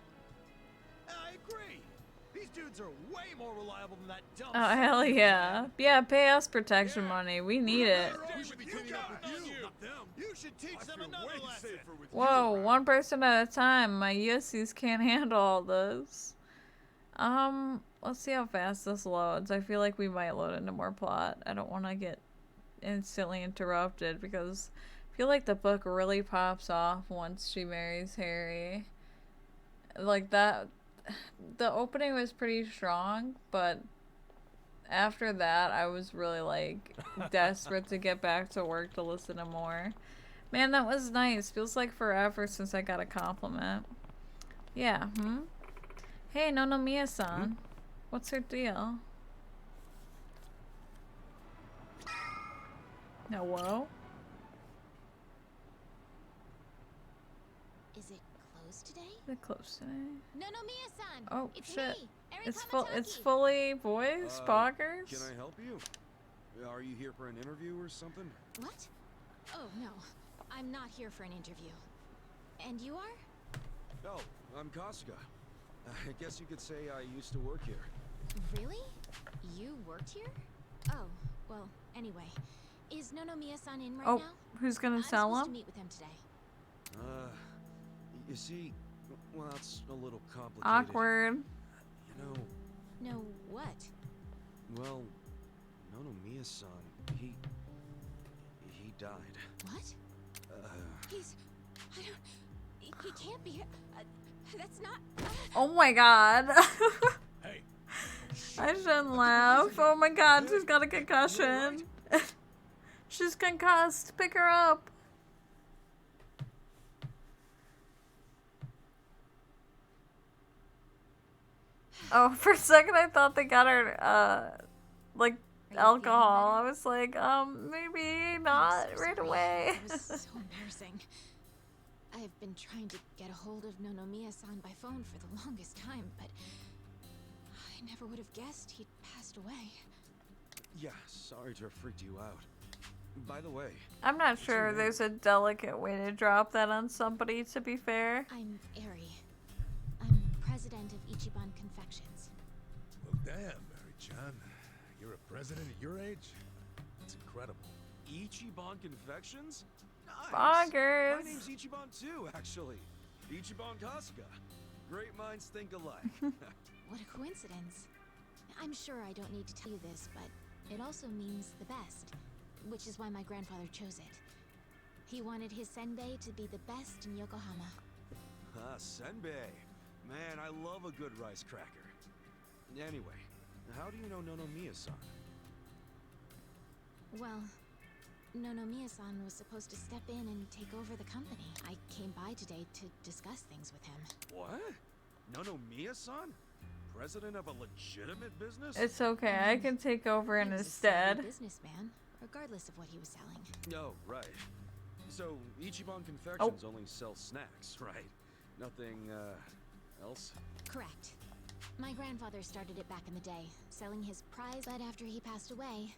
I agree! These dudes are way more reliable than that dumb Oh, hell yeah. Yeah, pay us protection money. We need it. We should be cleaning up with you, not them. You should teach them another lesson! Whoa, one person at a time. My Yussies can't handle all this. Let's see how fast this loads. I feel like we might load into more plot. I don't want to get instantly interrupted because I feel like the book really pops off once she marries Harry. Like that, the opening was pretty strong, but after that I was really like desperate to get back to work to listen to more. Man, that was nice. Feels like forever since I got a compliment. Yeah, Hey, Nonomiya-san. What's her deal? Hello? Is it closed today? They're close today. Nonomiya-san! Oh, It's shit. me, Eri It's Kamataki. fully boys, poggers? Can I help you? Are you here for an interview or something? What? Oh, no. I'm not here for an interview. And you are? Oh, I'm Kasuga. I guess you could say I used to work here. Really? You worked here? Oh, well, anyway. Is Nonomiya-san in right Oh, now? who's gonna I'm tell supposed to him? meet with him today. You see, well, it's a little complicated. Awkward. You know, No, what? well, Nonomiya-san, he died. What? He's... I don't... He can't be... that's not... Oh my god. Hey. I shouldn't laugh. Oh my god, she's got a concussion. She's concussed. Pick her up. Oh, for a second I thought they got her, like, Are you alcohol. I feeling was like, maybe I'm not so right sorry. away. It was so embarrassing. I have been trying to get a hold of Nonomiya-san by phone for the longest time, but I never would have guessed he'd passed away. Yeah, sorry to have freaked you out. By the way, I'm not what's your sure name? there's a delicate way to drop that on somebody, to be fair. I'm Eri. I'm president of Ichiban Confections. Well, damn, Mary-chan. You're a president at your age? That's incredible. Ichiban Confections? Nice. Bonkers. My name's Ichiban too, actually. Ichiban Kasuga. Great minds think alike. What a coincidence. I'm sure I don't need to tell you this, but it also means the best, which is why my grandfather chose it. He wanted his senbei to be the best in Yokohama. Ah, senbei. Man, I love a good rice cracker. Anyway, how do you know Nonomiya-san? Well, Nonomiya-san was supposed to step in and take over the company. I came by today to discuss things with him. What? Nonomiya-san? President of a legitimate business? It's okay, I can take over in He was his a savvy stead. businessman, regardless of what he was selling. No, right. So, Ichiban Confections only sells snacks, right? Nothing, else? Correct. My grandfather started it back in the day, selling his prize, but after he passed away,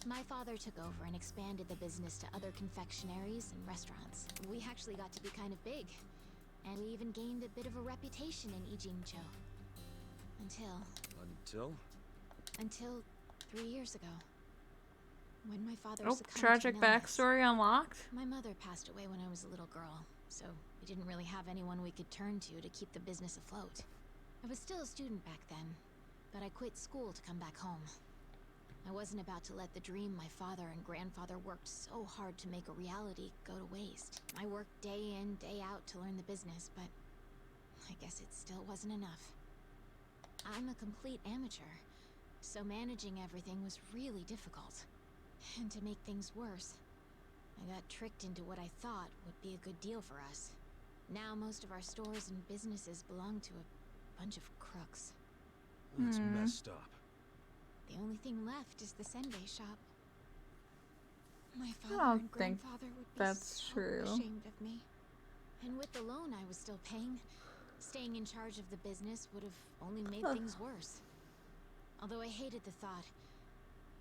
my father took over and expanded the business to other confectionaries and restaurants. We actually got to be kind of big, and we even gained a bit of a reputation in Ijincho. Until 3 years ago. When my father succumbed to tragic an illness. backstory unlocked. My mother passed away when I was a little girl, so we didn't really have anyone we could turn to keep the business afloat. I was still a student back then, but I quit school to come back home. I wasn't about to let the dream my father and grandfather worked so hard to make a reality go to waste. I worked day in, day out to learn the business, but I guess it still wasn't enough. I'm a complete amateur, so managing everything was really difficult. And to make things worse, I got tricked into what I thought would be a good deal for us. Now most of our stores and businesses belong to a bunch of crooks. That's messed up. The only thing left is the senbei shop. My I father don't and think grandfather would be that's so true. ashamed of me. And with the loan I was still paying, staying in charge of the business would have only made things worse. Although I hated the thought,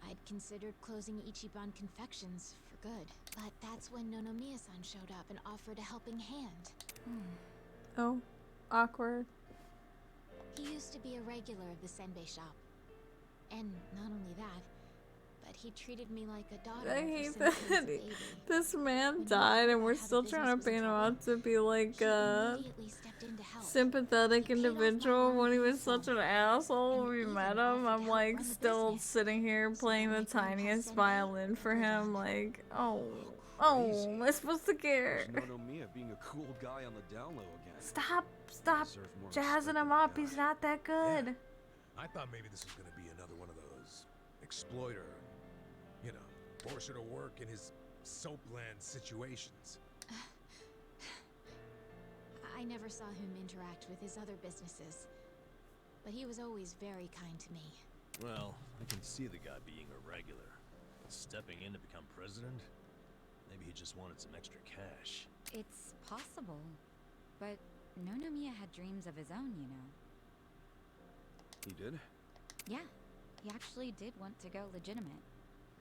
I'd considered closing Ichiban Confections for good. But that's when Nonomiya-san showed up and offered a helping hand. Oh, awkward. He used to be a regular of the senbei shop. And not only that, but he treated me like a daughter I ever hate since that he was a baby. this man When he died found and we're out how the still trying to business was in paint him trouble, out to be like he a immediately stepped in to help. sympathetic He paid off my individual loan when he in was full, such an asshole. and We even met offered him. to I'm help like run the still business, sitting here so playing that the my grandpa's tiniest senbei violin for could live him. on. Like, oh, Crazy. am I supposed to care? There's Nonomiya being a cool guy on the down low again. Stop Deserve more jazzing respect him than up. he He's got. not that good. I thought maybe this was gonna be another one of those exploiter, you know, force her to work in his soapland situations. I never saw him interact with his other businesses, but he was always very kind to me. Well, I can see the guy being a regular. Stepping in to become president? Maybe he just wanted some extra cash. It's possible, but Nonomiya had dreams of his own, you know. He did? Yeah, he actually did want to go legitimate.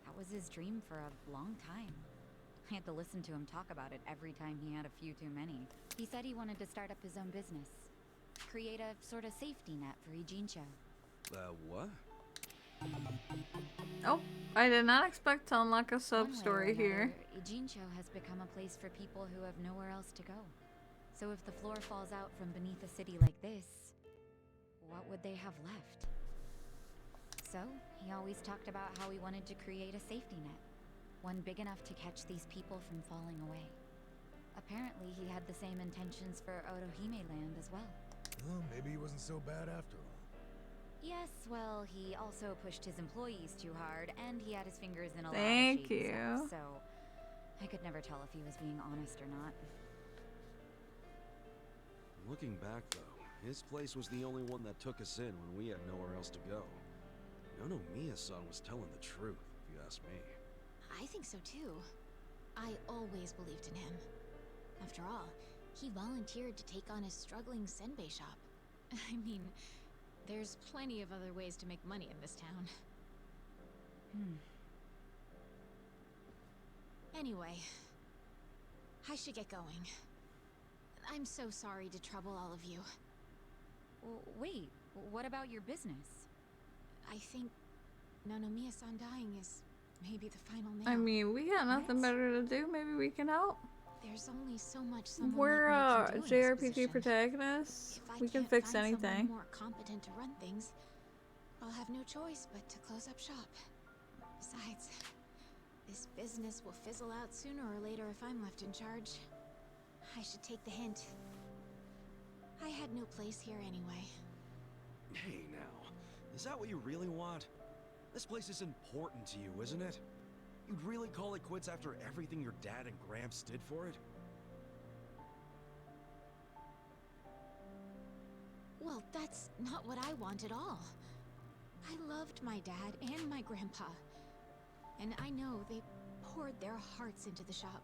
That was his dream for a long time. I had to listen to him talk about it every time he had a few too many. He said he wanted to start up his own business. Create a sort of safety net for Ijincho. What? Oh, I did not expect to unlock a One sub way or story here. another, Ijincho has become a place for people who have nowhere else to go. So if the floor falls out from beneath a city like this, what would they have left? So, he always talked about how he wanted to create a safety net. One big enough to catch these people from falling away. Apparently, he had the same intentions for Otohime Land as well. Well, maybe he wasn't so bad after all. Yes, well, he also pushed his employees too hard, and he had his fingers in a lot Thank of shady you. stuff, so I could never tell if he was being honest or not. Looking back, though, his place was the only one that took us in when we had nowhere else to go. Nomiya-san was telling the truth, if you ask me. I think so too. I always believed in him. After all, he volunteered to take on his struggling senbei shop. I mean, there's plenty of other ways to make money in this town. Anyway, I should get going. I'm so sorry to trouble all of you. Wait, what about your business? I think Nanomiya-san dying is maybe the final nail. I mean, we got nothing better to do. Maybe we can help. There's only so much someone We're like me can do in this JRPG position. protagonists. If I We can can't fix find someone anything. more competent to run things, I'll have no choice but to close up shop. Besides, this business will fizzle out sooner or later if I'm left in charge. I should take the hint. I had no place here anyway. Hey now, is that what you really want? This place is important to you, isn't it? You'd really call it quits after everything your dad and Gramps did for it? Well, that's not what I want at all. I loved my dad and my grandpa. And I know they poured their hearts into the shop.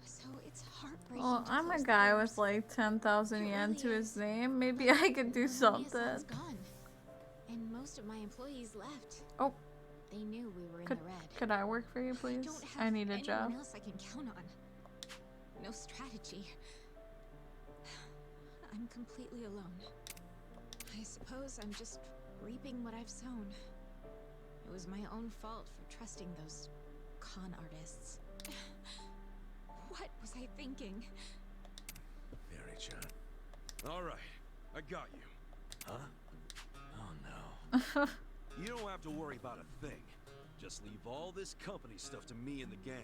So it's heartbreaking. Well, to I'm a close the guy doors. with like 10,000 It yen really to his is. name. Maybe I could do something. Nanomiya-san's gone. And most of my employees left. Oh. They knew we were in Could, the red. could I work for you, please? Don't have I need a anyone job. else I can count on. No strategy. I'm completely alone. I suppose I'm just reaping what I've sown. It was my own fault for trusting those con artists. What was I thinking? Mary-chan. All right, I got you. Huh? Oh no. You don't have to worry about a thing. Just leave all this company stuff to me and the gang.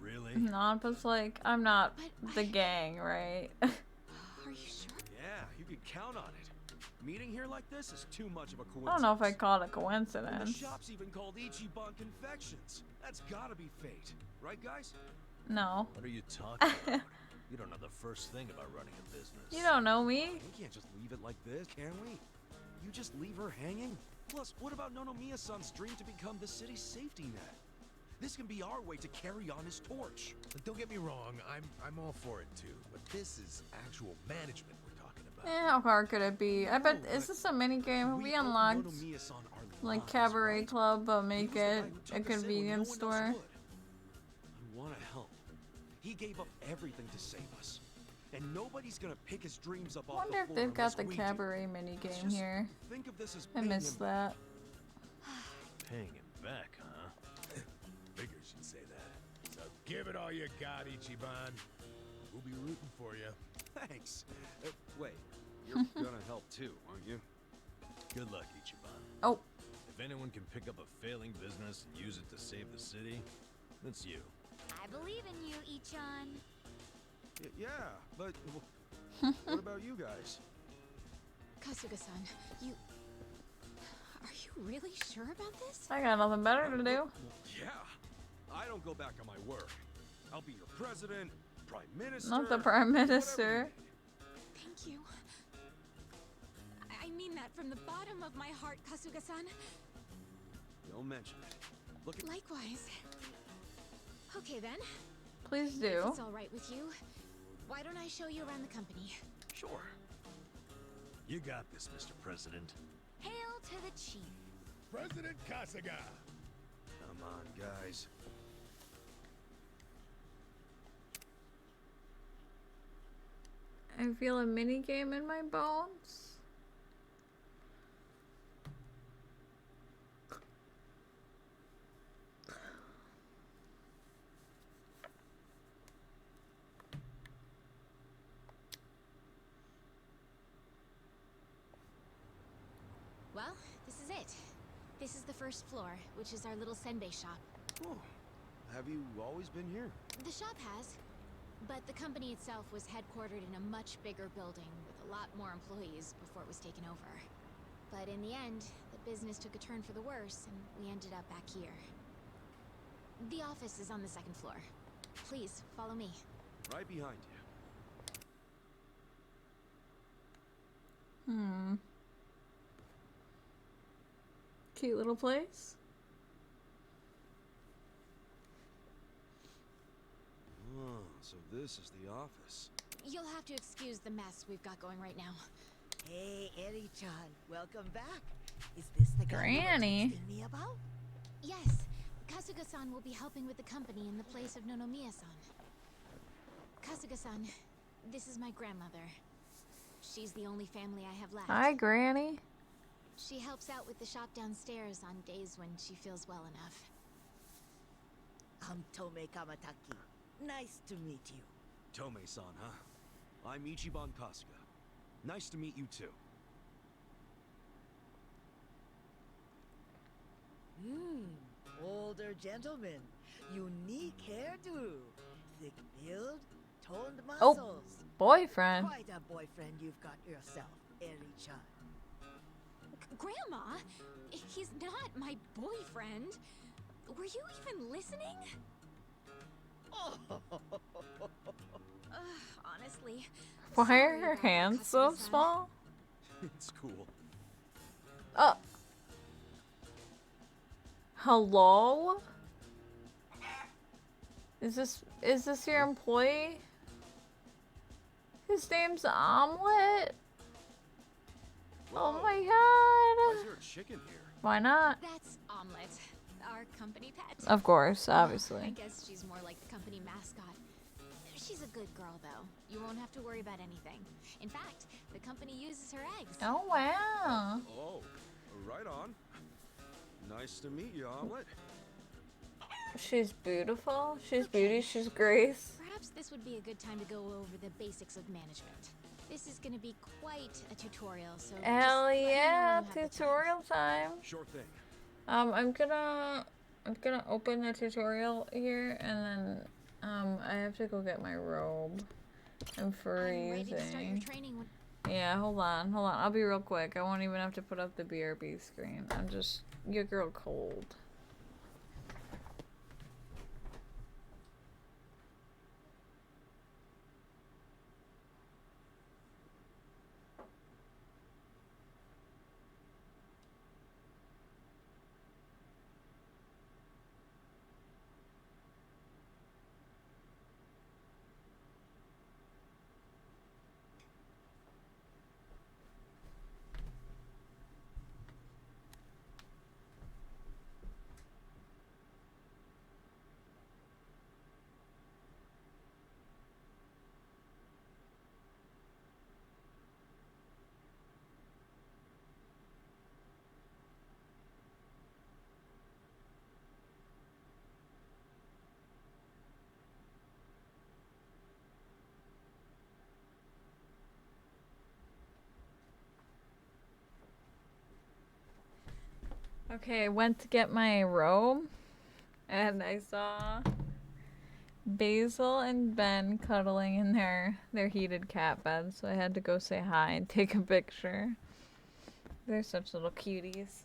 Really? No, but it's like, I'm not But the gang, right? Are you sure? Yeah, you can count on it. Meeting here like this is too much of a coincidence. I don't know if I call it a And the coincidence. shop's even called Ichiban Confections. That's gotta be fate. Right, guys? No. What are you talking about? You don't know the first thing about running a business. You don't know me. We can't just leave it like this, can we? You just leave her hanging? Plus, what about Nomiya-san's dream to become the city's safety net? This can be our way to carry on his torch. Don't get me wrong, I'm all for it too, but this is actual management we're talking about. How hard could it be? I bet, is this a mini game? Have we owe unlocked Nomiya-san our like lives, Cabaret right? Club, but He make was the it guy who a took us in when convenience no one else store? would. I want to help. He gave up everything to save us. And nobody's gonna pick his dreams up I off wonder the if floor they've got unless the we do. Cabaret mini Let's game just here. Think of this as I paying missed him that. Paying him back, huh? Figures you'd say that. So give it all you got, Ichiban. We'll be rooting for you. Thanks. Wait, you're gonna help too, aren't you? Good luck, Ichiban. Oh. If anyone can pick up a failing business and use it to save the city, that's you. I believe in you, Ichan. Yeah, but what about you guys? Kasuga-san, you... Are you really sure about this? I got nothing better to do. Yeah, I don't go back on my word. I'll be your president, prime minister. Not the prime whatever minister. you Thank you. I mean that from the bottom of my heart, Kasuga-san. need. Don't mention it. Look at Likewise. Okay then. Please If do. it's all right with you, why don't I show you around the company? Sure. You got this, Mr. President. Hail to the chief. President Kasuga! Come on, guys. I feel a mini game in my bones. Well, this is it. This is the first floor, which is our little senbei shop. Oh, have you always been here? The shop has, but the company itself was headquartered in a much bigger building with a lot more employees before it was taken over. But in the end, the business took a turn for the worse, and we ended up back here. The office is on the second floor. Please, follow me. Right behind you. Hmm. Cute little place. Oh, so this is the office. You'll have to excuse the mess we've got going right now. Hey, Eri-chan, welcome back. Is this the guy you were Granny. texting me about? Yes, Kasuga-san will be helping with the company in the place of Nonomiya-san. Kasuga-san, this is my grandmother. She's the only family I have left. Hi, Granny. She helps out with the shop downstairs on days when she feels well enough. I'm Tome Kamataki. Nice to meet you. Tome-san, huh? I'm Ichiban Kasuga. Nice to meet you too. Older gentleman. Unique hairdo. Thick build, toned muscles. Oh, boyfriend. Quite a boyfriend you've got yourself, Eri-chan. Grandma, he's not my boyfriend. Were you even listening? Honestly. Why are her hands so small? It's cool. Oh. Hello? Is this your employee? His name's Omelet? Oh my Why god. is there a chicken here? Why not? That's Omelet, our company pet. Of course, I obviously. guess she's more like the company mascot. She's a good girl, though. You won't have to worry about anything. In fact, the company uses her eggs. Oh wow. Oh, right on. Nice to meet you, Omelet. She's beautiful. She's beauty. She's grace. Perhaps this would be a good time to go over the basics of management. This is going to be quite a tutorial, so Hell just let me know yeah, when you have the tutorial time. Sure thing. I'm gonna open the tutorial here, and then I have to go get my robe. I'm I'm ready to start your freezing. training when Yeah, hold on. I'll be real quick. I won't even have to put up the BRB screen. I'm just your girl cold. Okay, I went to get my robe, and I saw Basil and Ben cuddling in their heated cat bed, so I had to go say hi and take a picture. They're such little cuties.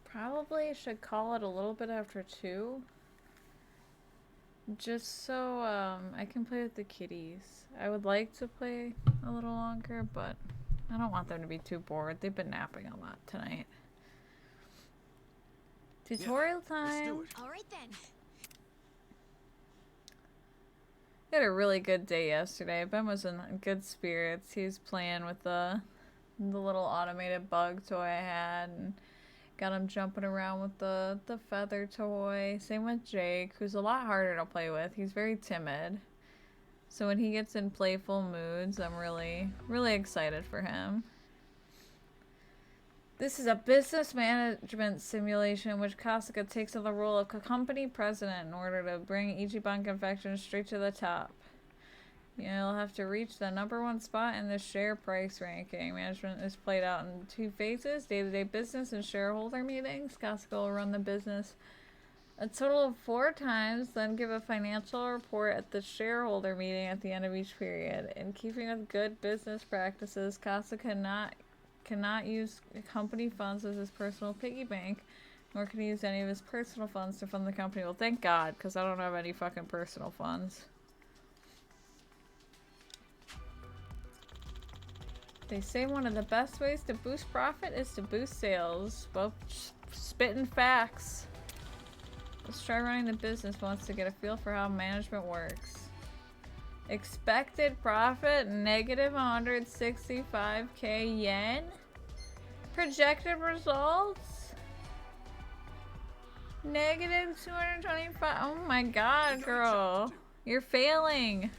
Probably should call it a little bit after 2. Just so I can play with the kitties. I would like to play a little longer, but I don't want them to be too bored. They've been napping a lot tonight. Tutorial time. All right then. We had a really good day yesterday. Ben was in good spirits. He was playing with the little automated bug toy I had, and got him jumping around with the feather toy. Same with Jake, who's a lot harder to play with. He's very timid. So when he gets in playful moods, I'm really, really excited for him. This is a business management simulation in which Kasuga takes on the role of company president in order to bring Ichiban Confections straight to the top. You'll have to reach the #1 spot in the share price ranking. Management is played out in 2 phases: day-to-day business and shareholder meetings. Kasuga will run the business a total of 4 times, then give a financial report at the shareholder meeting at the end of each period. In keeping with good business practices, Kasuga cannot use company funds as his personal piggy bank, Nor can he use any of his personal funds to fund the company. Well, thank God, because I don't have any fucking personal funds. They say one of the best ways to boost profit is to boost sales. Well, spitting facts. Let's try running the business once to get a feel for how management works. Expected profit, negative 165k yen. Projected results, negative 225. Oh my God, girl. You're failing.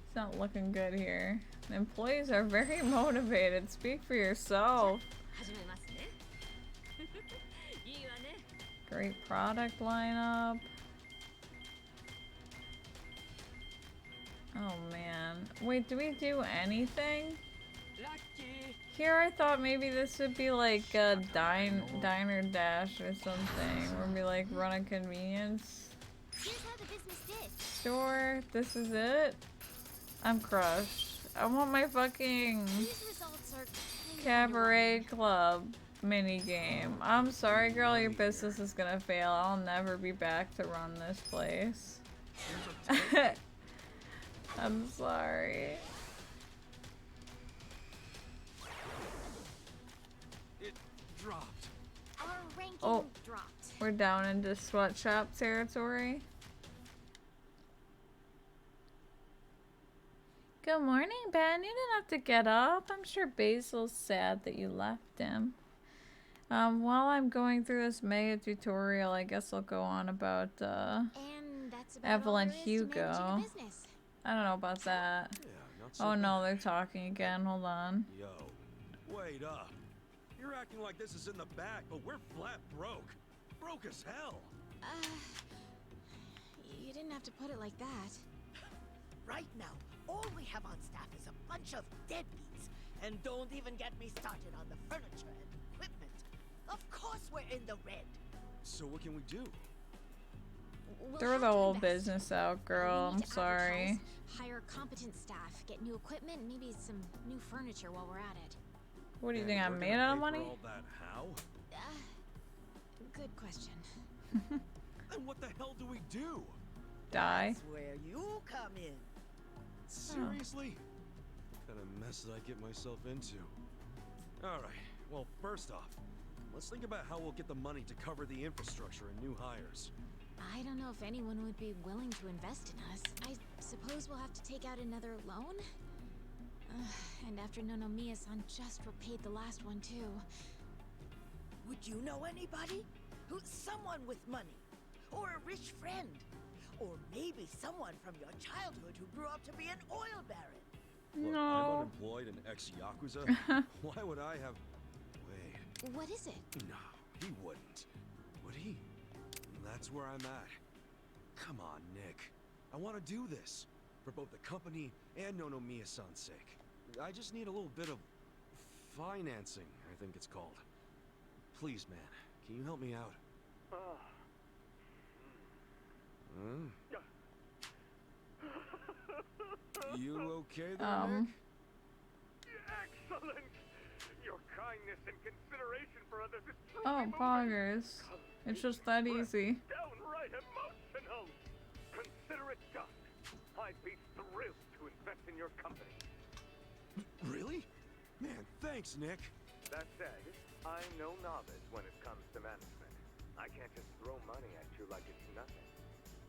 It's not looking good here. The employees are very motivated. Speak for yourself. Great product lineup. Oh man. Wait, do we do anything? Here I thought maybe this would be like a diner dash or something. Where we like run a convenience store. This is it? I'm crushed. I want my fucking cabaret club mini game. I'm sorry, girl, your business is gonna fail. I'll never be back to run this place. I'm sorry. It dropped. Our ranking dropped. We're down into sweatshop territory. Good morning, Ben. You didn't have to get up. I'm sure Basil's sad that you left him. While I'm going through this mega tutorial, I guess I'll go on about Evelyn Hugo. I don't know about that. Yeah, not so Oh no, bad. they're talking again. Hold on. Yo, wait up. You're acting like this is in the bag, but we're flat broke. Broke as hell. You didn't have to put it like that. Right now, all we have on staff is a bunch of deadbeats. And don't even get me started on the furniture and equipment. Of course we're in the red. So what can we do? Throw the whole business out, girl. I'm sorry. Hire competent staff, get new equipment, maybe some new furniture while we're at it. What do you think I'm made out of money? All that how? Good question. And what the hell do we do? Die. That's where you come in. Seriously? What kind of mess did I get myself into? Alright, well, first off, let's think about how we'll get the money to cover the infrastructure and new hires. I don't know if anyone would be willing to invest in us. I suppose we'll have to take out another loan? And after Nonomiya-san just repaid the last one too. Would you know anybody? Who's someone with money? Or a rich friend? Or maybe someone from your childhood who grew up to be an oil baron? Look, No. I'm unemployed and ex-Yakuza. Why would I have... Wait. What is it? No, he wouldn't. Would he? That's where I'm at. Come on, Nick. I want to do this. For both the company and Nonomiya-san's sake. I just need a little bit of... financing, I think it's called. Please, man. Can you help me out? You okay there, Nick? Excellent! Your kindness and consideration for others is truly Oh, moving. poggers. It's just that easy. Downright emotional. Consider it done. I'd be thrilled to invest in your company. Really? Man, thanks, Nick. That said, I'm no novice when it comes to management. I can't just throw money at you like it's nothing.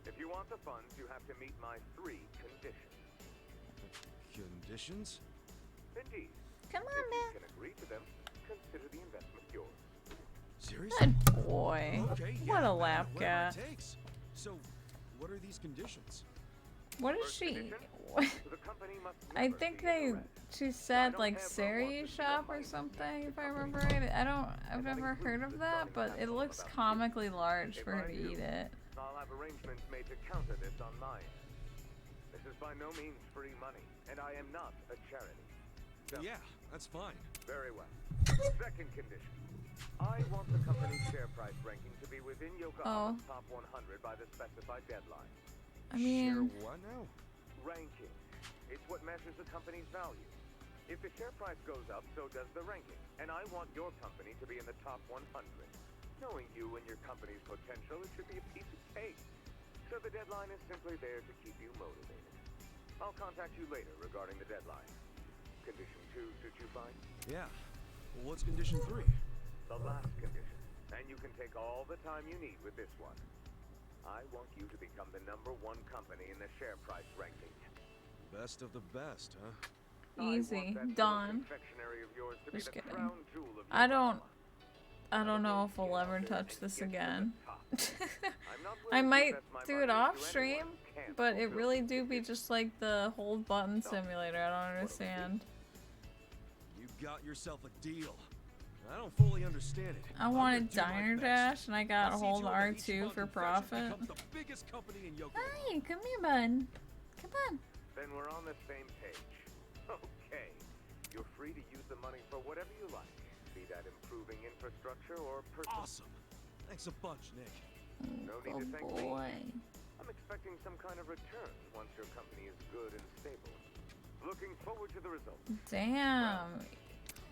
If you want the funds, you have to meet my 3 conditions. Conditions? Indeed. Come on, if man. you can agree to them, consider the investment yours. Seriously? Good boy. Okay, What yeah, a lap whatever cat. it takes. So, what are these conditions? What is she? I think she said like Sari shop or something, if I remember right. I've never heard of that, but it looks comically large for her to eat it. I'll have arrangements made to counter this on mine. This is by no means free money, and I am not a charity. So, Yeah, that's fine. very well. Second condition. I want the company's share price ranking to be within Yokohama's top 100 by the specified deadline. I mean... Share what now? Ranking. It's what measures a company's value. If the share price goes up, so does the ranking. And I want your company to be in the top 100. Knowing you and your company's potential, it should be a piece of cake. So the deadline is simply there to keep you motivated. I'll contact you later regarding the deadline. Condition 2 suit you fine? Yeah. Well, what's condition 3? The last condition. And you can take all the time you need with this one. I want you to become the #1 company in the share price ranking. Best of the best, huh? Easy. Done. Just kidding. I don't know if I'll ever touch this again. I might do it off stream, but it really do be just like the hold button simulator. I don't understand. You got yourself a deal. I don't fully understand it. I wanted Diner Dash and I got hold R2 for profit. Hi, come here, bud. Come on. Then we're on the same page. Okay. You're free to use the money for whatever you like. Be that improving infrastructure or personal. Awesome. Thanks a bunch, Nick. No need to thank me. I'm expecting some kind of return once your company is good and stable. Looking forward to the results. Damn.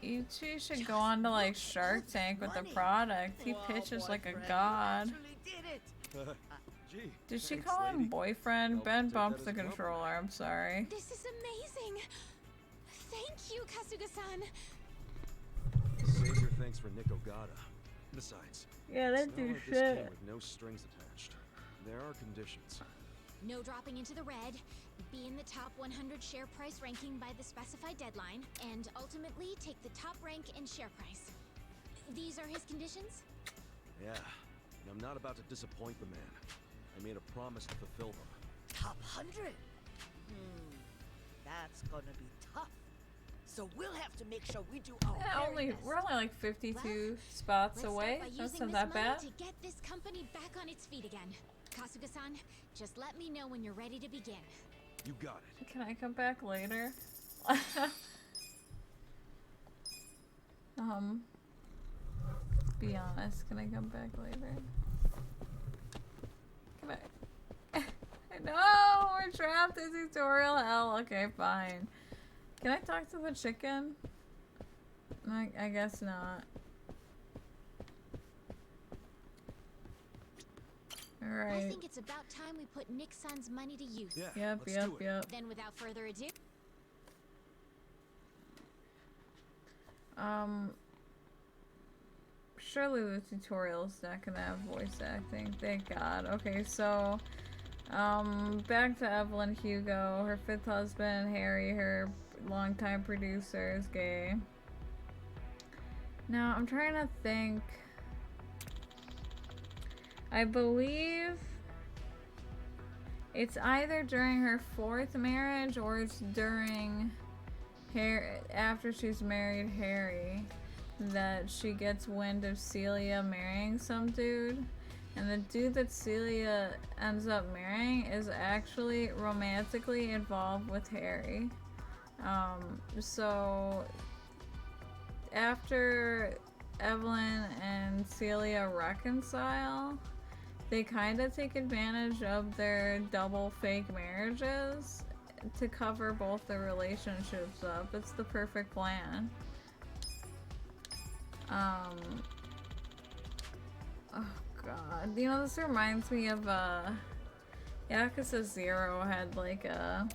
You two should go on to like Shark Tank with the product. He pitches like a god. Gee, Did she call him boyfriend? Ben bumped the controller, I'm sorry. This is amazing. Thank you, Kasuga-san. Save your thanks for Nick Ogata. Besides, Yeah, that it's not do like this came shit. with no strings attached. There are conditions. No dropping into the red, be in the top 100 share price ranking by the specified deadline, and ultimately take the top rank in share price. These are his conditions? Yeah, and I'm not about to disappoint the man. I made a promise to fulfill them. Top 100? That's gonna be tough. So we'll have to make sure we do our very best. We're only like 52 spots away. That's not that bad. To get this company back on its feet again. Kasuga-san, just let me know when you're ready to begin. You got it. Can I come back later? Be honest, can I come back later? Come back. No, we're trapped in tutorial hell. Okay, fine. Can I talk to the chicken? I guess not. Alright. I think it's about time we put Nick-san's money to use. Yeah, Yep. Then without further ado... Surely the tutorial's not gonna have voice acting. Thank God. Okay, so back to Evelyn Hugo. Her 5th husband, Harry, her longtime producer, is gay. Now, I'm trying to think. I believe it's either during her 4th marriage or it's during after she's married Harry that she gets wind of Celia marrying some dude. And the dude that Celia ends up marrying is actually romantically involved with Harry. So after Evelyn and Celia reconcile, they kind of take advantage of their double fake marriages to cover both their relationships up. It's the perfect plan. Oh god, you know, this reminds me of Yakuza 0 had like a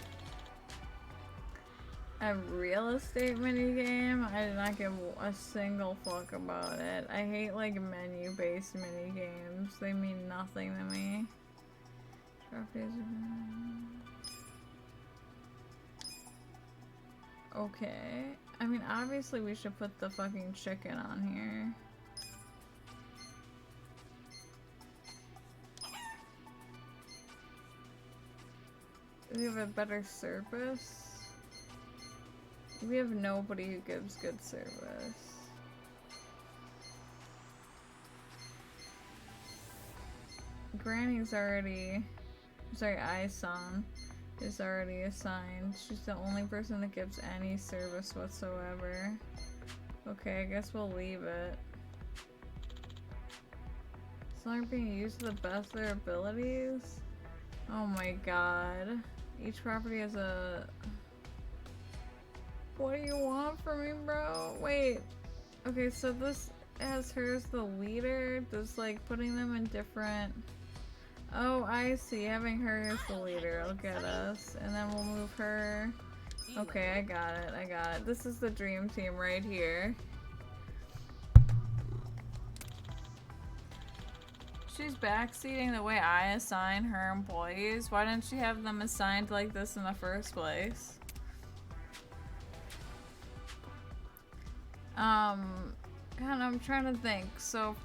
real estate minigame. I did not give a single fuck about it. I hate like menu-based minigames. They mean nothing to me. Okay. I mean, obviously we should put the fucking chicken on here. We have a better service. We have nobody who gives good service. Granny's already... Sorry, Ai-san is already assigned. She's the only person that gives any service whatsoever. Okay, I guess we'll leave it. As long as being used to the best of their abilities. Oh my god. Each property has a... What do you want from me, bro? Wait. Okay, so this has her as the leader. Does, like, putting them in different... Oh, I see. Having her as the leader will get us. And then we'll move her... Okay, I got it. I got it. This is the dream team right here. She's backseating the way I assign her employees. Why didn't she have them assigned like this in the first place? God, I'm trying to think. So,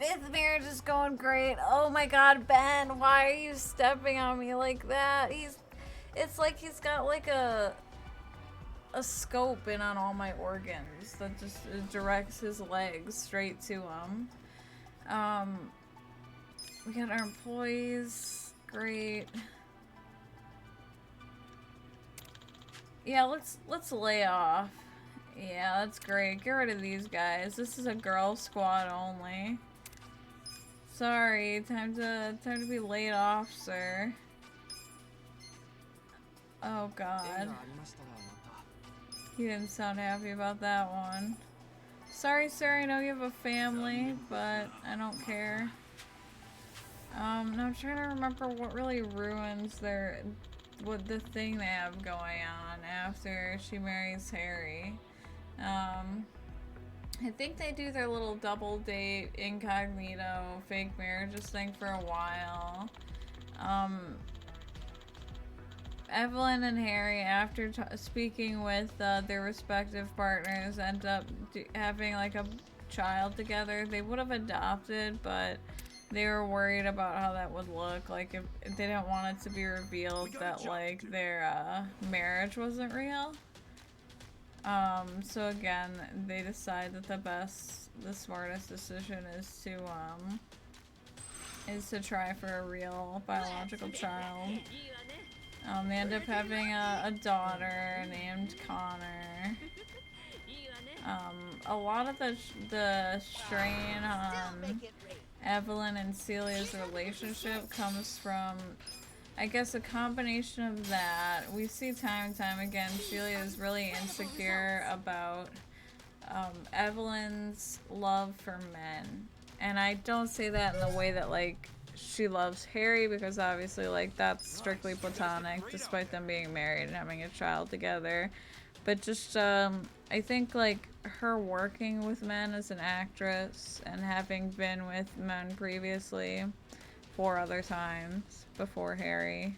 fifth marriage is going great. Oh my god, Ben, why are you stepping on me like that? It's like he's got like a scope in on all my organs that just directs his legs straight to him. We got our employees. Great. Yeah, let's lay off. Yeah, that's great. Get rid of these guys. This is a girl squad only. Sorry, time to be laid off, sir. Oh god. He didn't sound happy about that one. Sorry, sir, I know you have a family, but I don't care. Now I'm trying to remember what really ruins what the thing they have going on after she marries Harry. I think they do their little double date, incognito, fake marriages thing for a while. Evelyn and Harry, after speaking with their respective partners, end up having like a child together. They would have adopted, but they were worried about how that would look. Like if they didn't want it to be revealed that like their marriage wasn't real. So again, they decide that the smartest decision is to try for a real biological child. They end up having a daughter named Connor. A lot of the strain on Evelyn and Celia's relationship comes from, I guess, a combination of that. We see time and time again, Celia is really insecure about Evelyn's love for men. And I don't say that in the way that, like, she loves Harry, because obviously, like, that's strictly platonic, despite them being married and having a child together. But just, I think, like, her working with men as an actress and having been with men previously 4 other times before Harry,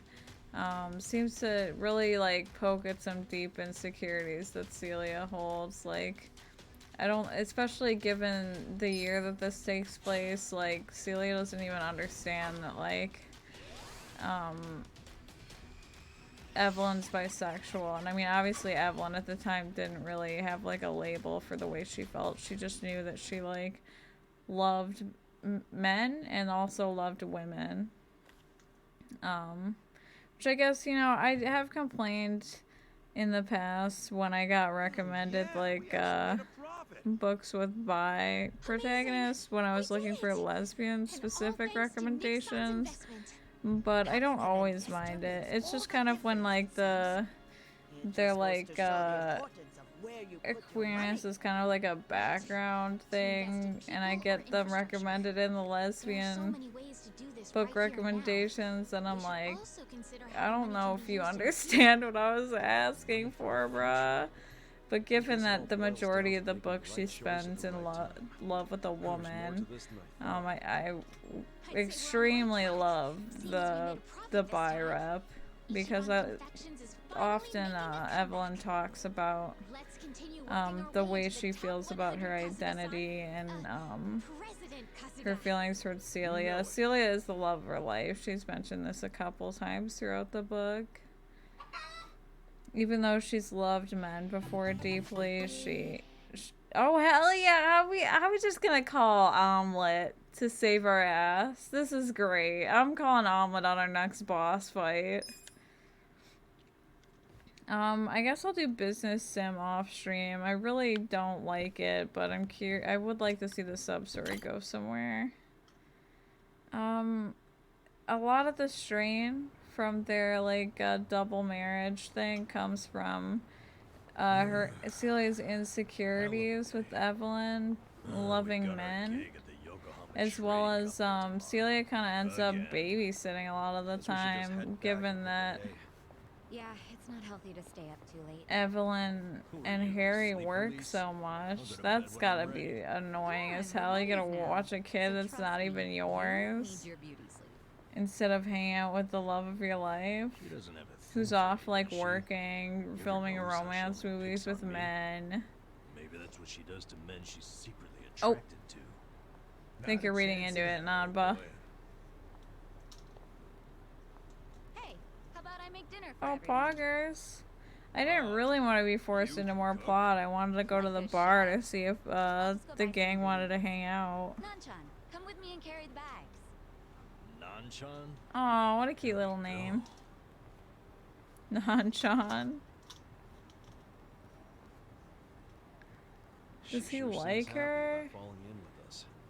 seems to really, like, poke at some deep insecurities that Celia holds. Like, I don't, especially given the year that this takes place, like, Celia doesn't even understand that, like, Evelyn's bisexual. And I mean, obviously Evelyn at the time didn't really have, like, a label for the way she felt. She just knew that she, like, loved men and also loved women. Which I guess, you know, I have complained in the past when I got recommended, like, books with bi protagonists when I was looking for lesbian specific recommendations, but I don't always mind it. It's just kind of when, like, they're like, queerness is kind of like a background thing, and I get them recommended in the lesbian book recommendations, and I'm like, I don't know if you understand what I was asking for, bruh. But given that the majority of the book she spends in love with a woman, I extremely love the bi rep, because often Evelyn talks about the way she feels about her identity and her feelings towards Celia. Celia is the love of her life. She's mentioned this a couple times throughout the book. Even though she's loved men before deeply, she oh hell yeah! How we just gonna call Omelet to save our ass? This is great. I'm calling Omelet on our next boss fight. I guess I'll do Business Sim off stream. I really don't like it, but I'm curious. I would like to see the sub story go somewhere. a lot of the strain from their like double marriage thing comes from her Celia's insecurities with Evelyn loving men, as well as Celia kind of ends up babysitting a lot of the time, given that Yeah, it's not healthy to stay up too late. Evelyn and Harry work so much. That's gotta be annoying as hell. You gotta watch a kid that's not even yours instead of hanging out with the love of your life, who's off like working, filming romance movies with men. Maybe that's what she does to men she's secretly Oh, attracted to. I think you're reading into it, Nanba. Hey, how about I make dinner for Oh, everyone? poggers. I didn't really want to be forced into more plot. I wanted to go to the bar to see if the gang wanted to hang out. Nanchan, come with me and carry the bags. Nanchan? Oh, what a cute little name. Nanchan. Does he like her?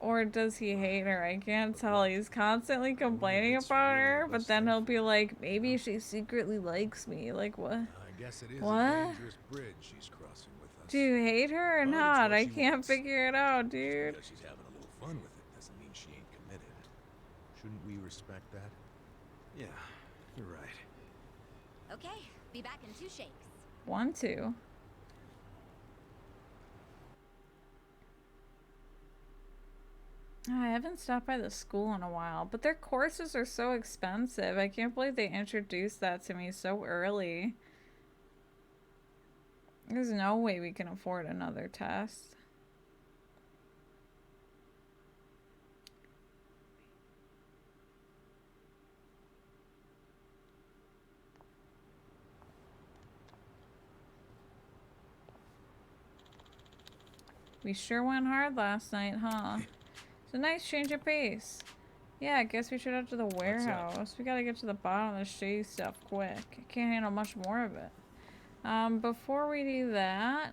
Or does he hate her? I can't tell. He's constantly complaining about her, but then he'll be like, maybe she secretly likes me. Like, what? I guess it is What? a dangerous bridge she's crossing with us. Do you hate her or not? I can't figure it out, dude. Because she's having a little fun with it doesn't mean she ain't committed. Shouldn't we respect that? Yeah, you're right. Okay, be back in 2 shakes. 1, 2. I haven't stopped by the school in a while, but their courses are so expensive. I can't believe they introduced that to me so early. There's no way we can afford another test. We sure went hard last night, huh? It's a nice change of pace. Yeah, I guess we should head to the warehouse. We gotta get to the bottom of the shady stuff quick. I can't handle much more of it. Before we do that,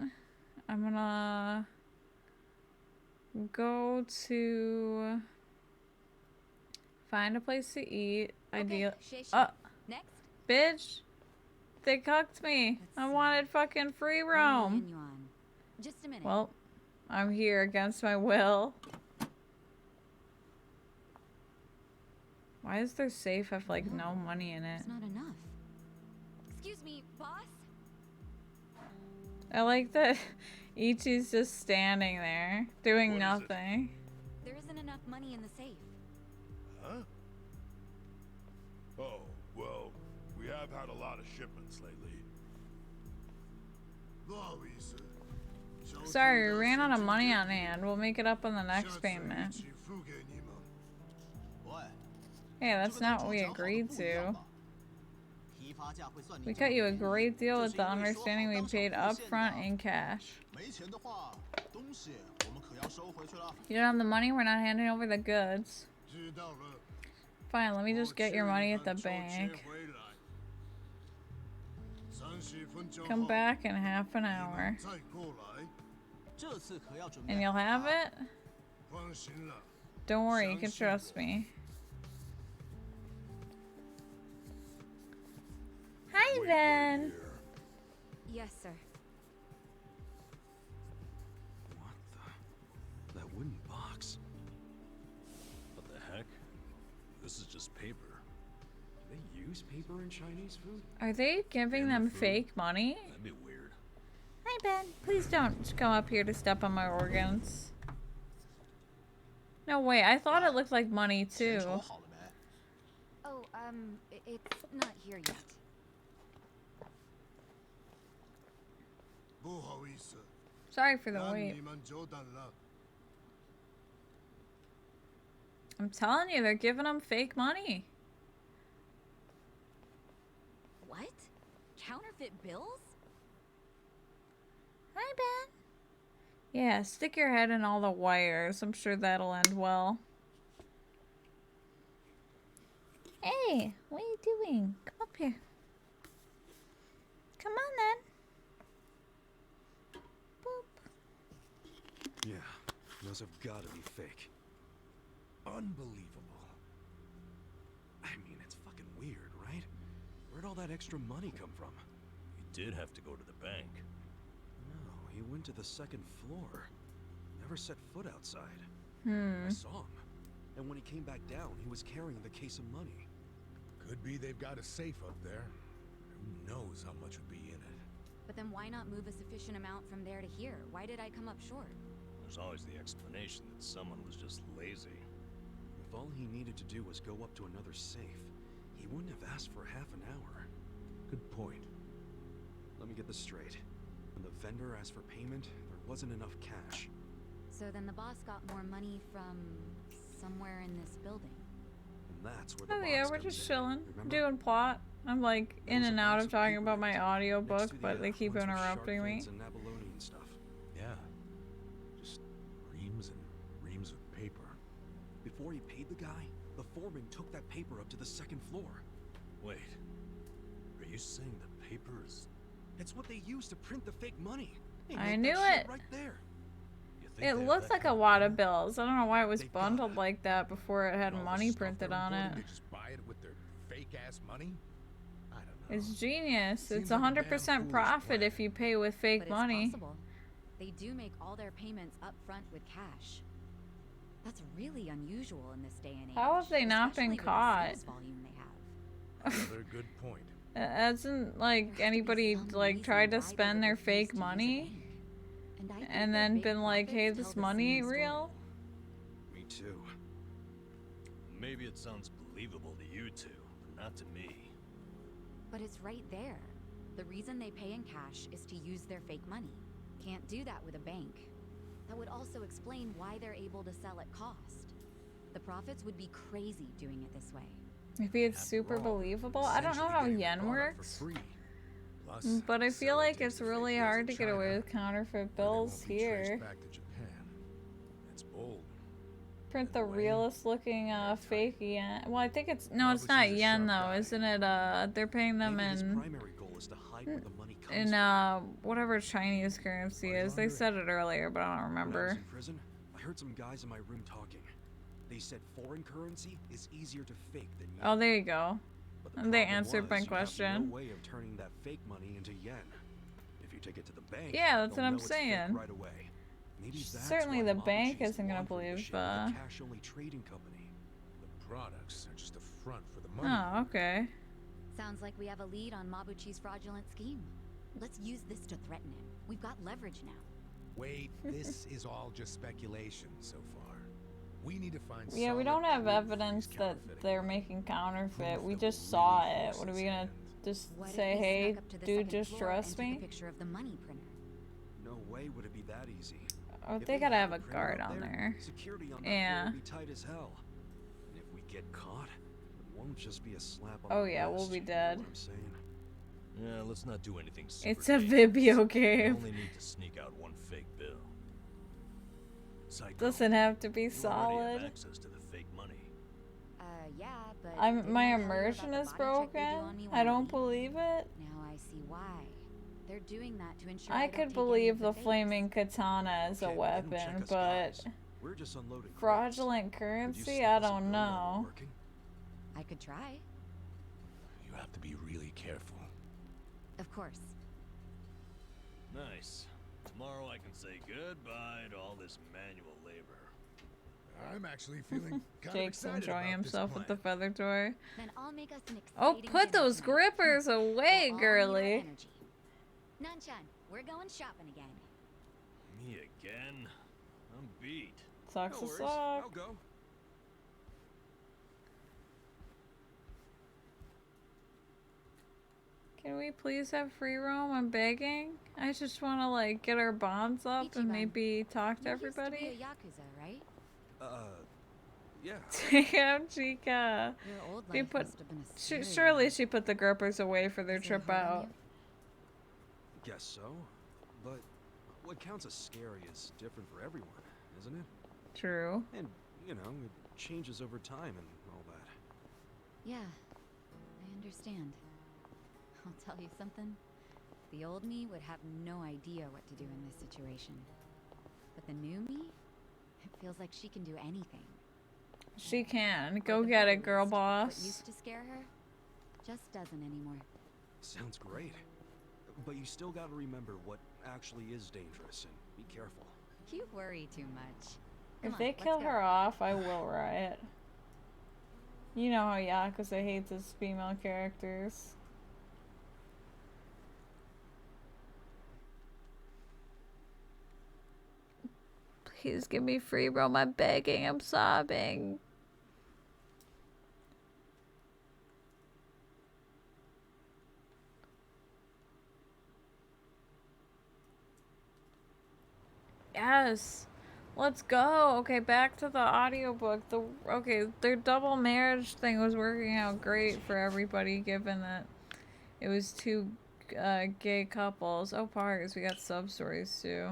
I'm gonna go to find a place to eat. Ideal. Next. Bitch! They cucked me. I wanted fucking free roam. Just a minute. Well, I'm here against my will. Why is their safe have like no money in it? It's not enough. Excuse me, boss? I like that Ichi's just standing there, doing nothing. There isn't enough money in the safe. Huh? Oh, well, we have had a lot of shipments lately. Sorry, we ran out of money on hand. We'll make it up on the next payment. Hey, that's not what we agreed to. We cut you a great deal with the understanding we paid up front in cash. You don't have the money, we're not handing over the goods. Fine, let me just get your money at the bank. Come back in half an hour. And you'll have it? Don't worry, you can trust me. Hi, Ben. Yes, sir. What the? That wooden box? What the heck? This is just paper. Do they use paper in Chinese food? Are they giving them fake money? That'd be weird. Hi, Ben. Please don't come up here to step on my organs. No, wait. I thought it looked like money, too. Oh, it's not here yet. Sorry for the wait. I'm telling you, they're giving them fake money. What? Counterfeit bills? Hi, Ben. Yeah, stick your head in all the wires. I'm sure that'll end well. Hey, what are you doing? Come up here. Come on, then. Yeah, those have got to be fake. Unbelievable. I all that extra money come from? He did have to go to the bank. No, he went to the second floor. Never set foot outside. I saw him. And when he came back down, he was carrying the case of money. Could be they've got a safe up there. Who knows how much would be in it? But then why not move a sufficient amount from there to here? Why did I come up short? There's always the explanation that someone was just lazy. If all he needed to do was go up to another safe, he wouldn't have asked for half an hour. Good point. Let me get this straight. When the vendor asked for payment, there wasn't enough cash. So then the boss got more money from somewhere in this building. And that's where the Oh yeah, box we're comes just in, chilling, remember? doing plot. I'm like in and out of talking about my audiobook, Next to but they keep ones with interrupting shark me. fins and Nabelonian stuff. Yeah. Just reams and reams of paper. Before he paid the guy, the foreman took that paper up to the second floor. Wait, are you saying the paper is... It's what they used to print the fake money. They I make knew that shit it. right there. It looked like a wad of bills. I don't know why it was bundled like that before it had money printed on it. They just buy it with their fake ass money? I don't know. It's genius. Seems It's like a damn 100% foolish profit plan. if you pay with fake But it's money. possible. They do make all their payments up front with cash. That's really unusual in this day and age. How have they not been especially with the caught? sales volume they have. Another good point. Hasn't like anybody like tried to spend their fake money and then been like, hey, this money ain't real? Me too. Maybe it sounds believable to you two, but not to me. But it's right there. The reason they pay in cash is to use their fake money. Can't do that with a bank. That would also explain why they're able to sell at cost. The profits would be crazy doing it this way. Maybe it's super believable. I don't know how yen works, but I feel like it's really hard to get away with counterfeit bills here. Back to Japan. That's bold. Print the realest looking fake yen. Well, I think it's no, it's not yen though, isn't it? They're paying them Maybe his in primary goal is to hide where the money comes whatever Chinese currency is. They said it earlier, but I don't When I was remember. in prison, I heard some guys in my room talking. They said foreign currency is easier to fake than yen. Oh, there you go. But the And they problem answered my was, you have question. no way of turning that fake money into yen. If you take it to the bank, Yeah, that's they'll what I'm know it's fake saying. right away. Maybe that's Certainly why the Mama bank Cheese isn't gonna wanted to believe, ship the cash-only trading company. The products are just a front for the money. Oh, okay. Sounds like we have a lead on Mabuchi's fraudulent scheme. Let's use this to threaten him. We've got leverage now. Wait, this is all just speculation so far. We need to find Yeah, we solid don't have proof evidence that they're making counterfeit. We just saw it. What are we gonna just What if say, we hey, snuck up to the dude, second just floor trust and took me? a picture of the money printer? No way would it be that easy. Oh, If they gotta have a printer guard up on there. Security on that Yeah. floor would be tight as hell. And if we get caught, it won't just be a slap on Oh the yeah, we'll wrist, be you know dead. what I'm saying? Yeah, let's not do anything super It's a dangerous. video We game. only need to sneak out one fake bill. Psycho, Doesn't have to be you already have solid. access to the fake money. Yeah, but My didn't I tell you immersion about the is body check they do on broken. me when I I don't leave? believe it. Now I see why. They're doing that to ensure I don't could take believe any the of fakes. flaming katana as a Okay, they don't check weapon, us but guys. We're just unloading crates. fraudulent Could you currency? sneak I us a don't bill while we're know. working? I could try. You have to be really careful. Of course. Nice. Tomorrow I can say goodbye to all this manual labor. I'm actually feeling kind of Jake's excited enjoying about this himself with the plan. feather toy. Then I'll make us an Oh, exciting put dinner those tonight. grippers away, We'll all need our girly. energy. Nanchan, we're going shopping again. Me again? I'm beat. Sucks No to worries, suck. I'll go. Can we please have free roam? I'm begging. I just want to like get our bonds up and Ichiban, maybe talk to You used to be everybody. a Yakuza, right? Yeah. Damn, Chica. Your old They life put. must have been a scary Surely one. she put the grippers away for their Is it trip hard on out. Guess so. But what counts as scary is different for everyone, isn't it? True. And, you know, it changes over time and all that. Yeah, I understand. I'll tell you something. The old me would have no idea what to do in this situation. But the new me, it feels like she can do anything. She can. Like Go the get it, beast, girl What boss. used to scare her, just doesn't anymore. Sounds great. But you still gotta remember what actually is dangerous and be careful. You worry too much. If they kill her off, I will riot. You know how Yakuza hates his female characters. Please give me free roam. I'm begging. I'm sobbing. Yes. Let's go. Okay, back to the audiobook. Okay, their double marriage thing was working out great for everybody, given that it was two gay couples. Oh, Parks, we got sub-stories too.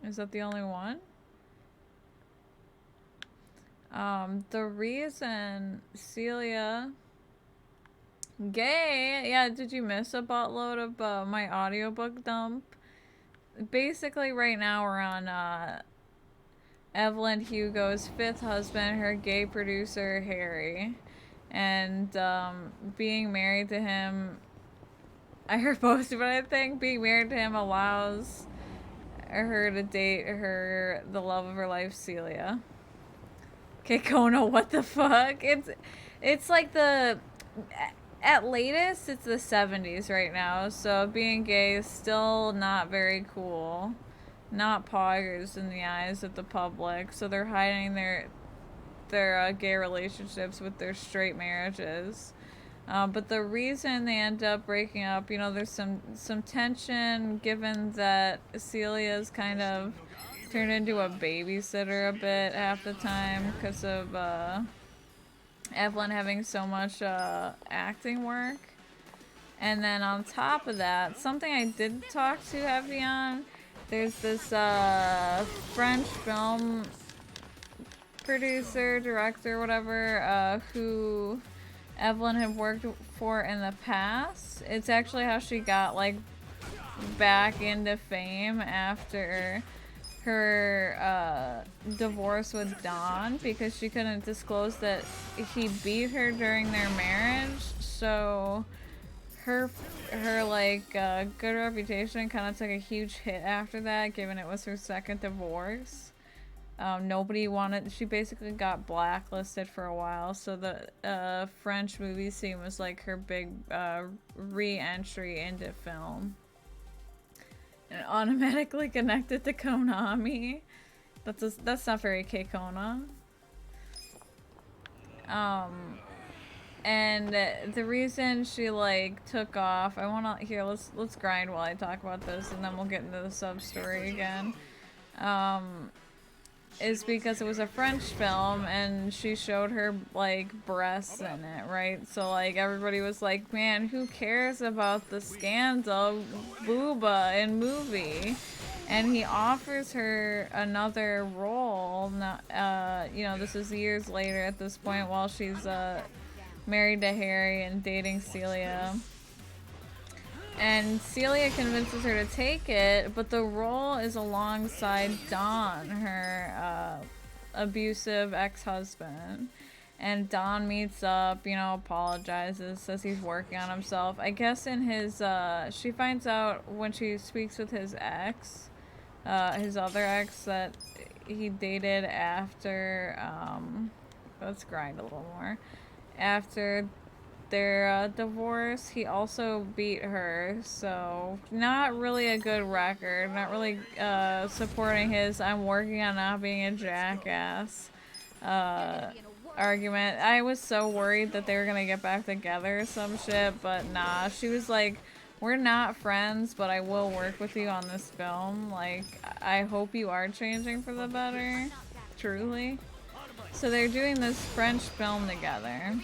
Is that the only one? The reason Celia gay, yeah, did you miss a buttload of my audiobook dump? Basically right now we're on Evelyn Hugo's fifth husband, her gay producer Harry, and being married to him, I heard most of it. I think being married to him allows her to date the love of her life, Celia. Okay, Kona, what the fuck? It's like at latest it's the 70s right now, so being gay is still not very cool. Not poggers in the eyes of the public, so they're hiding their gay relationships with their straight marriages. But the reason they end up breaking up, you know, there's some tension given that Celia's kind of turned into a babysitter a bit half the time because of Evelyn having so much acting work. And then on top of that, something I did talk to Heavy on, there's this French film producer, director, whatever, who Evelyn had worked for in the past. It's actually how she got like back into fame after her divorce with Don, because she couldn't disclose that he beat her during their marriage. So her like good reputation kind of took a huge hit after that, given it was her second divorce. Nobody wanted, she basically got blacklisted for a while, so the French movie scene was like her big re-entry into film. And automatically connected to Konami. That's not very K-Kona. And the reason she like took off, I wanna here, let's grind while I talk about this, and then we'll get into the sub story again. Is because it was a French film and she showed her like breasts in it, right? So like everybody was like, man, who cares about the scandal booba in movie? And he offers her another role. You know, this is years later at this point, while she's married to Harry and dating Celia. And Celia convinces her to take it, but the role is alongside Don, her abusive ex-husband. And Don meets up, you know, apologizes, says he's working on himself. I guess in his, she finds out when she speaks with his ex, his other ex that he dated after, let's grind a little more. After their divorce, he also beat her, so not really a good record, not really supporting his I'm working on not being a jackass argument. I was so worried that they were gonna get back together or some shit, but nah, she was like, we're not friends, but I will work with you on this film. Like, I hope you are changing for the better, truly. So they're doing this French film together.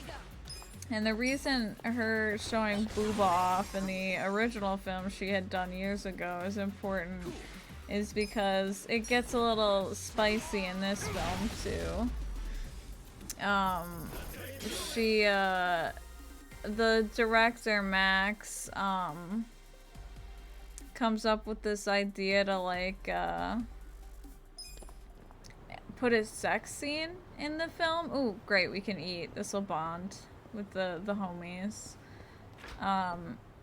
And the reason her showing booba off in the original film she had done years ago is important is because it gets a little spicy in this film too. The director, Max, comes up with this idea to like put a sex scene in the film. Ooh, great, we can eat. This'll bond with the homies.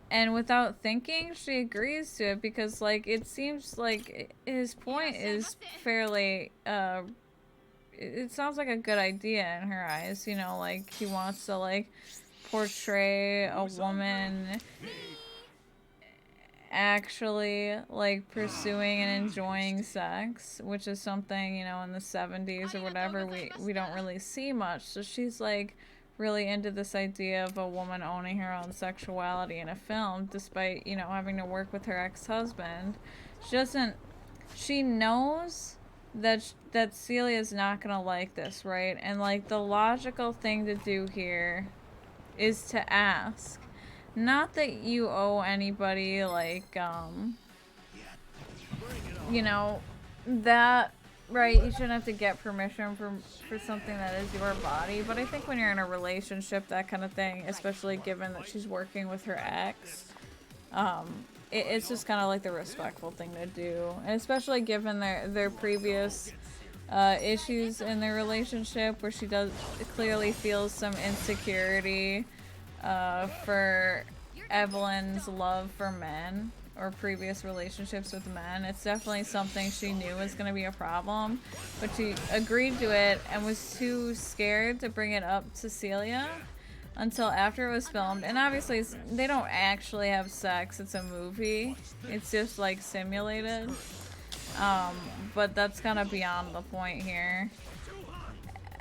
And without thinking, she agrees to it because, like, it seems like his point is fairly, it sounds like a good idea in her eyes, you know, like, he wants to, like, portray a woman actually, like, pursuing and enjoying sex, which is something, you know, in the 70s or whatever, we don't really see much. So she's, like, really into this idea of a woman owning her own sexuality in a film, despite, you know, having to work with her ex-husband. She knows that Celia's not gonna like this, right? And, like, the logical thing to do here is to ask. Not that you owe anybody, like, you know, that, right, you shouldn't have to get permission for something that is your body, but I think when you're in a relationship, that kind of thing, especially given that she's working with her ex, it's just kind of like the respectful thing to do, and especially given their previous issues in their relationship, where she clearly feels some insecurity for Evelyn's love for men or previous relationships with men. It's definitely something she knew was going to be a problem, but she agreed to it and was too scared to bring it up to Celia until after it was filmed. And obviously they don't actually have sex, it's a movie, it's just like simulated, but that's kind of beyond the point here.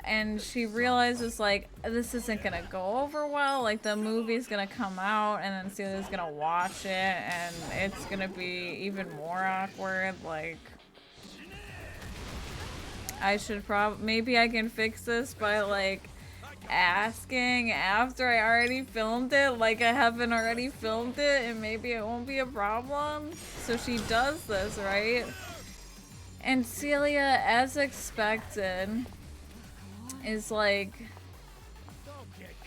And she realizes, like, this isn't gonna go over well, like, the movie's gonna come out and then Celia's gonna watch it and it's gonna be even more awkward. Like, I should maybe I can fix this by, like, asking after I already filmed it, like I haven't already filmed it, and maybe it won't be a problem. So she does this, right? And Celia, as expected, is like,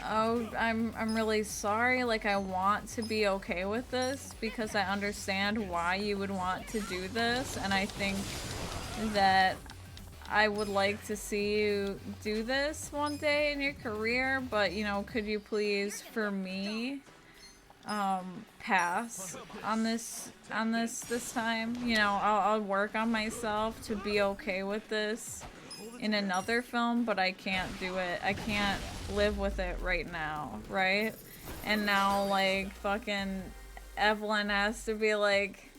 oh, I'm really sorry, like, I want to be okay with this because I understand why you would want to do this, and I think that I would like to see you do this one day in your career, but, you know, could you please, for me, pass on this time? You know, I'll work on myself to be okay with this in another film, but I can't do it. I can't live with it right now, right? And now, like, fucking Evelyn has to be like,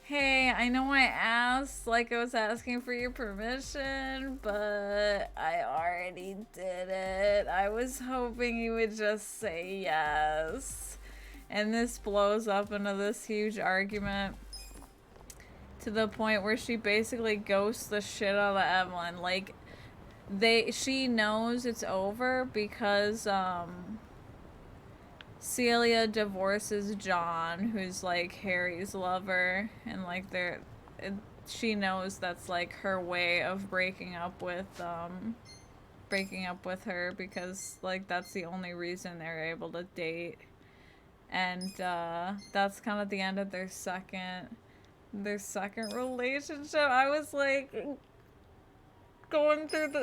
hey, I know I asked, like, I was asking for your permission, but I already did it. I was hoping you would just say yes. And this blows up into this huge argument to the point where she basically ghosts the shit out of Evelyn. Like, she knows it's over because, Celia divorces John, who's, like, Harry's lover, and, like, she knows that's, like, her way of breaking up with her, because, like, that's the only reason they're able to date. And, that's kind of the end of their second relationship. I was, like, going through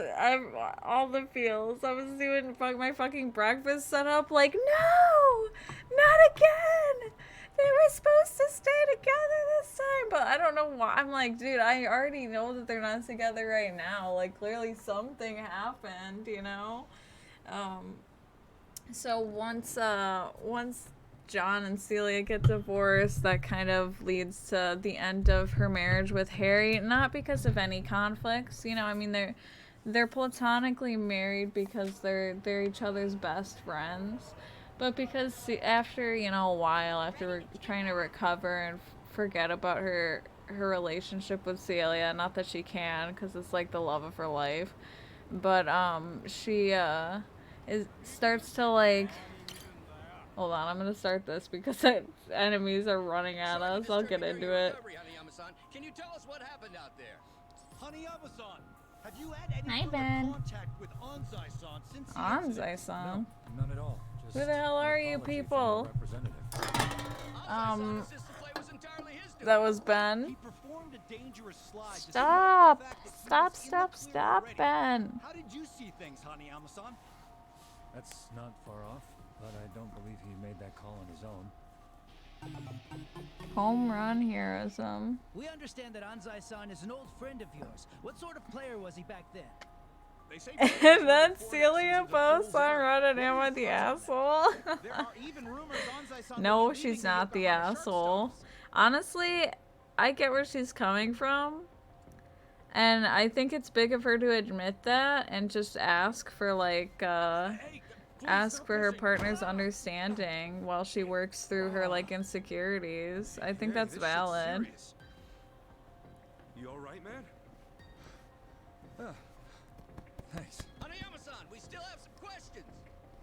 all the feels. I was doing my fucking breakfast setup, like, no, not again. They were supposed to stay together this time, but I don't know why. I'm like, dude, I already know that they're not together right now. Like, clearly something happened, you know. So once John and Celia get divorced, that kind of leads to the end of her marriage with Harry. Not because of any conflicts, you know. I mean, they're platonically married because they're each other's best friends, but because after, you know, a while, after trying to recover and forget about her relationship with Celia, not that she can, because it's like the love of her life, but she starts to, like, hold on, I'm gonna start this because enemies are running at us. I'll get into it. Can you tell us what happened out there? Honey Amazon, have you had any Hi, sort Ben. of contact with Anzai-san since the Anzai-san? No, none at all. Just Who the hell are you people? That was Ben. He performed a dangerous slide. Stop, Ben. How did you see things, Honey Amazon? That's not far off, but I don't believe he made that call on his own. Home run heroism. We understand that Anzai-san is an old friend of yours. What sort of player was he back then? They say And then Celia posts on Reddit, am I the asshole? there are even rumors Anzai-san No, will be she's leaving the not the Yokohama Shark asshole. Stars. Honestly, I get where she's coming from. And I think it's big of her to admit that and just ask for like, ask for her partner's understanding while she works through her like insecurities. I think Hey, that's this shit's valid. serious. You alright, man? Thanks. Hanayama-san, we still have some questions.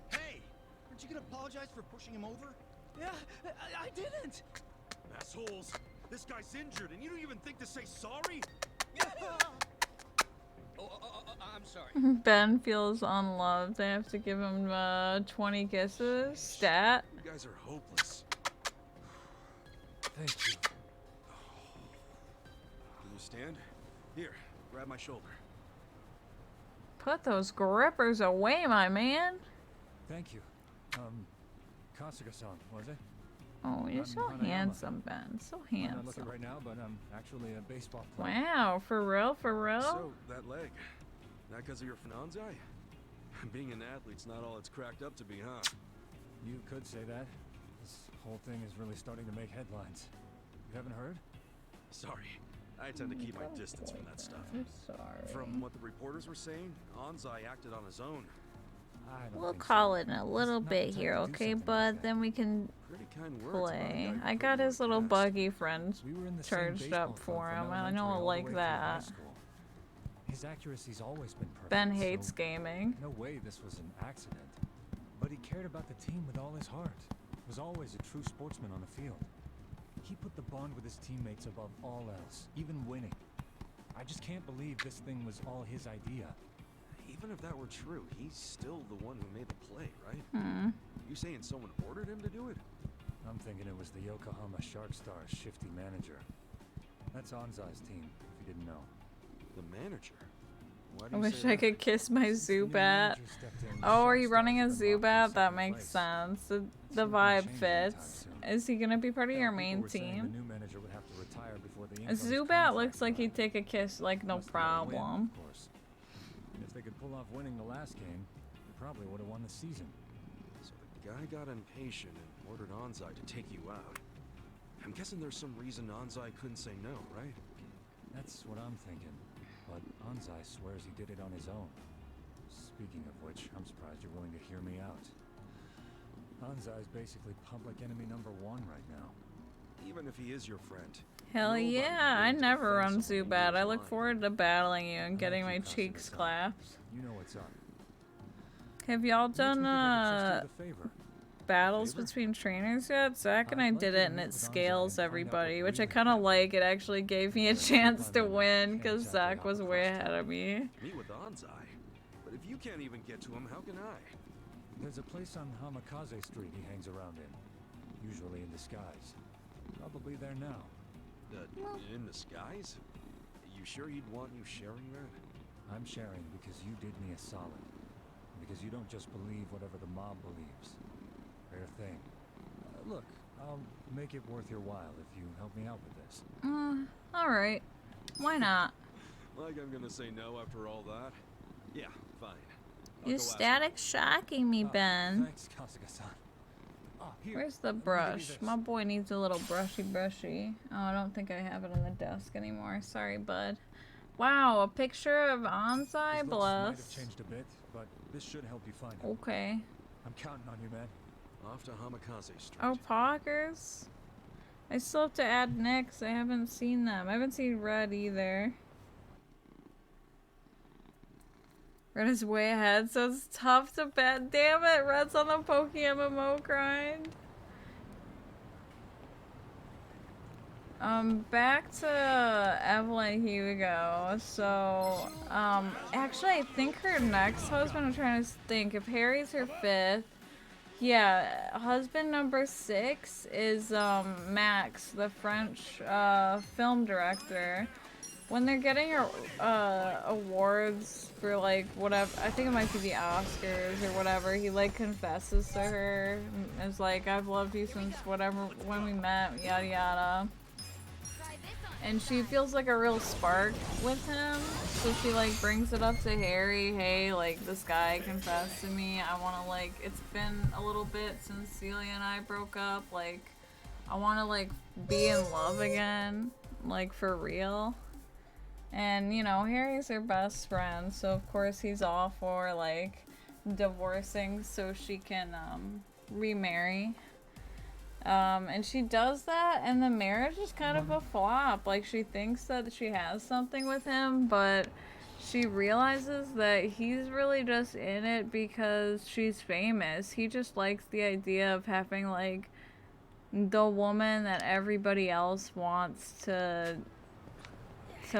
Hey, Aren't you gonna apologize for pushing him over? yeah, I didn't. Assholes! This guy's injured and you don't even think to say sorry? I'm sorry. Ben feels unloved. They have to give him 20 kisses. Stat. You guys are hopeless. Thank you. Can you stand? Here, grab my shoulder. Put those grippers away, my man. Thank you. Kasuga-san, was it? Oh, you're I'm so Hanayama. handsome, Ben. So I'm not looking handsome. right now, but I'm actually a baseball player. Wow, for real, for real? So, that leg. That because of your Finanzai? Being an athlete's not all it's cracked up to be, huh? You could say that. This whole thing is really starting to make headlines. You haven't heard? Sorry. I tend to keep my distance from that stuff. I'm sorry. From what the reporters were saying, Anzai acted on his own. We'll call it in a little bit here, okay, bud? Then we can Pretty kind words. play. I got his little buggy friend charged up for him. I know I like that. His accuracy's always been perfect. Ben hates so gaming. no way this was an accident. But he cared about the team with all his heart. Was always a true sportsman on the field. He put the bond with his teammates above all else, even winning. I just can't believe this thing was all his idea. Even if that were true, he's still the one who made the play, right? Hmm. You saying someone ordered him to do it? I'm thinking it was the Yokohama Shark Stars' shifty manager. That's Anzai's team, if you didn't know. The manager? Why do I you wish say I that? could kiss my Zubat. Oh, are you running a Zubat? That makes sense. The vibe fits. Is he gonna be part of your main team? A Zubat looks like he'd take a kiss like no problem. Of course. And if they could pull off winning the last game, they probably would have won the season. So the guy got impatient and ordered Anzai to take you out. I'm guessing there's some reason Anzai couldn't say no, right? That's what I'm thinking. But Anzai swears he did it on his own. Speaking of which, I'm surprised you're willing to hear me out. Anzai's basically public enemy #1 right now. Even if he is your friend. Hell yeah, I never run Zubat. I look forward to battling you and getting my cheeks clapped. You know what's up. Have y'all done battles between trainers yet? Zach and I did it and it scales everybody, which I kind of like. It actually gave me a chance to win because Zach was way ahead of me. Meet with Anzai. But if you can't even get to him, how can I? There's a place on Hamikaze Street he hangs around in. Usually in disguise. Probably there now. In disguise? You sure you'd want you sharing that? I'm sharing because you did me a solid. Because you don't just believe whatever the mob believes. Rare thing. Look, I'll make it worth your while if you help me out with this. Alright. Why not? Like I'm gonna say no after all that? Yeah, fine. You static shocking me, Ben. Thanks, Kasuga-san. Where's the brush? My boy needs a little brushy. Oh, I don't think I have it on the desk anymore. Sorry, bud. Wow, a picture of Anzai, Might bless. have changed a bit, but this should help you find him. Okay. I'm counting on you, man. Off to Hamikaze Street. Oh, Poggers? I still have to add Nyx. I haven't seen them. I haven't seen Red either. Red is way ahead, so it's tough to bet. Damn it, Red's on the Poke MMO grind. Back to Evelyn Hugo. So, actually, I think her next husband, I'm trying to think, if Harry's her 5th, yeah, husband number 6 is, Max, the French, film director. when they're getting awards for like whatever, I think it might be the Oscars or whatever, he like confesses to her and is like, I've loved you since whatever, when we met, yada yada. And she feels like a real spark with him, so she like brings it up to Harry, hey, like this guy confessed to me, I wanna like, it's been a little bit since Celia and I broke up, like I wanna like be in love again, like for real. And, you know, Harry's her best friend, so of course he's all for, like, divorcing so she can, remarry. And she does that, and the marriage is kind of a flop. Like, she thinks that she has something with him, but she realizes that he's really just in it because she's famous. He just likes the idea of having, like, the woman that everybody else wants to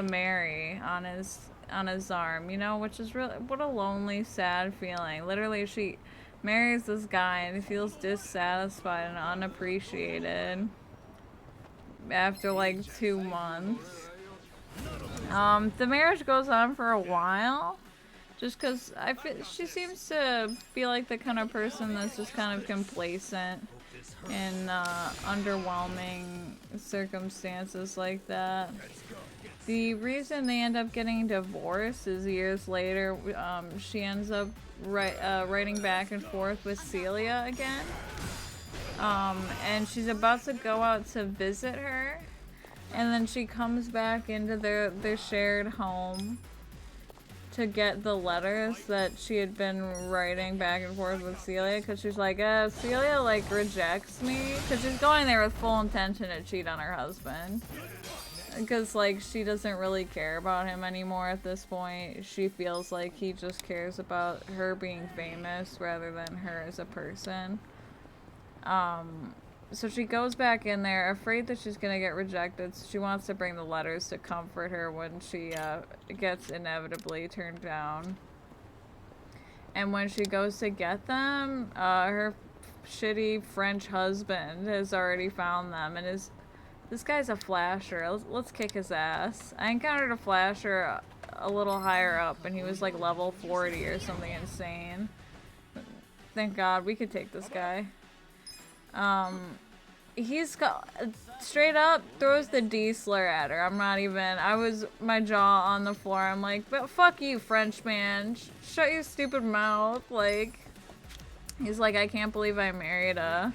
marry on his arm, you know, which is really, what a lonely, sad feeling. Literally, she marries this guy and he feels dissatisfied and unappreciated after like 2 months. The marriage goes on for a while, just because she seems to be like the kind of person that's just kind of complacent in underwhelming circumstances like that. The reason they end up getting divorced is years later, she ends up writing back and forth with Celia again. And she's about to go out to visit her, and then she comes back into their shared home to get the letters that she had been writing back and forth with Celia, because she's like, Celia like rejects me, because she's going there with full intention to cheat on her husband. Because, like, she doesn't really care about him anymore at this point. She feels like he just cares about her being famous rather than her as a person. So she goes back in there, afraid that she's gonna get rejected, so she wants to bring the letters to comfort her when she gets inevitably turned down. And when she goes to get them, her shitty French husband has already found them and is... This guy's a flasher. Let's kick his ass. I encountered a flasher a little higher up, and he was like level 40 or something insane. Thank God we could take this guy. He's got straight up throws the D slur at her. I'm not even. I was my jaw on the floor. I'm like, but fuck you, Frenchman. Shut your stupid mouth. Like, he's like, I can't believe I married a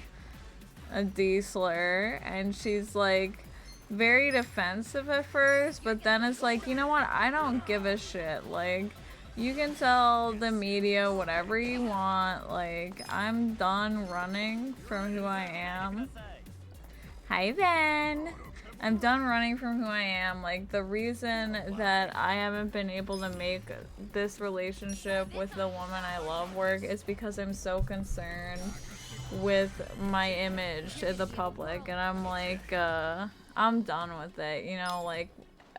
D slur, and she's like very defensive at first, but then it's like, you know what, I don't give a shit. Like, you can tell the media whatever you want. Like, I'm done running from who I am. Hi, Ben. I'm done running from who I am. Like, the reason that I haven't been able to make this relationship with the woman I love work is because I'm so concerned with my image to the public, and I'm like, I'm done with it, you know, like,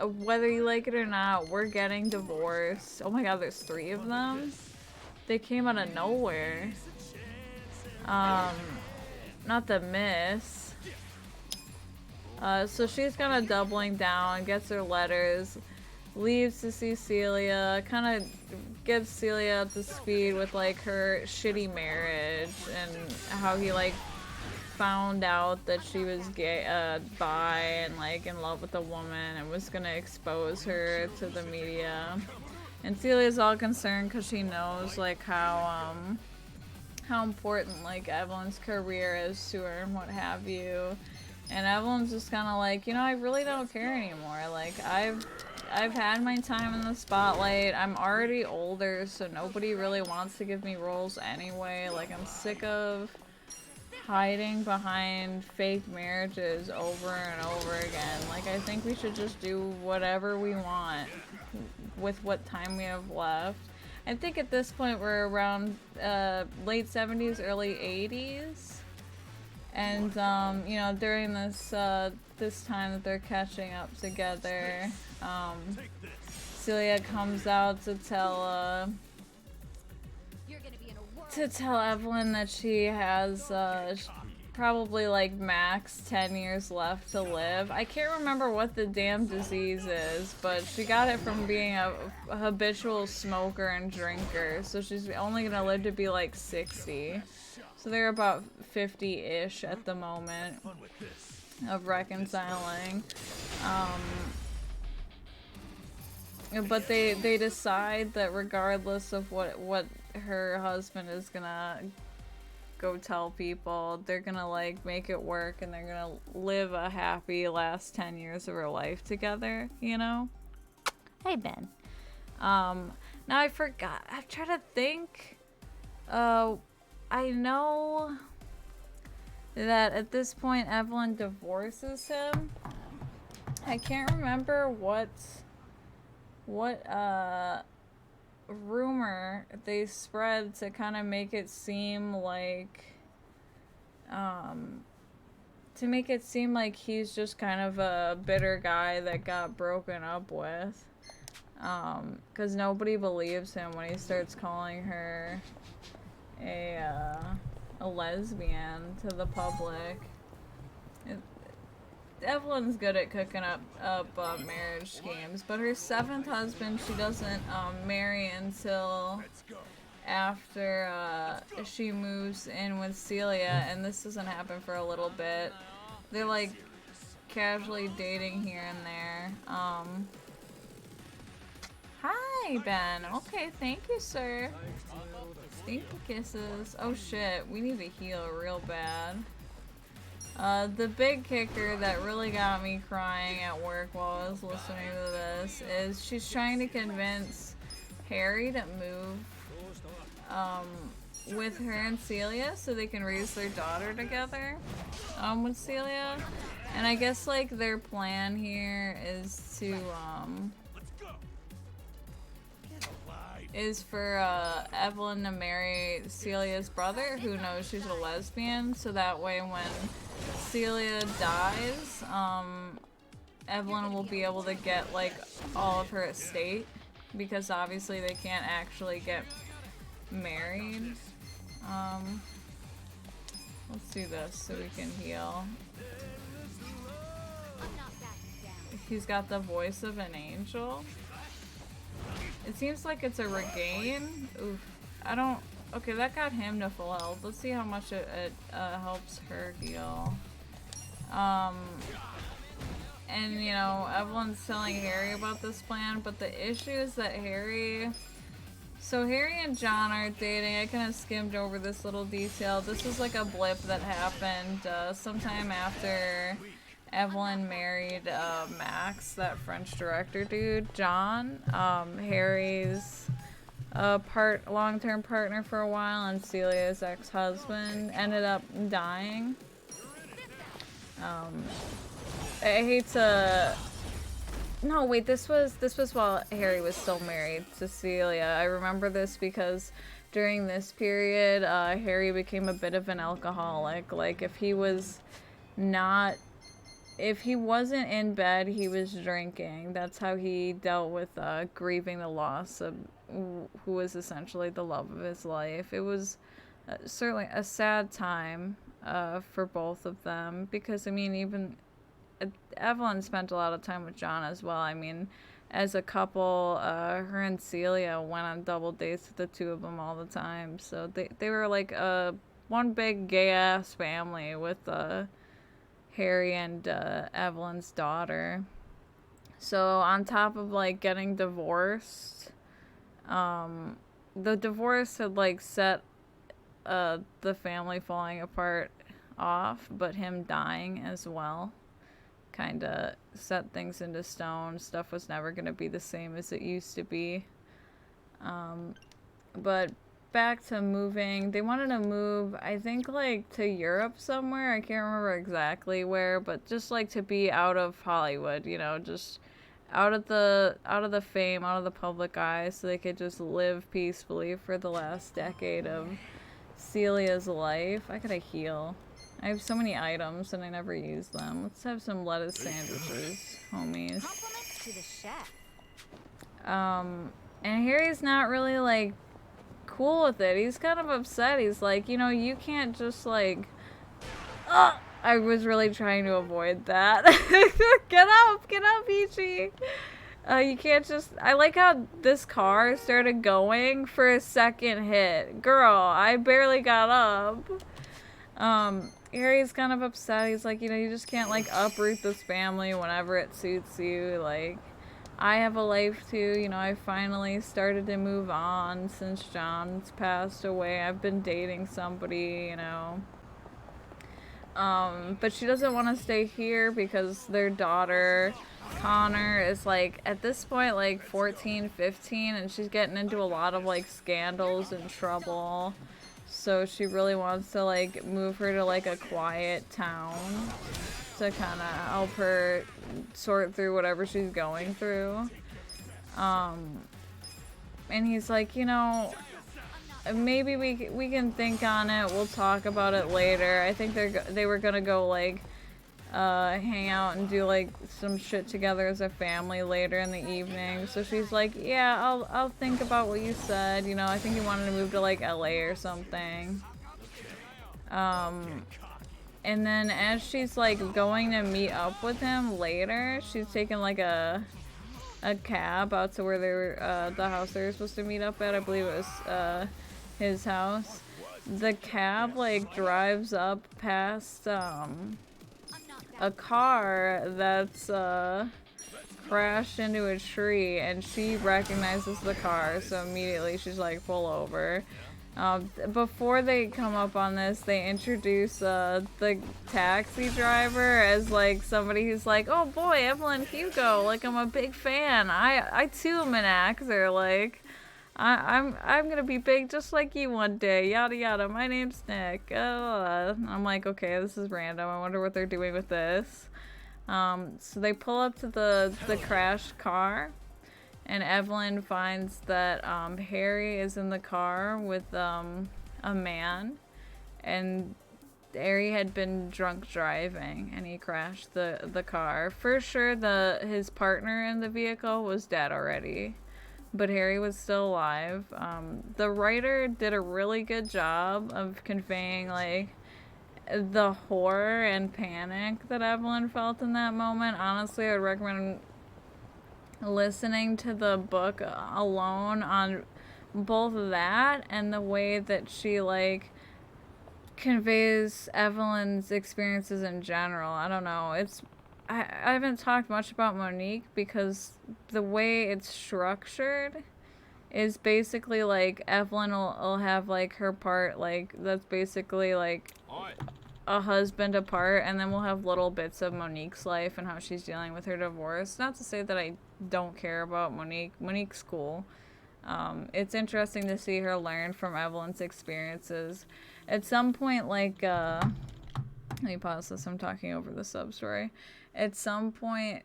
whether you like it or not, we're getting divorced. Oh my god, there's 3 of them? They came out of nowhere. Not the miss. So she's kind of doubling down, gets her letters, leaves to see Celia, kind of gets Celia up to speed with like her shitty marriage and how he like found out that she was gay, bi and like in love with a woman and was gonna expose her to the media. And Celia's all concerned because she knows like how important like Evelyn's career is to her and what have you. And Evelyn's just kind of like, you know, I really don't care anymore. Like, I've had my time in the spotlight. I'm already older, so nobody really wants to give me roles anyway. Like, I'm sick of hiding behind fake marriages over and over again. Like, I think we should just do whatever we want with what time we have left. I think at this point we're around late 70s, early 80s. And, you know, during this, this time that they're catching up together, Celia comes out to tell Evelyn that she has, probably like max 10 years left to live. I can't remember what the damn disease is, but she got it from being a habitual smoker and drinker, so she's only gonna live to be like 60. So they're about 50-ish at the moment of reconciling. But they decide that regardless of what her husband is gonna go tell people, they're gonna like make it work and they're gonna live a happy last 10 years of her life together, you know? Hey, Ben. Now I forgot. I'm trying to think. I know that at this point Evelyn divorces him. I can't remember what rumor they spread to kind of make it seem like he's just kind of a bitter guy that got broken up with, because nobody believes him when he starts calling her a lesbian to the public. Evelyn's good at cooking up marriage schemes, but her 7th husband she doesn't marry until after she moves in with Celia, and this doesn't happen for a little bit. They're like casually dating here and there. Hi, Ben. Okay, thank you, sir. Stinky kisses. Oh shit, we need to heal real bad. The big kicker that really got me crying at work while I was listening to this is she's trying to convince Harry to move with her and Celia so they can raise their daughter together with Celia. And I guess like their plan here is to is for Evelyn to marry Celia's brother, who knows she's a lesbian, so that way when Celia dies, Evelyn will be able to get like all of her estate, because obviously they can't actually get married. Let's do this so we can heal. He's got the voice of an angel. It seems like it's a regain. Oof. I don't... Okay, that got him to full health. Let's see how much it helps her heal. And, you know, Evelyn's telling Harry about this plan, but the issue is that Harry... So Harry and John are dating. I kind of skimmed over this little detail. This is like a blip that happened sometime after Evelyn married Max, that French director dude, John. Harry's long-term partner for a while, and Celia's ex-husband ended up dying. I hate to... No, wait, this was while Harry was still married to Celia. I remember this because during this period, Harry became a bit of an alcoholic. Like, if he wasn't in bed, he was drinking. That's how he dealt with grieving the loss of who was essentially the love of his life. It was certainly a sad time for both of them, because, I mean, even Evelyn spent a lot of time with John as well. I mean, as a couple, her and Celia went on double dates with the two of them all the time. So they were like one big gay-ass family with Harry and Evelyn's daughter. So on top of like getting divorced, the divorce had like set the family falling apart off, but him dying as well kind of set things into stone. Stuff was never going to be the same as it used to be. But back to moving, they wanted to move, I think, like to Europe somewhere. I can't remember exactly where, but just like to be out of Hollywood, you know, just out of the fame, out of the public eye, so they could just live peacefully for the last decade of Celia's life. I gotta heal. I have so many items and I never use them. Let's have some lettuce sandwiches, homies. Compliments to the chef. And Harry's not really like cool with it. He's kind of upset. He's like, you know, you can't just like I was really trying to avoid that. Get up, Ichi. You can't just... I like how this car started going for a second hit. Girl, I barely got up. Harry's kind of upset. He's like, you know, you just can't, like, uproot this family whenever it suits you. Like, I have a life too. You know, I finally started to move on since John's passed away. I've been dating somebody, you know. But she doesn't want to stay here because their daughter, Connor, is like, at this point, like 14, 15, and she's getting into a lot of like scandals and trouble. So she really wants to like move her to like a quiet town to kind of help her sort through whatever she's going through. And he's like, you know, maybe we can think on it. We'll talk about it later. I think they were gonna go like hang out and do like some shit together as a family later in the evening. So she's like, yeah, I'll think about what you said. You know, I think he wanted to move to like LA or something. And then as she's like going to meet up with him later, she's taking like a cab out to where they were the house they were supposed to meet up at. I believe it was his house. The cab like drives up past a car that's crashed into a tree, and she recognizes the car, so immediately she's like, pull over. Before they come up on this, they introduce the taxi driver as like somebody who's like, oh boy, Evelyn Hugo, like I'm a big fan. I too am an actor, like I'm gonna be big just like you one day, yada yada. My name's Nick. I'm like, okay, this is random. I wonder what they're doing with this. So they pull up to the crashed car, and Evelyn finds that Harry is in the car with a man, and Harry had been drunk driving, and he crashed the car. For sure, his partner in the vehicle was dead already, but Harry was still alive. The writer did a really good job of conveying like the horror and panic that Evelyn felt in that moment. Honestly, I would recommend listening to the book alone on both that and the way that she like conveys Evelyn's experiences in general. I don't know. I haven't talked much about Monique because the way it's structured is basically like Evelyn will have like her part, like that's basically like a husband apart, and then we'll have little bits of Monique's life and how she's dealing with her divorce. Not to say that I don't care about Monique. Monique's cool. It's interesting to see her learn from Evelyn's experiences. At some point, like, let me pause this, I'm talking over the sub-story. At some point,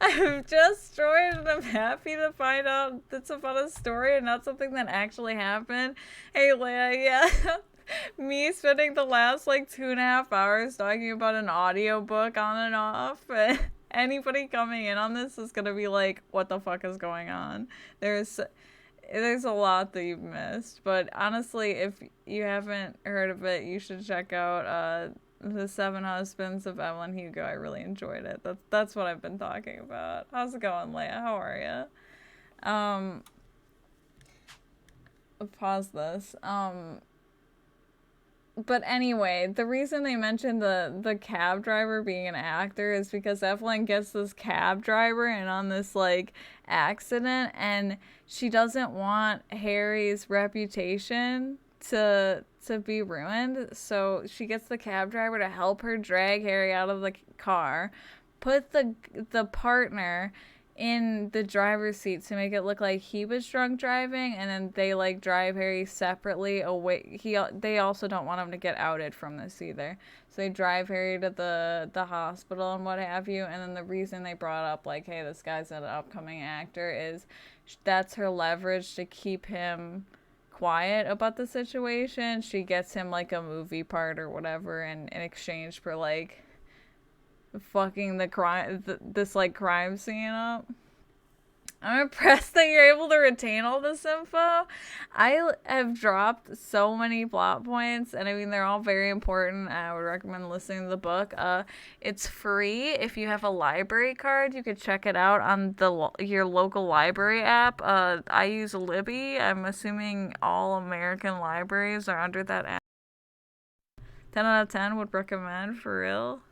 I'm just joined and I'm happy to find out it's about a story and not something that actually happened. Hey, Leia, yeah. Me spending the last, like, 2.5 hours talking about an audiobook on and off. Anybody coming in on this is gonna be like, what the fuck is going on? There's a lot that you've missed, but honestly, if you haven't heard of it, you should check out The Seven Husbands of Evelyn Hugo. I really enjoyed it. That's what I've been talking about. How's it going, Leia? How are you? Pause this. But anyway, the reason they mentioned the cab driver being an actor is because Evelyn gets this cab driver in on this, like, accident, and she doesn't want Harry's reputation to be ruined, so she gets the cab driver to help her drag Harry out of the car, put the partner in the driver's seat to make it look like he was drunk driving, and then they like drive Harry separately away. They also don't want him to get outed from this either, so they drive Harry to the hospital and what have you. And then the reason they brought up like, hey, this guy's an upcoming actor, is that's her leverage to keep him quiet about the situation. She gets him like a movie part or whatever in exchange for like fucking the crime, this like crime scene up. I'm impressed that you're able to retain all this info. I have dropped so many plot points, and I mean, they're all very important. I would recommend listening to the book. It's free. If you have a library card, you could check it out on your local library app. I use Libby. I'm assuming all American libraries are under that app. 10 out of 10 would recommend, for real.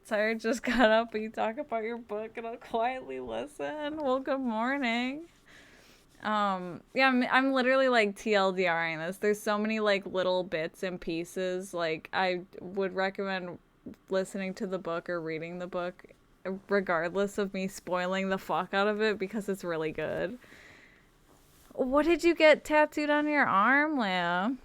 Tired just got up, but you talk about your book and I'll quietly listen. Well, good morning. Yeah, I'm literally like TLDRing this. There's so many like little bits and pieces. Like, I would recommend listening to the book or reading the book regardless of me spoiling the fuck out of it because it's really good. What did you get tattooed on your arm, Leia?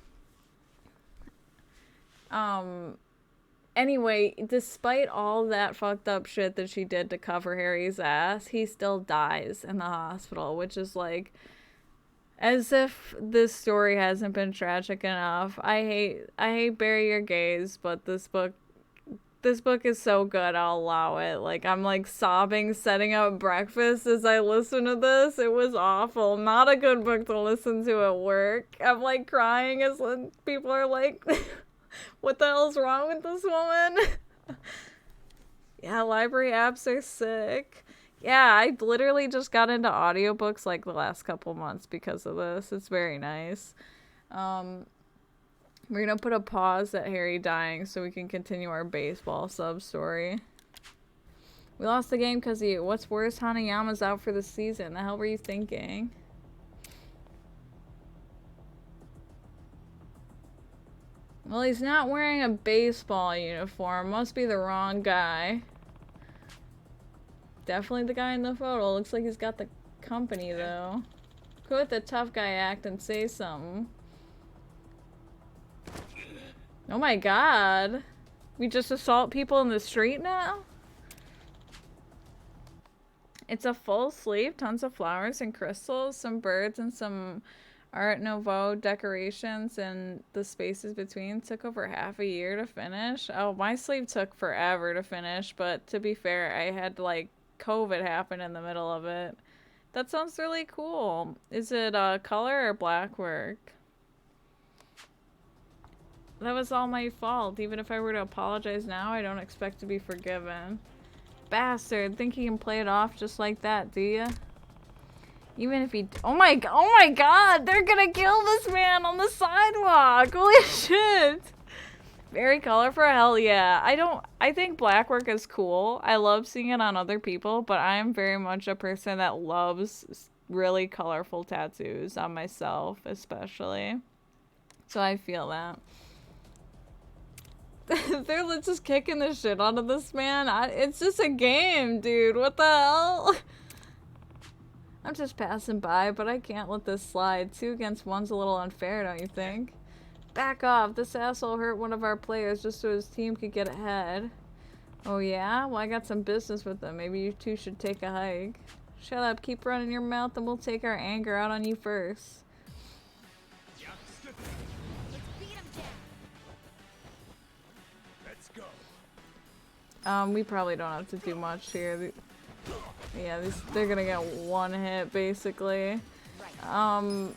Anyway, despite all that fucked up shit that she did to cover Harry's ass, he still dies in the hospital, which is like, as if this story hasn't been tragic enough. I hate Bury Your Gaze, but this book is so good, I'll allow it. Like, I'm like sobbing setting up breakfast as I listen to this. It was awful. Not a good book to listen to at work. I'm like crying as people are like, what the hell's wrong with this woman? Yeah, library apps are sick. Yeah, I literally just got into audiobooks like the last couple months because of this. It's very nice. We're gonna put a pause at Harry dying so we can continue our baseball sub-story. We lost the game because of you. What's worse, Hanayama's out for the season. The hell were you thinking? Well, he's not wearing a baseball uniform. Must be the wrong guy. Definitely the guy in the photo. Looks like he's got the company, though. Quit the tough guy act and say something. Oh my god. We just assault people in the street now? It's a full sleeve. Tons of flowers and crystals. Some birds and some Art Nouveau decorations, and the spaces between took over half a year to finish. Oh, my sleeve took forever to finish, but to be fair, I had like COVID happen in the middle of it. That sounds really cool. Is it color or black work? That was all my fault. Even if I were to apologize now, I don't expect to be forgiven. Bastard, think you can play it off just like that, do ya? Even if he... Oh my god! They're gonna kill this man on the sidewalk! Holy shit! Very colorful? Hell yeah. I think black work is cool. I love seeing it on other people, but I'm very much a person that loves really colorful tattoos on myself, especially. So I feel that. They're just kicking the shit out of this man. It's just a game, dude. What the hell? I'm just passing by, but I can't let this slide. 2 against 1's a little unfair, don't you think? Back off. This asshole hurt one of our players just so his team could get ahead. Oh yeah? Well, I got some business with them. Maybe you two should take a hike. Shut up. Keep running your mouth and we'll take our anger out on you first. Let's go. We probably don't have to do much here. Yeah, they're gonna get one hit, basically. We'll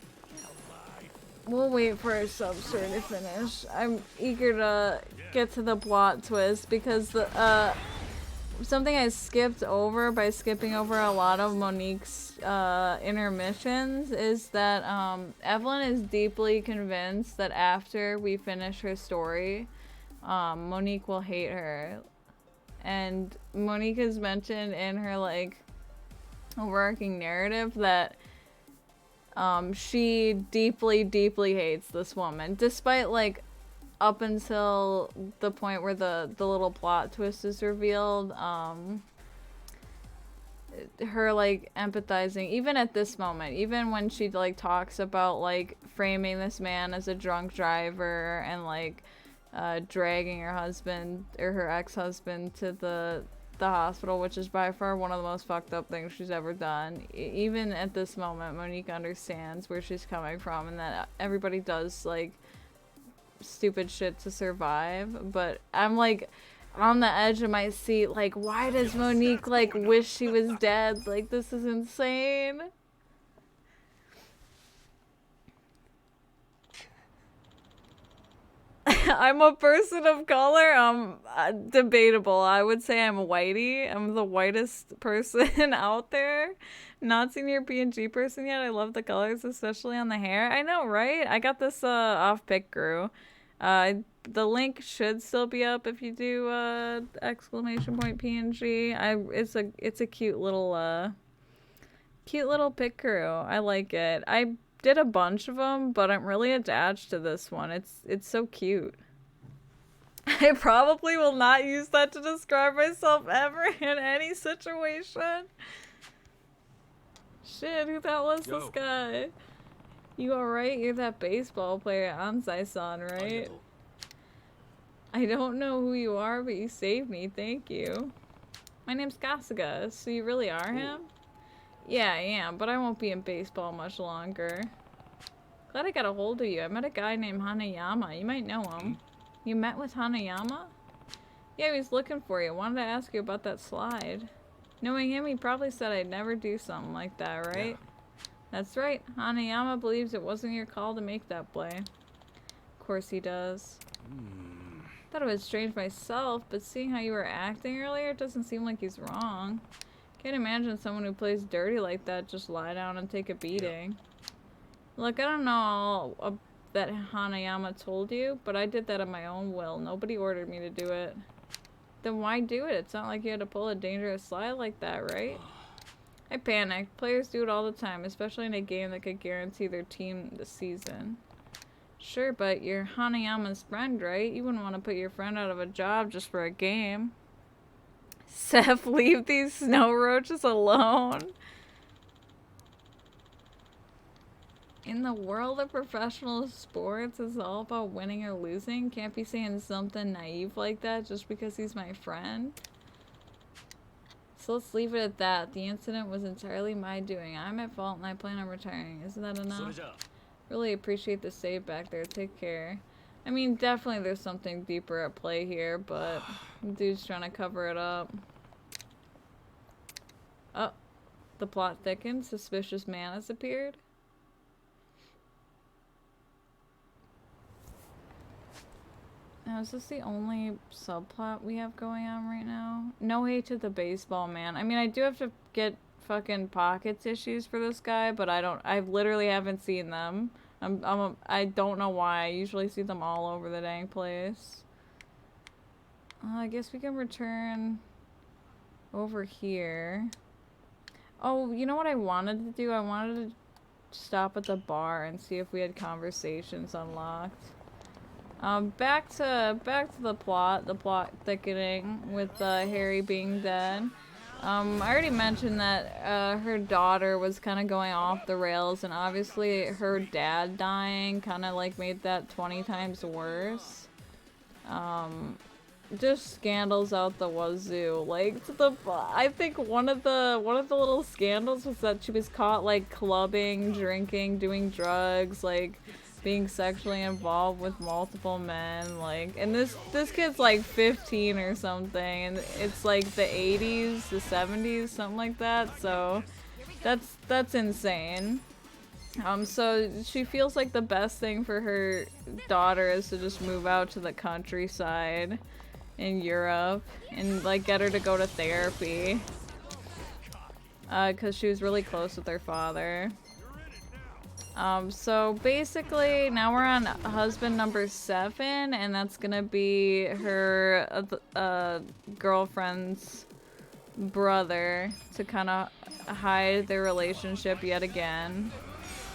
wait for our sub-story to finish. I'm eager to get to the plot twist because the, something I skipped over by skipping over a lot of Monique's intermissions is that Evelyn is deeply convinced that after we finish her story, Monique will hate her. And Monique has mentioned in her like overarching narrative that she deeply hates this woman, despite like up until the point where the little plot twist is revealed, her like empathizing even at this moment, even when she like talks about like framing this man as a drunk driver and like dragging her husband or her ex-husband to the hospital, which is by far one of the most fucked up things she's ever done. Even at this moment, Monique understands where she's coming from and that everybody does like stupid shit to survive. But I'm like, on the edge of my seat, like, why does Monique, like, wish she was dead? Like, this is insane. I'm a person of color. Debatable. I would say I'm whitey. I'm the whitest person out there. Not seen your PNG person yet. I love the colors, especially on the hair. I know, right? I got this off Pick Grew. The link should still be up if you do exclamation point PNG. It's a cute little Pick Grew. I like it. I did a bunch of them, but I'm really attached to this one. It's so cute. I probably will not use that to describe myself ever in any situation. Shit, who that was this guy? You alright? You're that baseball player Ansai-san, right? I don't know who you are, but you saved me. Thank you. My name's Kasuga, so you really are him? Yeah, I am, but I won't be in baseball much longer. Glad I got a hold of you. I met a guy named Hanayama. You might know him. You met with Hanayama? Yeah, he was looking for you. Wanted to ask you about that slide. Knowing him, he probably said I'd never do something like that, right? Yeah. That's right. Hanayama believes it wasn't your call to make that play. Of course he does. Thought it was strange myself, but seeing how you were acting earlier, it doesn't seem like he's wrong. Can't imagine someone who plays dirty like that just lie down and take a beating. Look, I don't know all that Hanayama told you, but I did that of my own will. Nobody ordered me to do it. Then why do it? It's not like you had to pull a dangerous slide like that, right? I panicked. Players do it all the time, especially in a game that could guarantee their team the season. Sure, but you're Hanayama's friend, right? You wouldn't want to put your friend out of a job just for a game. Seth, leave these snow roaches alone. In the world of professional sports, it's all about winning or losing. Can't be saying something naive like that just because he's my friend. So let's leave it at that. The incident was entirely my doing. I'm at fault and I plan on retiring. Isn't that enough? Really appreciate the save back there. Take care. I mean, definitely there's something deeper at play here, but dude's trying to cover it up. Oh, the plot thickens. Suspicious man has appeared. Now, is this the only subplot we have going on right now? No hate to the baseball man. I mean, I do have to get fucking pocket tissues for this guy, but I literally haven't seen them. I don't know why. I usually see them all over the dang place. I guess we can return over here. Oh, you know what I wanted to do? I wanted to stop at the bar and see if we had conversations unlocked. Back to the plot thickening with Harry being dead. I already mentioned that her daughter was kind of going off the rails, and obviously her dad dying kind of like made that 20 times worse. Just scandals out the wazoo. Like I think one of the little scandals was that she was caught like clubbing, drinking, doing drugs, like being sexually involved with multiple men, like, and this kid's like 15 or something, and it's like the 80s, the 70s, something like that, so that's insane. So she feels like the best thing for her daughter is to just move out to the countryside in Europe and like get her to go to therapy, because she was really close with her father. So basically now we're on husband number 7, and that's gonna be her girlfriend's brother to kind of hide their relationship yet again.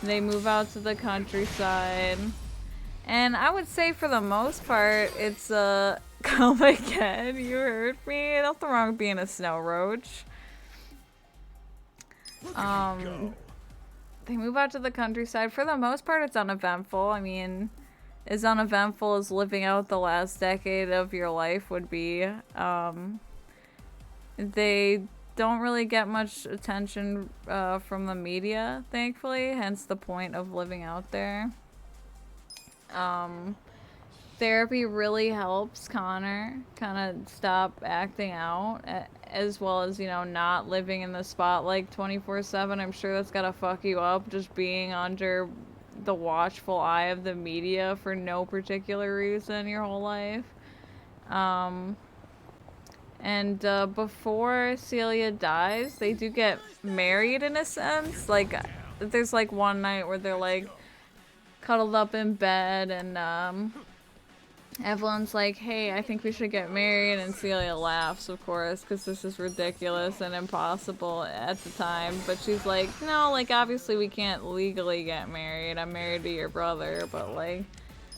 They move out to the countryside, and I would say for the most part it's come again, you heard me, nothing wrong with being a snow roach. They move out to the countryside. For the most part, it's uneventful. I mean, as uneventful as living out the last decade of your life would be. They don't really get much attention from the media, thankfully, hence the point of living out there. therapy really helps Connor kind of stop acting out, as well as, you know, not living in the spotlight 24/7. I'm sure that's gotta fuck you up, just being under the watchful eye of the media for no particular reason your whole life. And before Celia dies, they do get married in a sense. Like, there's like one night where they're like cuddled up in bed, and Evelyn's like, hey, I think we should get married, and Celia laughs, of course, because this is ridiculous and impossible at the time, but she's like, no, like, obviously we can't legally get married, I'm married to your brother, but, like,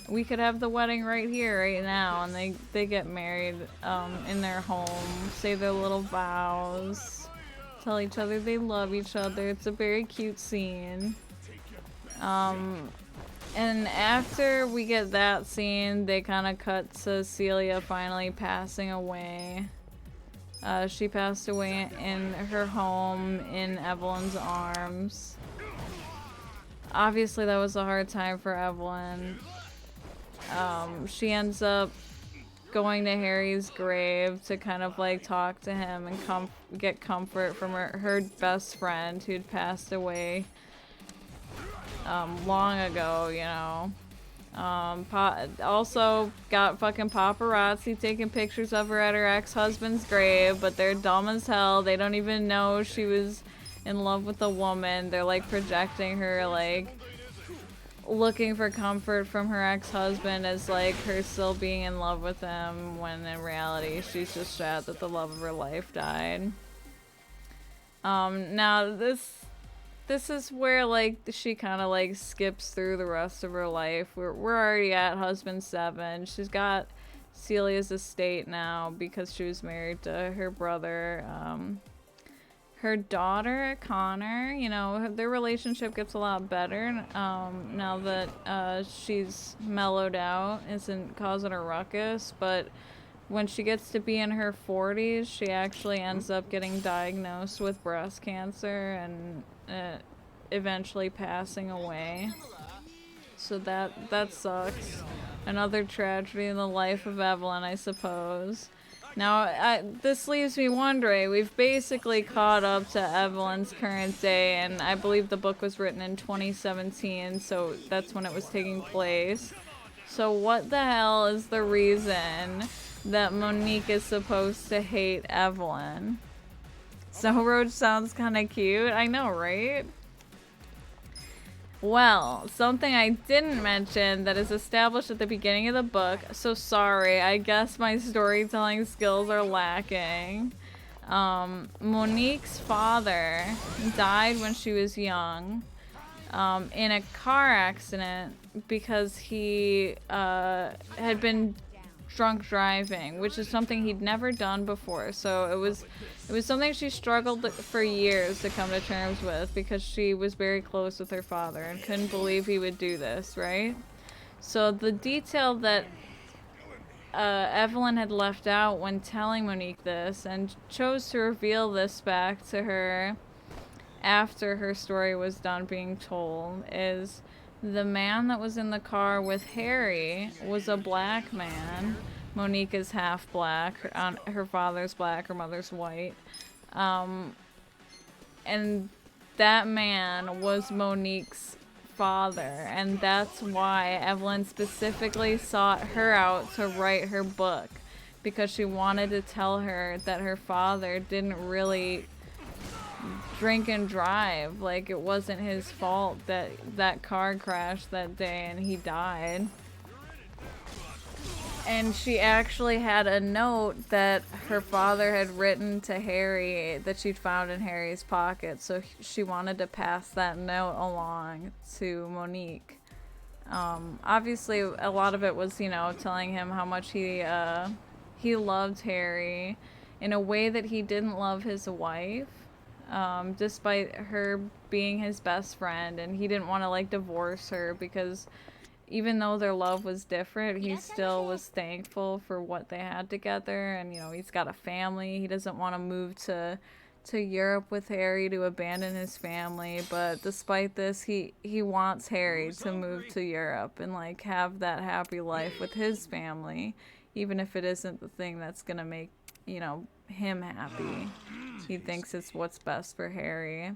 we could have the wedding right here, right now, and they get married, in their home, say their little vows, tell each other they love each other. It's a very cute scene. And after we get that scene, they kind of cut to Celia finally passing away. She passed away in her home in Evelyn's arms. Obviously, that was a hard time for Evelyn. She ends up going to Harry's grave to kind of like talk to him and get comfort from her best friend who'd passed away long ago, you know. Also got fucking paparazzi taking pictures of her at her ex-husband's grave, but they're dumb as hell. They don't even know she was in love with a woman. They're like projecting her, like looking for comfort from her ex-husband as like her still being in love with him, when in reality she's just sad that the love of her life died. Now this is where like she kind of like skips through the rest of her life. We're already at husband 7. She's got Celia's estate now because she was married to her brother. Her daughter, Connor, you know, their relationship gets a lot better now that she's mellowed out, isn't causing a ruckus, but when she gets to be in her 40s, she actually ends up getting diagnosed with breast cancer and eventually passing away. So that sucks. Another tragedy in the life of Evelyn, I suppose. Now, this leaves me wondering, we've basically caught up to Evelyn's current day, and I believe the book was written in 2017, so that's when it was taking place. So what the hell is the reason that Monique is supposed to hate Evelyn? Snow Roach sounds kind of cute. I know, right? Well, something I didn't mention that is established at the beginning of the book. So sorry, I guess my storytelling skills are lacking. Monique's father died when she was young in a car accident because he had been drunk driving, which is something he'd never done before. So it was something she struggled for years to come to terms with, because she was very close with her father and couldn't believe he would do this, right? So the detail that Evelyn had left out when telling Monique this, and chose to reveal this back to her after her story was done being told, is the man that was in the car with Harry was a black man. Monique is half black. Her father's black, her mother's white. And that man was Monique's father. And that's why Evelyn specifically sought her out to write her book. Because she wanted to tell her that her father didn't really drink and drive. Like, it wasn't his fault that that car crashed that day and he died. And she actually had a note that her father had written to Harry that she'd found in Harry's pocket, so she wanted to pass that note along to Monique. Obviously a lot of it was, you know, telling him how much he loved Harry in a way that he didn't love his wife. Despite her being his best friend, and he didn't want to like divorce her, because even though their love was different, he still was thankful for what they had together. And, you know, he's got a family. He doesn't want to move to to Europe with Harry to abandon his family, but despite this, he wants Harry to move to Europe and like have that happy life with his family, even if it isn't the thing that's gonna make, you know, him happy. He thinks it's what's best for Harry.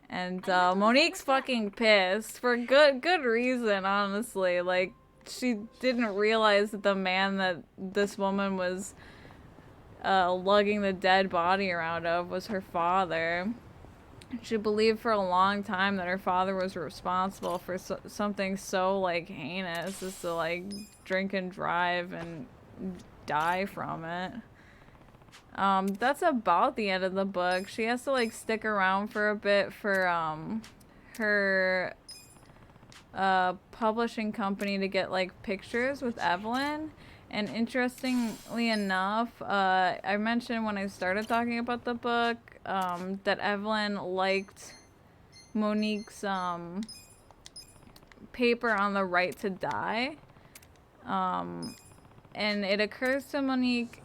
And Monique's fucking pissed for good reason, honestly. Like, she didn't realize that the man that this woman was lugging the dead body around of was her father. She believed for a long time that her father was responsible for something so like heinous as to like drink and drive and die from it. That's about the end of the book. She has to like stick around for a bit for her publishing company to get like pictures with Evelyn. And interestingly enough, I mentioned when I started talking about the book that Evelyn liked Monique's paper on the right to die. And it occurs to Monique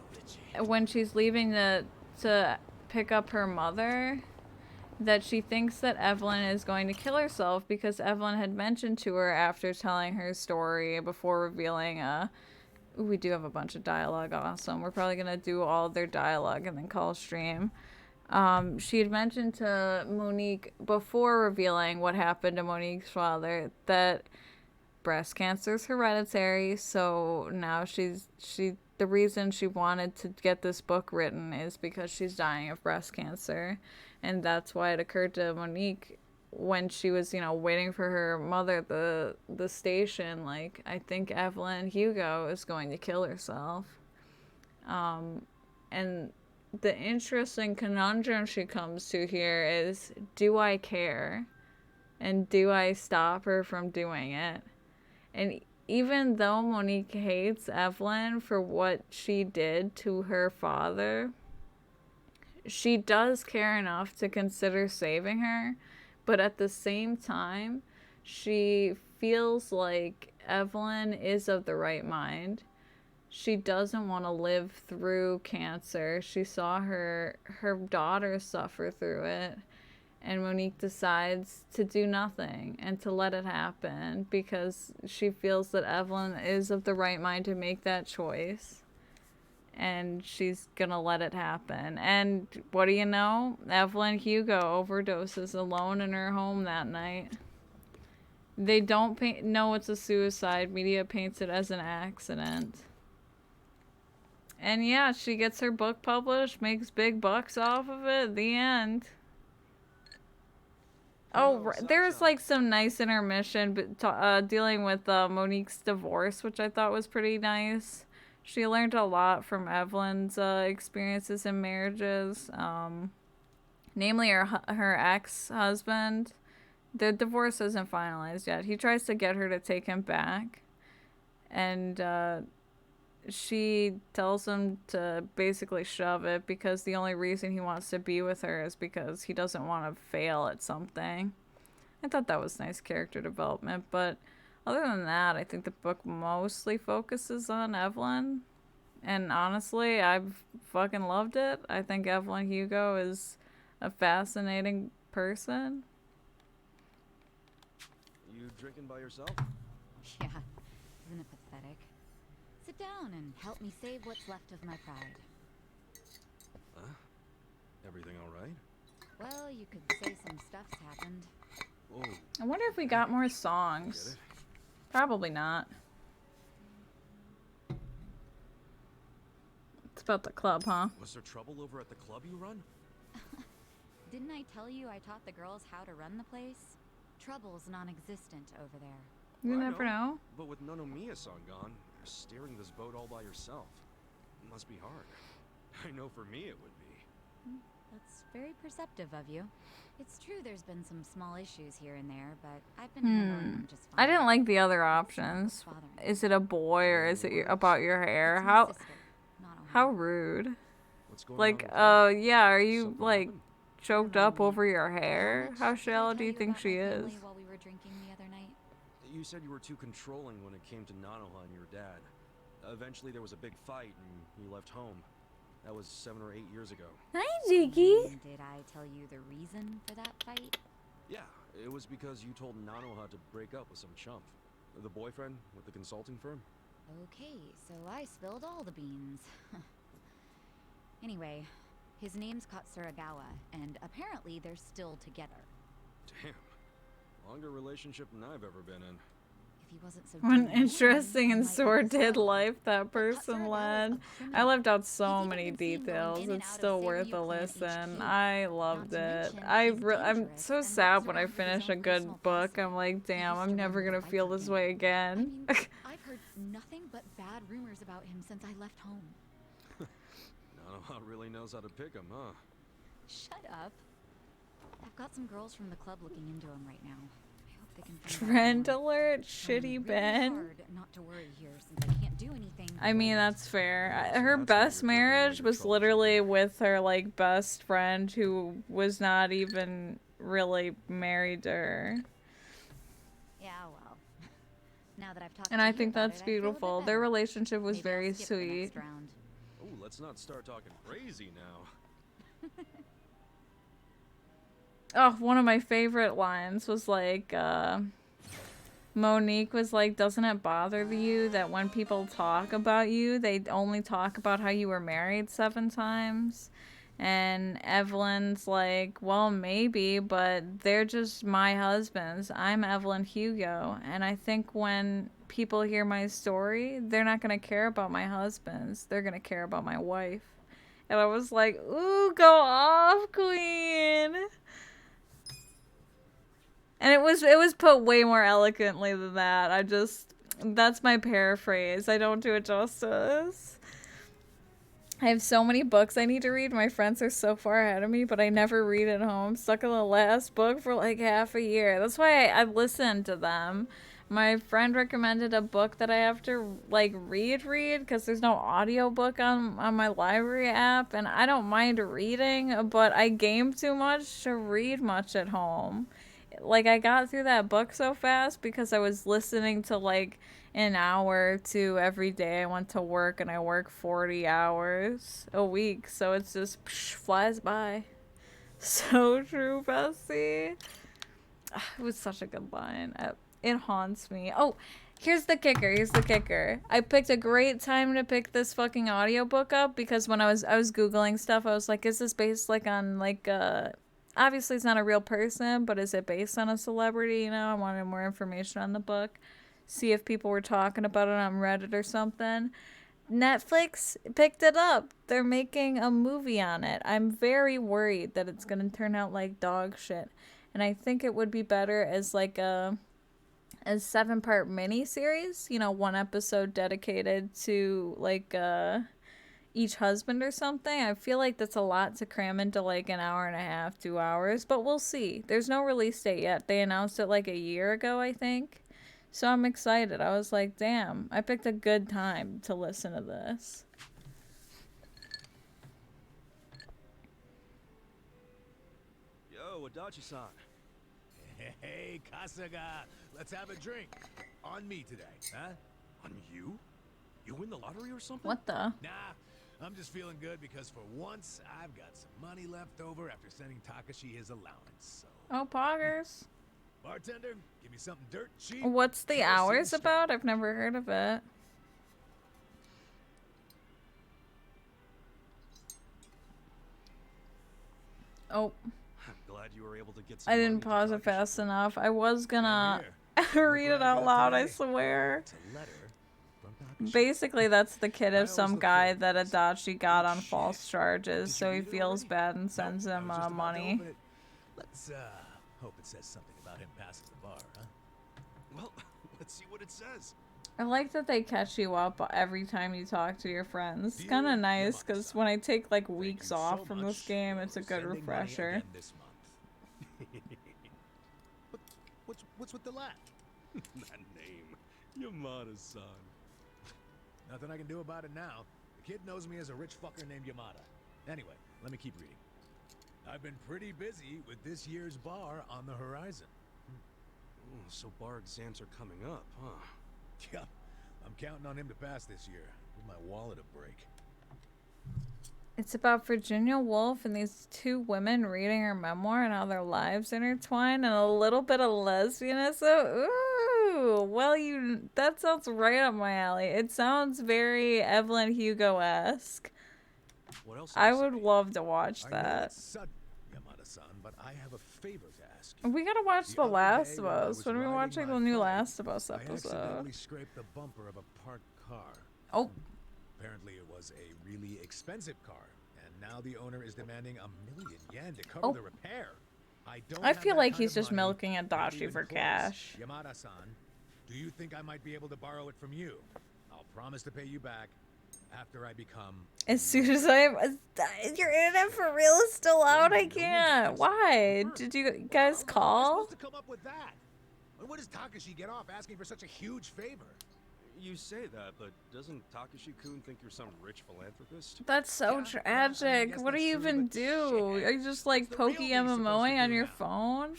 when she's leaving to pick up her mother that she thinks that Evelyn is going to kill herself because Evelyn had mentioned to her after telling her story before revealing we do have a bunch of dialogue, awesome. We're probably gonna do all their dialogue and then call stream. She had mentioned to Monique before revealing what happened to Monique's father that breast cancer is hereditary, so now the reason she wanted to get this book written is because she's dying of breast cancer. And that's why it occurred to Monique when she was, you know, waiting for her mother at the station, like, I think Evelyn Hugo is going to kill herself. And the interesting conundrum she comes to here is, do I care? And do I stop her from doing it? And even though Monique hates Evelyn for what she did to her father, she does care enough to consider saving her. But at the same time, she feels like Evelyn is of the right mind. She doesn't want to live through cancer. She saw her daughter suffer through it. And Monique decides to do nothing and to let it happen because she feels that Evelyn is of the right mind to make that choice. And she's gonna let it happen. And what do you know? Evelyn Hugo overdoses alone in her home that night. They don't know it's a suicide. Media paints it as an accident. And yeah, she gets her book published, makes big bucks off of it. The end. Oh, there's like some nice intermission but dealing with Monique's divorce, which I thought was pretty nice. She learned a lot from Evelyn's experiences in marriages, namely her ex-husband. The divorce isn't finalized yet. He tries to get her to take him back, and she tells him to basically shove it because the only reason he wants to be with her is because he doesn't want to fail at something. I thought that was nice character development, but other than that, I think the book mostly focuses on Evelyn. And honestly, I've fucking loved it. I think Evelyn Hugo is a fascinating person. You drinking by yourself? Yeah, isn't it pathetic? Sit down and help me save what's left of my pride. Huh? Everything all right? Well, you could say some stuff's happened. Oh. I wonder if we got more songs. Probably not. It's about the club, huh? Was there trouble over at the club you run? Didn't I tell you I taught the girls how to run the place? Trouble's non-existent over there. You never know. But with Nonomiya-san gone, you're steering this boat all by yourself. It must be hard. I know for me it would be. That's very perceptive of you. It's true there's been some small issues here and there, but I've been handling them just fine. I didn't like the other options. Is it a boy or is it about your hair? How rude. Like, yeah, are you like choked up over your hair? How shallow do you think she is? While we were drinking the other night. You said you were too controlling when it came to Nanoha and your dad. Eventually there was a big fight and you left home. That was 7 or 8 years ago. Hi, Jiggy. Did I tell you the reason for that fight? Yeah, it was because you told Nanoha to break up with some chump. The boyfriend with the consulting firm? Okay, so I spilled all the beans. Anyway, his name's Katsuragawa, and apparently they're still together. Damn. Longer relationship than I've ever been in. If he wasn't so What an damn interesting and annoying, I might sordid as well. life that person led. I left out so many details. It's still worth a listen. I loved it. I'm so sad when I finish a good book. I'm like, damn, I'm never gonna feel this way again. I've heard nothing but bad rumors about him since I left home. Nanoha really knows how to pick 'em, huh? Shut up. I've got some girls from the club looking into him right now. I hope they can find Trend out. alert, shitty Really Ben. hard not to worry here since I can't do anything. I mean, that's fair. Her best marriage was literally with her, like, best friend who was not even really married to her. Yeah, well. Now that I've talked And to I you think about that's it, I feel a bit beautiful. Their better. relationship was Maybe I'll very skip the sweet. next round. Oh, let's not start talking crazy now. Oh, one of my favorite lines was like, Monique was like, doesn't it bother you that when people talk about you, they only talk about how you were married 7 times? And Evelyn's like, well, maybe, but they're just my husbands. I'm Evelyn Hugo. And I think when people hear my story, they're not going to care about my husbands. They're going to care about my wife. And I was like, ooh, go off, queen. And it was put way more eloquently than that. That's my paraphrase. I don't do it justice. I have so many books I need to read. My friends are so far ahead of me, but I never read at home. Stuck in the last book for like half a year. That's why I listened to them. My friend recommended a book that I have to like read because there's no audiobook on my library app, and I don't mind reading, but I game too much to read much at home. Like, I got through that book so fast because I was listening to like an hour or 2 every day. I went to work and I work 40 hours a week, so it's just flies by. So true, Bessie. It was such a good line. It haunts me. Oh, here's the kicker. I picked a great time to pick this fucking audiobook up because when I was Googling stuff, I was like, is this based like on like obviously it's not a real person, but is it based on a celebrity? You know, I wanted more information on the book. See if people were talking about it on Reddit or something. Netflix picked it up. They're making a movie on it. I'm very worried that it's going to turn out like dog shit. And I think it would be better as like a 7-part mini-series. You know, 1 episode dedicated to like each husband or something. I feel like that's a lot to cram into like an hour and a half, 2 hours. But we'll see. There's no release date yet. They announced it like a year ago, I think. So I'm excited. I was like, damn, I picked a good time to listen to this. Yo, Adachi-san. Hey, Kasuga, let's have a drink. On me today, huh? On you? You win the lottery or something? What the? Nah, I'm just feeling good because for once, I've got some money left over after sending Takashi his allowance, so... Oh, poggers. Bartender, give me something dirt cheap. What's the hours about? I've never heard of it. Oh. I'm glad you were able to get some I didn't money to pause it Takashi. fast enough. I was gonna read it out loud, I swear. It's a letter from Takashi. Basically, that's the kid of some guy that Adachi got on false charges, so he feels bad and sends him money. Let's hope it says something about him passing the bar, huh? Well, let's see what it says. I like that they catch you up every time you talk to your friends. It's kind of nice, because when I take like weeks off from this game, it's a good refresher. This month. What's with the laugh? That name, Yamada-san. Nothing I can do about it now. The kid knows me as a rich fucker named Yamada. Anyway, let me keep reading. I've been pretty busy with this year's bar on the horizon. Oh, so bar exams are coming up, huh? Yeah, I'm counting on him to pass this year. Give my wallet a break. It's about Virginia Woolf and these two women reading her memoir and how their lives intertwine and a little bit of lesbianism. Ooh, well, that sounds right up my alley. It sounds very Evelyn Hugo-esque. What else? I would love to watch I know that. it's sudden, Yamada-san, but I have a favor to ask you. We gotta watch The other Last day of when I Us. was When are we riding watching my the new bike, Last of Us I episode? accidentally scraped the bumper of a parked car. Oh. Apparently it was a really expensive car, and now the owner is demanding $1,000,000 to cover the repair. I feel like he's just just milking Adachi for cash. Yamada-san, do you think I might be able to borrow it from you? I'll promise to pay you back after I become... As soon as I'm... Your internet for real is still out? I can't. Why? Did you guys call? to come up with that? What does Takashi get off asking for such a huge favor? You say that, but doesn't Takashi-kun think you're some rich philanthropist? That's so tragic. What do you even do? Are you just like pokey MMOing on your phone?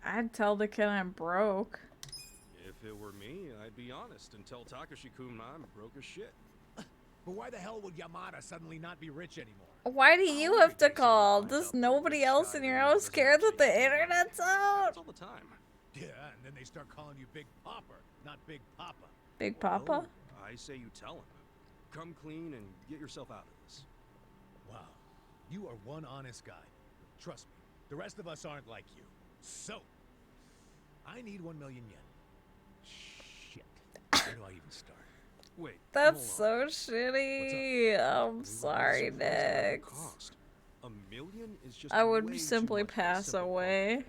I'd tell the kid I'm broke. If it were me, I'd be honest and tell Takashi-kun I'm broke as shit. But why the hell would Yamada suddenly not be rich anymore? Why do you have to call? Does nobody else in your house care that the internet's out? All the time. Yeah, and then they start calling you Big Popper, not Big Papa. Big Papa? I say you tell him. Come clean and get yourself out of this. Wow, you are one honest guy. Trust me, the rest of us aren't like you. So, I need 1,000,000 yen. Shit. Where do I even start? Wait. That's so shitty. I'm sorry, Nick. $1,000,000 is just I would way simply too much for a pass simple away.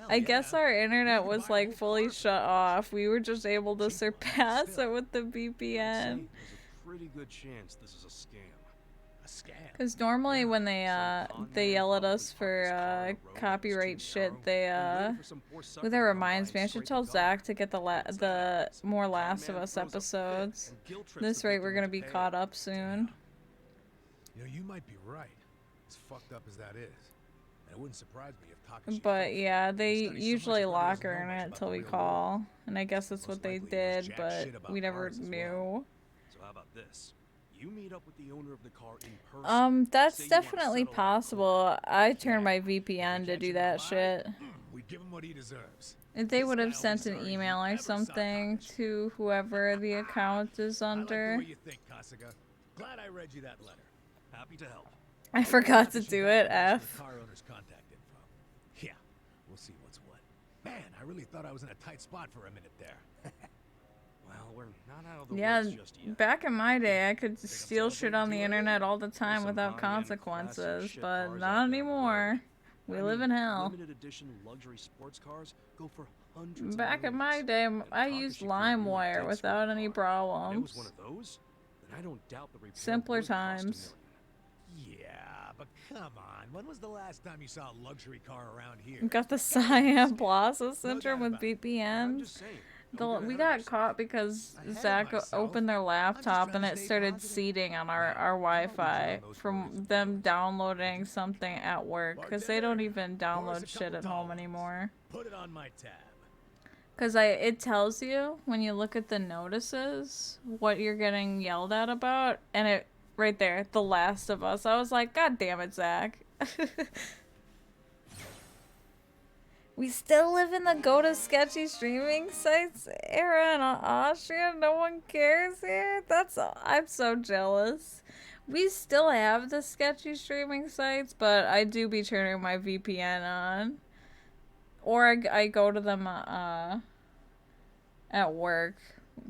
I guess our internet was like fully shut off. We were just able to surpass it with the VPN. There's a pretty good chance this is a scam. A scam? Because normally when they yell at us for copyright shit, that reminds me, I should tell Zach to get the more Last of Us episodes. This rate we're gonna be caught up soon. You know, you might be right. As fucked up as that is. And it wouldn't surprise me if Takashi... But yeah, they usually lock our internet until we call. And I guess that's what they did, but we never knew. So how about this? You meet up with the owner of the car in person. That's definitely possible. I turned my VPN to do that shit. We'd give him what he deserves. If they would have sent an email or something to whoever the account is under. I like the way you think, Kasuga. Glad I read you that letter. Happy to help. I forgot to do it, F. The car owner's contact info. Yeah, we'll see what's what. Man, I really thought I was in a tight spot for a minute there. Well, we're not out of the Yeah, woods just yet. back in my day, I could steal shit on the internet all the time without consequences, but not anymore. We live in hell. Limited edition luxury sports cars go for hundreds. Back in my day, I used LimeWire without any It was problems. one of those? Then I don't doubt the repair Simpler would cost times. Yeah, but come on. When was the last time you saw a luxury car around here? Got the Siam Plaza syndrome with VPNs. We got caught because Zach opened their laptop and it started seeding on our Wi-Fi from them downloading something at work, because they don't even download shit at home anymore. Put it on my tab. Because it tells you when you look at the notices what you're getting yelled at about, and it right there, The Last of Us. I was like, God damn it, Zach. We still live in the go to sketchy streaming sites era in Austria. No one cares here. I'm so jealous. We still have the sketchy streaming sites, but I do be turning my VPN on. Or I go to them at work.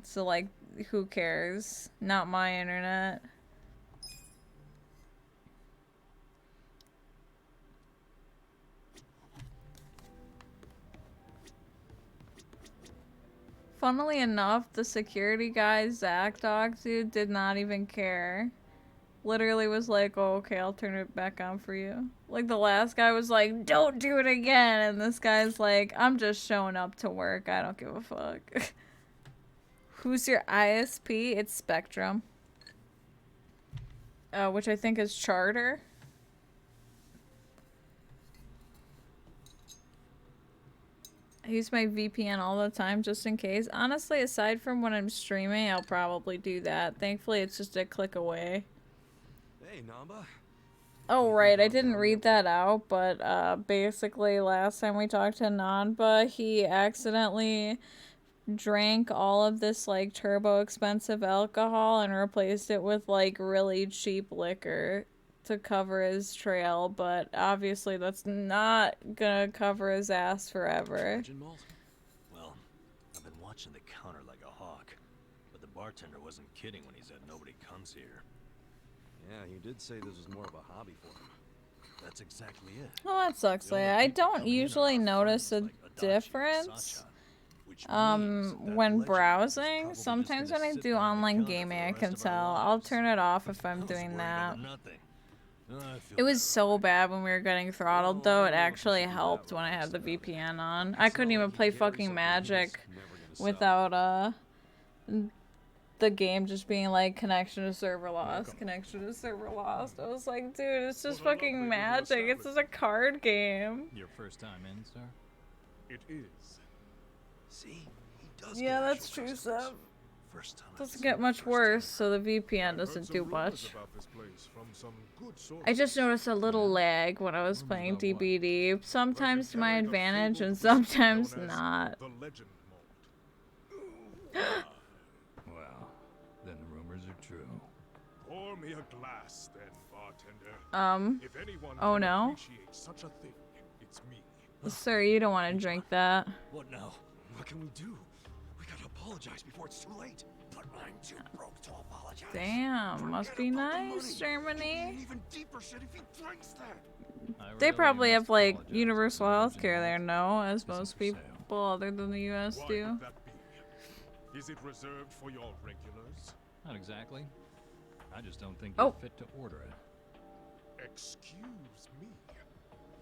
So, like, who cares? Not my internet. Funnily enough, the security guy, Zach talked to, did not even care. Literally was like, oh, okay, I'll turn it back on for you. Like, the last guy was like, don't do it again. And this guy's like, I'm just showing up to work. I don't give a fuck. Who's your ISP? It's Spectrum. Which I think is Charter. I use my VPN all the time just in case. Honestly, aside from when I'm streaming, I'll probably do that. Thankfully, it's just a click away. Hey, Namba. Oh, right, I didn't read that out, but basically last time we talked to Nanba, he accidentally drank all of this like turbo expensive alcohol and replaced it with like really cheap liquor to cover his trail, but obviously that's not gonna cover his ass forever. Legend malt? Well, I've been watching the counter like a hawk, but the bartender wasn't kidding when he said nobody comes here. Yeah, he did say this was more of a hobby for him. That's exactly it. Well, that sucks. I don't usually notice a difference when browsing. Sometimes when I do online gaming, I can tell. I'll turn it off if I'm doing that. It was so bad when we were getting throttled, though. It actually helped when I had the VPN on. I couldn't even play fucking Magic without the game just being like connection to server lost, connection to server lost. I was like, dude, it's just fucking Magic. It's just a card game. Your first time in, sir? It is. See, he does. Yeah, that's true, Seb. Doesn't get much worse, so the VPN doesn't do much. I just noticed a little lag when I was playing DBD. Sometimes to my advantage and sometimes not. Well, then the rumors are true. Pour me a glass, then, bartender. If anyone oh can no. appreciate such a thing, it's me. Sir, you don't want to drink that. What now? What can we do? We gotta apologize before it's too late. But I'm too broke to apologize. Damn, must be nice, Germany. Even deeper shit if he drinks that. They probably have like universal health care there, no? As most people other than the US do. Is it reserved for your regulars? Not exactly. I just don't think you're fit to order it. Excuse me.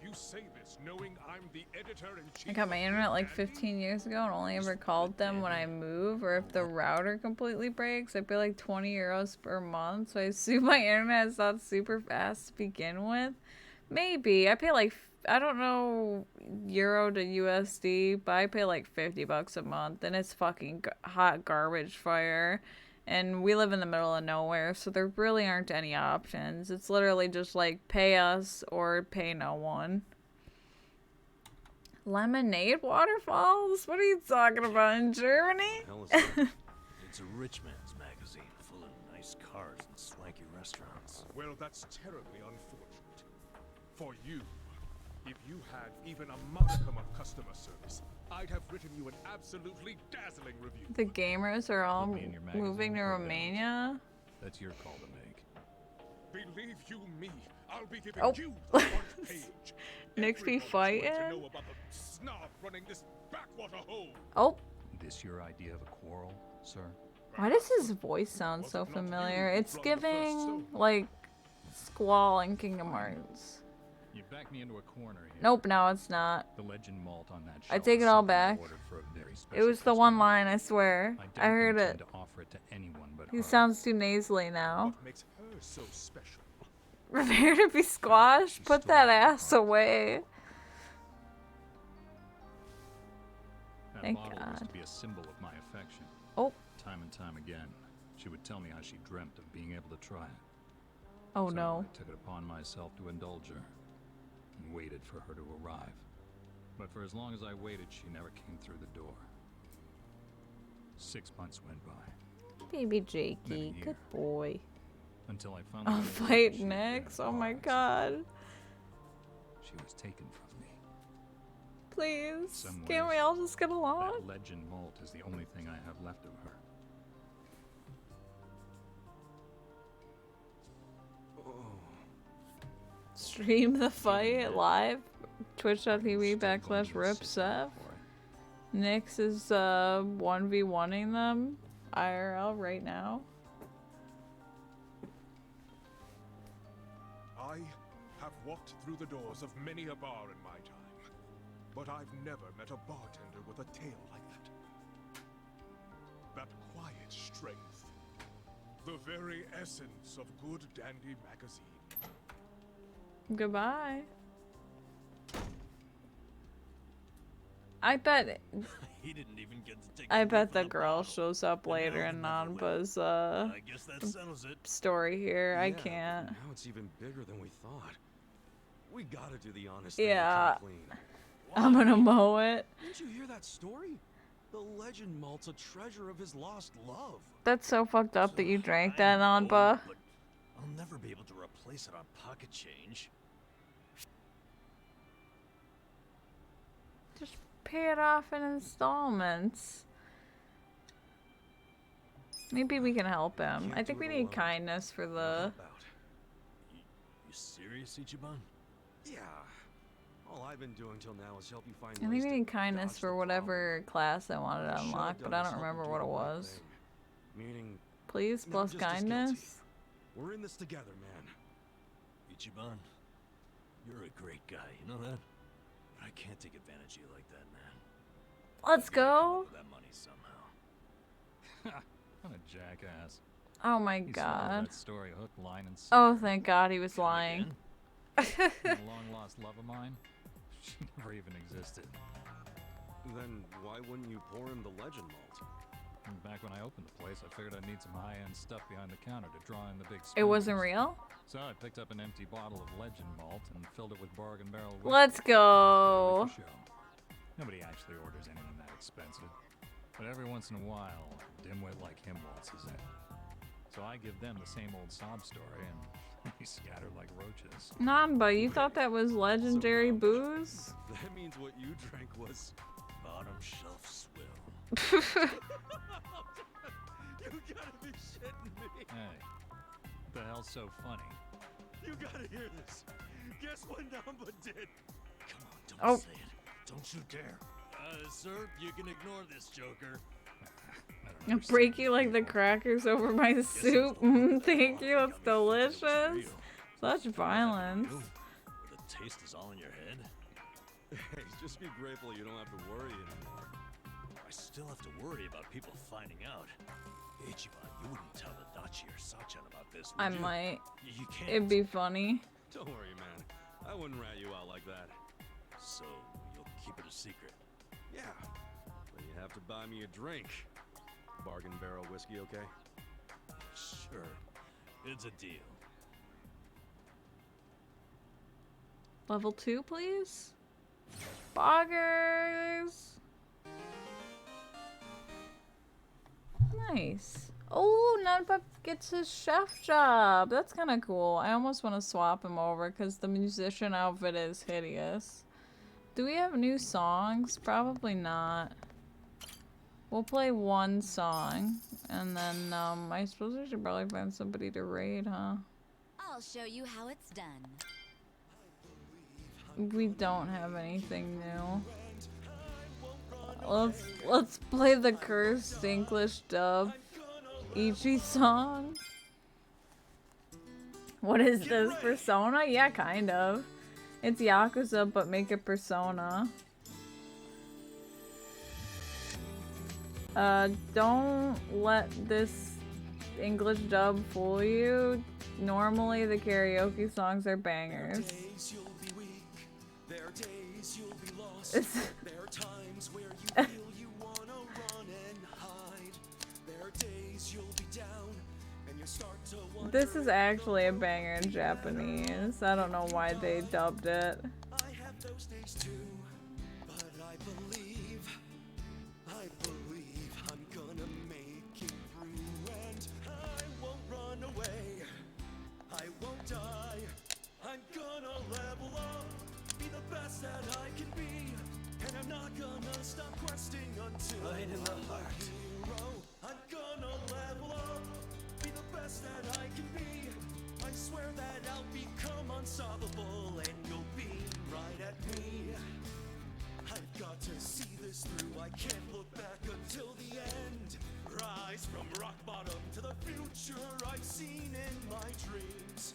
You say this knowing I'm the editor-in-chief. I got my internet like 15 years ago and only ever called them when I move, or if the router completely breaks. I pay like 20 euros per month, so I assume my internet is not super fast to begin with. Maybe. I pay like, I don't know, euro to USD, but I pay like 50 bucks a month, and it's fucking hot garbage fire. And we live in the middle of nowhere, so there really aren't any options. It's literally just like pay us or pay no one. Lemonade waterfalls? What are you talking about, in Germany? It's a rich man's magazine full of nice cars and swanky restaurants. Well, that's terribly unfortunate. For you, if you had even a modicum of customer service, I'd have written you an absolutely dazzling review. The gamers are all moving to Romania. That's your call to make. Believe you me, I'll be giving you the front page. Nick's be fighting. To know about the snob running this backwater hole. Oh. This your idea of a quarrel, sir? Why does his voice sound so familiar? It's giving like Squall in Kingdom Hearts. You backed me into a corner here. Nope, no, it's not. The legend malt on that shelf I take it all back. It was the one line, I swear. I heard it. To offer it to anyone but He her. sounds too nasally now. What makes her so special? Prepare to be squashed? Put that ass away. That Thank bottle God. was to be a symbol of my affection. Oh. Time and time again, she would tell me how she dreamt of being able to try it. Oh so no. I took it upon myself to indulge her and waited for her to arrive. But for as long as I waited, she never came through the door. 6 months went by. Baby Jakey, good boy. Until I found I'll fight next. Oh my god. She was taken from me. Please. Can't we all just get along? That legend malt is the only thing I have left of her. Stream the fight live. Twitch.tv/ripsev. Nyx is 1v1ing them IRL right now. I have walked through the doors of many a bar in my time, but I've never met a bartender with a tale like that. That quiet strength. The very essence of good dandy magazine. Goodbye. I bet. He didn't even get to take I a bet whiff the of the girl bottle. shows up And later now in he'll never will. Nanba's I guess that settles it. story here. I Yeah, but can't. now it's even bigger than we thought. We gotta do the honest Yeah. thing and come clean. I'm gonna mow it. Didn't you hear that story? The legend malt's a treasure of his lost love. That's so fucked up that you drank that, Nanba. But I'll never be able to replace it on pocket change. Just pay it off in installments. Maybe we can help him. I think we need kindness for the... You serious, Ichiban? Yeah. All I've been doing till now is help you find I think we need kindness for whatever class I wanted to unlock, but I don't remember what it was. Meaning, Please, not plus just as kindness? guilty. We're in this together, man. Ichiban, you're a great guy, you know that? But I can't take advantage of you like that, man. Let's go! That money somehow. What a jackass. Oh my He swallowed god. that story hook, line, and Oh, thank god he was lying. That long-lost love of mine, she never even existed. Then why wouldn't you pour him the legend malt? And back when I opened the place, I figured I'd need some high-end stuff behind the counter to draw in the big It wasn't spenders. real? So I picked up an empty bottle of legend malt and filled it with bargain barrel whiskey. Let's go! For show. Nobody actually orders anything that expensive. But every once in a while, a dimwit like him waltzes in. So I give them the same old sob story, and we scatter like roaches. Nanba, you thought that was legendary booze? That means what you drank was bottom shelf swill. You gotta be shitting me. Hey, what the hell's so funny? You gotta hear this. Guess what Namba did? Come on, don't Oh. say it. Don't you dare. Sir, you can ignore this, Joker. I'll break you like the crackers over my soup. Thank you, it's delicious. Such violence. The taste is all in your head. Hey, just be grateful you don't have to worry anymore. I still have to worry about people finding out. Ichiban, you wouldn't tell Adachi or Sachan about this, would I you? might. You can't. It'd be funny. Don't worry, man. I wouldn't rat you out like that. So, you'll keep it a secret? Yeah. But you have to buy me a drink. Bargain barrel whiskey, okay? Sure. It's a deal. Level 2, please? Boggers! Nice. Oh, Nanba gets his chef job. That's kind of cool. I almost want to swap him over because the musician outfit is hideous. Do we have new songs? Probably not. We'll play one song, and then I suppose we should probably find somebody to raid, huh? I'll show you how it's done. We don't have anything new. Let's play the cursed English dub Ichi song. What is this, Persona? Yeah, kind of. It's Yakuza, but make it Persona. Don't let this English dub fool you. Normally the karaoke songs are bangers. There are times where you feel you wanna run and hide. There are days you'll be down and you start to wonder. This is actually a banger in Japanese. I don't know why they dubbed it. I have those days too, but I believe I'm gonna make it through, and I won't run away. I won't die. I'm gonna level up, be the best that I can be, and I'm not gonna stop questing until I'm in the heart. Hero. I'm gonna level up, be the best that I can be. I swear that I'll become unstoppable, and you'll beam right at me. I've got to see this through. I can't look back until the end. Rise from rock bottom to the future I've seen in my dreams.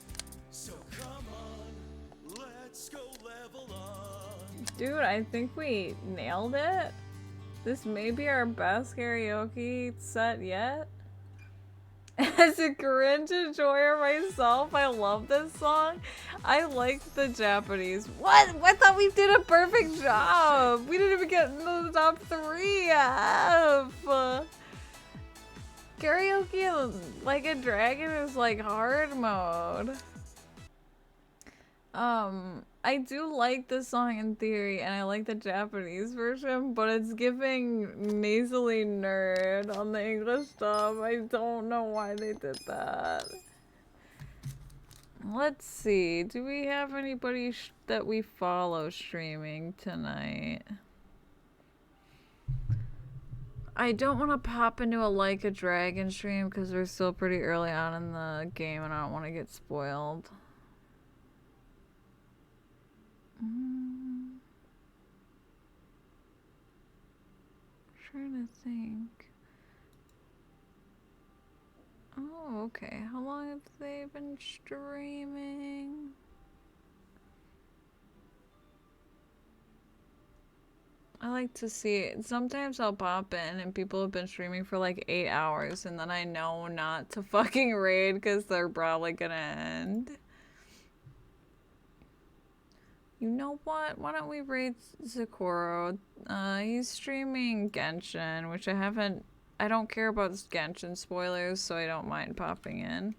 So come on, let's go level up. Dude, I think we nailed it. This may be our best karaoke set yet. As a cringe enjoyer myself, I love this song. I like the Japanese. What? I thought we did a perfect job. We didn't even get in the top 3. Karaoke Like a Dragon is like hard mode. I do like the song in theory, and I like the Japanese version, but it's giving nasally nerd on the English dub. I don't know why they did that. Let's see. Do we have anybody that we follow streaming tonight? I don't want to pop into a Like a Dragon stream because we're still pretty early on in the game and I don't want to get spoiled. Trying to think. Oh, okay. How long have they been streaming? I like to see it. Sometimes I'll pop in and people have been streaming for like 8 hours and then I know not to fucking raid because they're probably gonna end. You know what? Why don't we raid Zakoro? He's streaming Genshin, which I don't care about Genshin spoilers, so I don't mind popping in.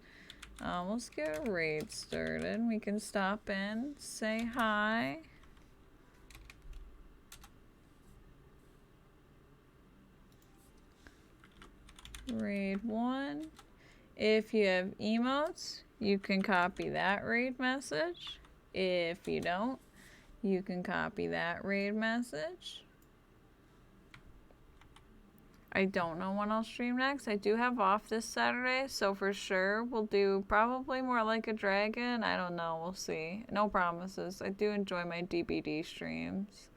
Let's get a raid started. We can stop in, say hi. Raid 1. If you have emotes, you can copy that raid message. If you don't, you can copy that raid message. I don't know when I'll stream next. I do have off this Saturday, so for sure we'll do probably more Like a Dragon. I don't know, we'll see. No promises. I do enjoy my DBD streams.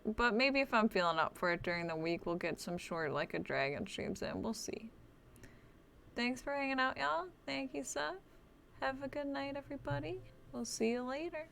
But maybe if I'm feeling up for it during the week, we'll get some short Like a Dragon streams in. We'll see. Thanks for hanging out, y'all. Thank you, Seth. Have a good night, everybody. We'll see you later.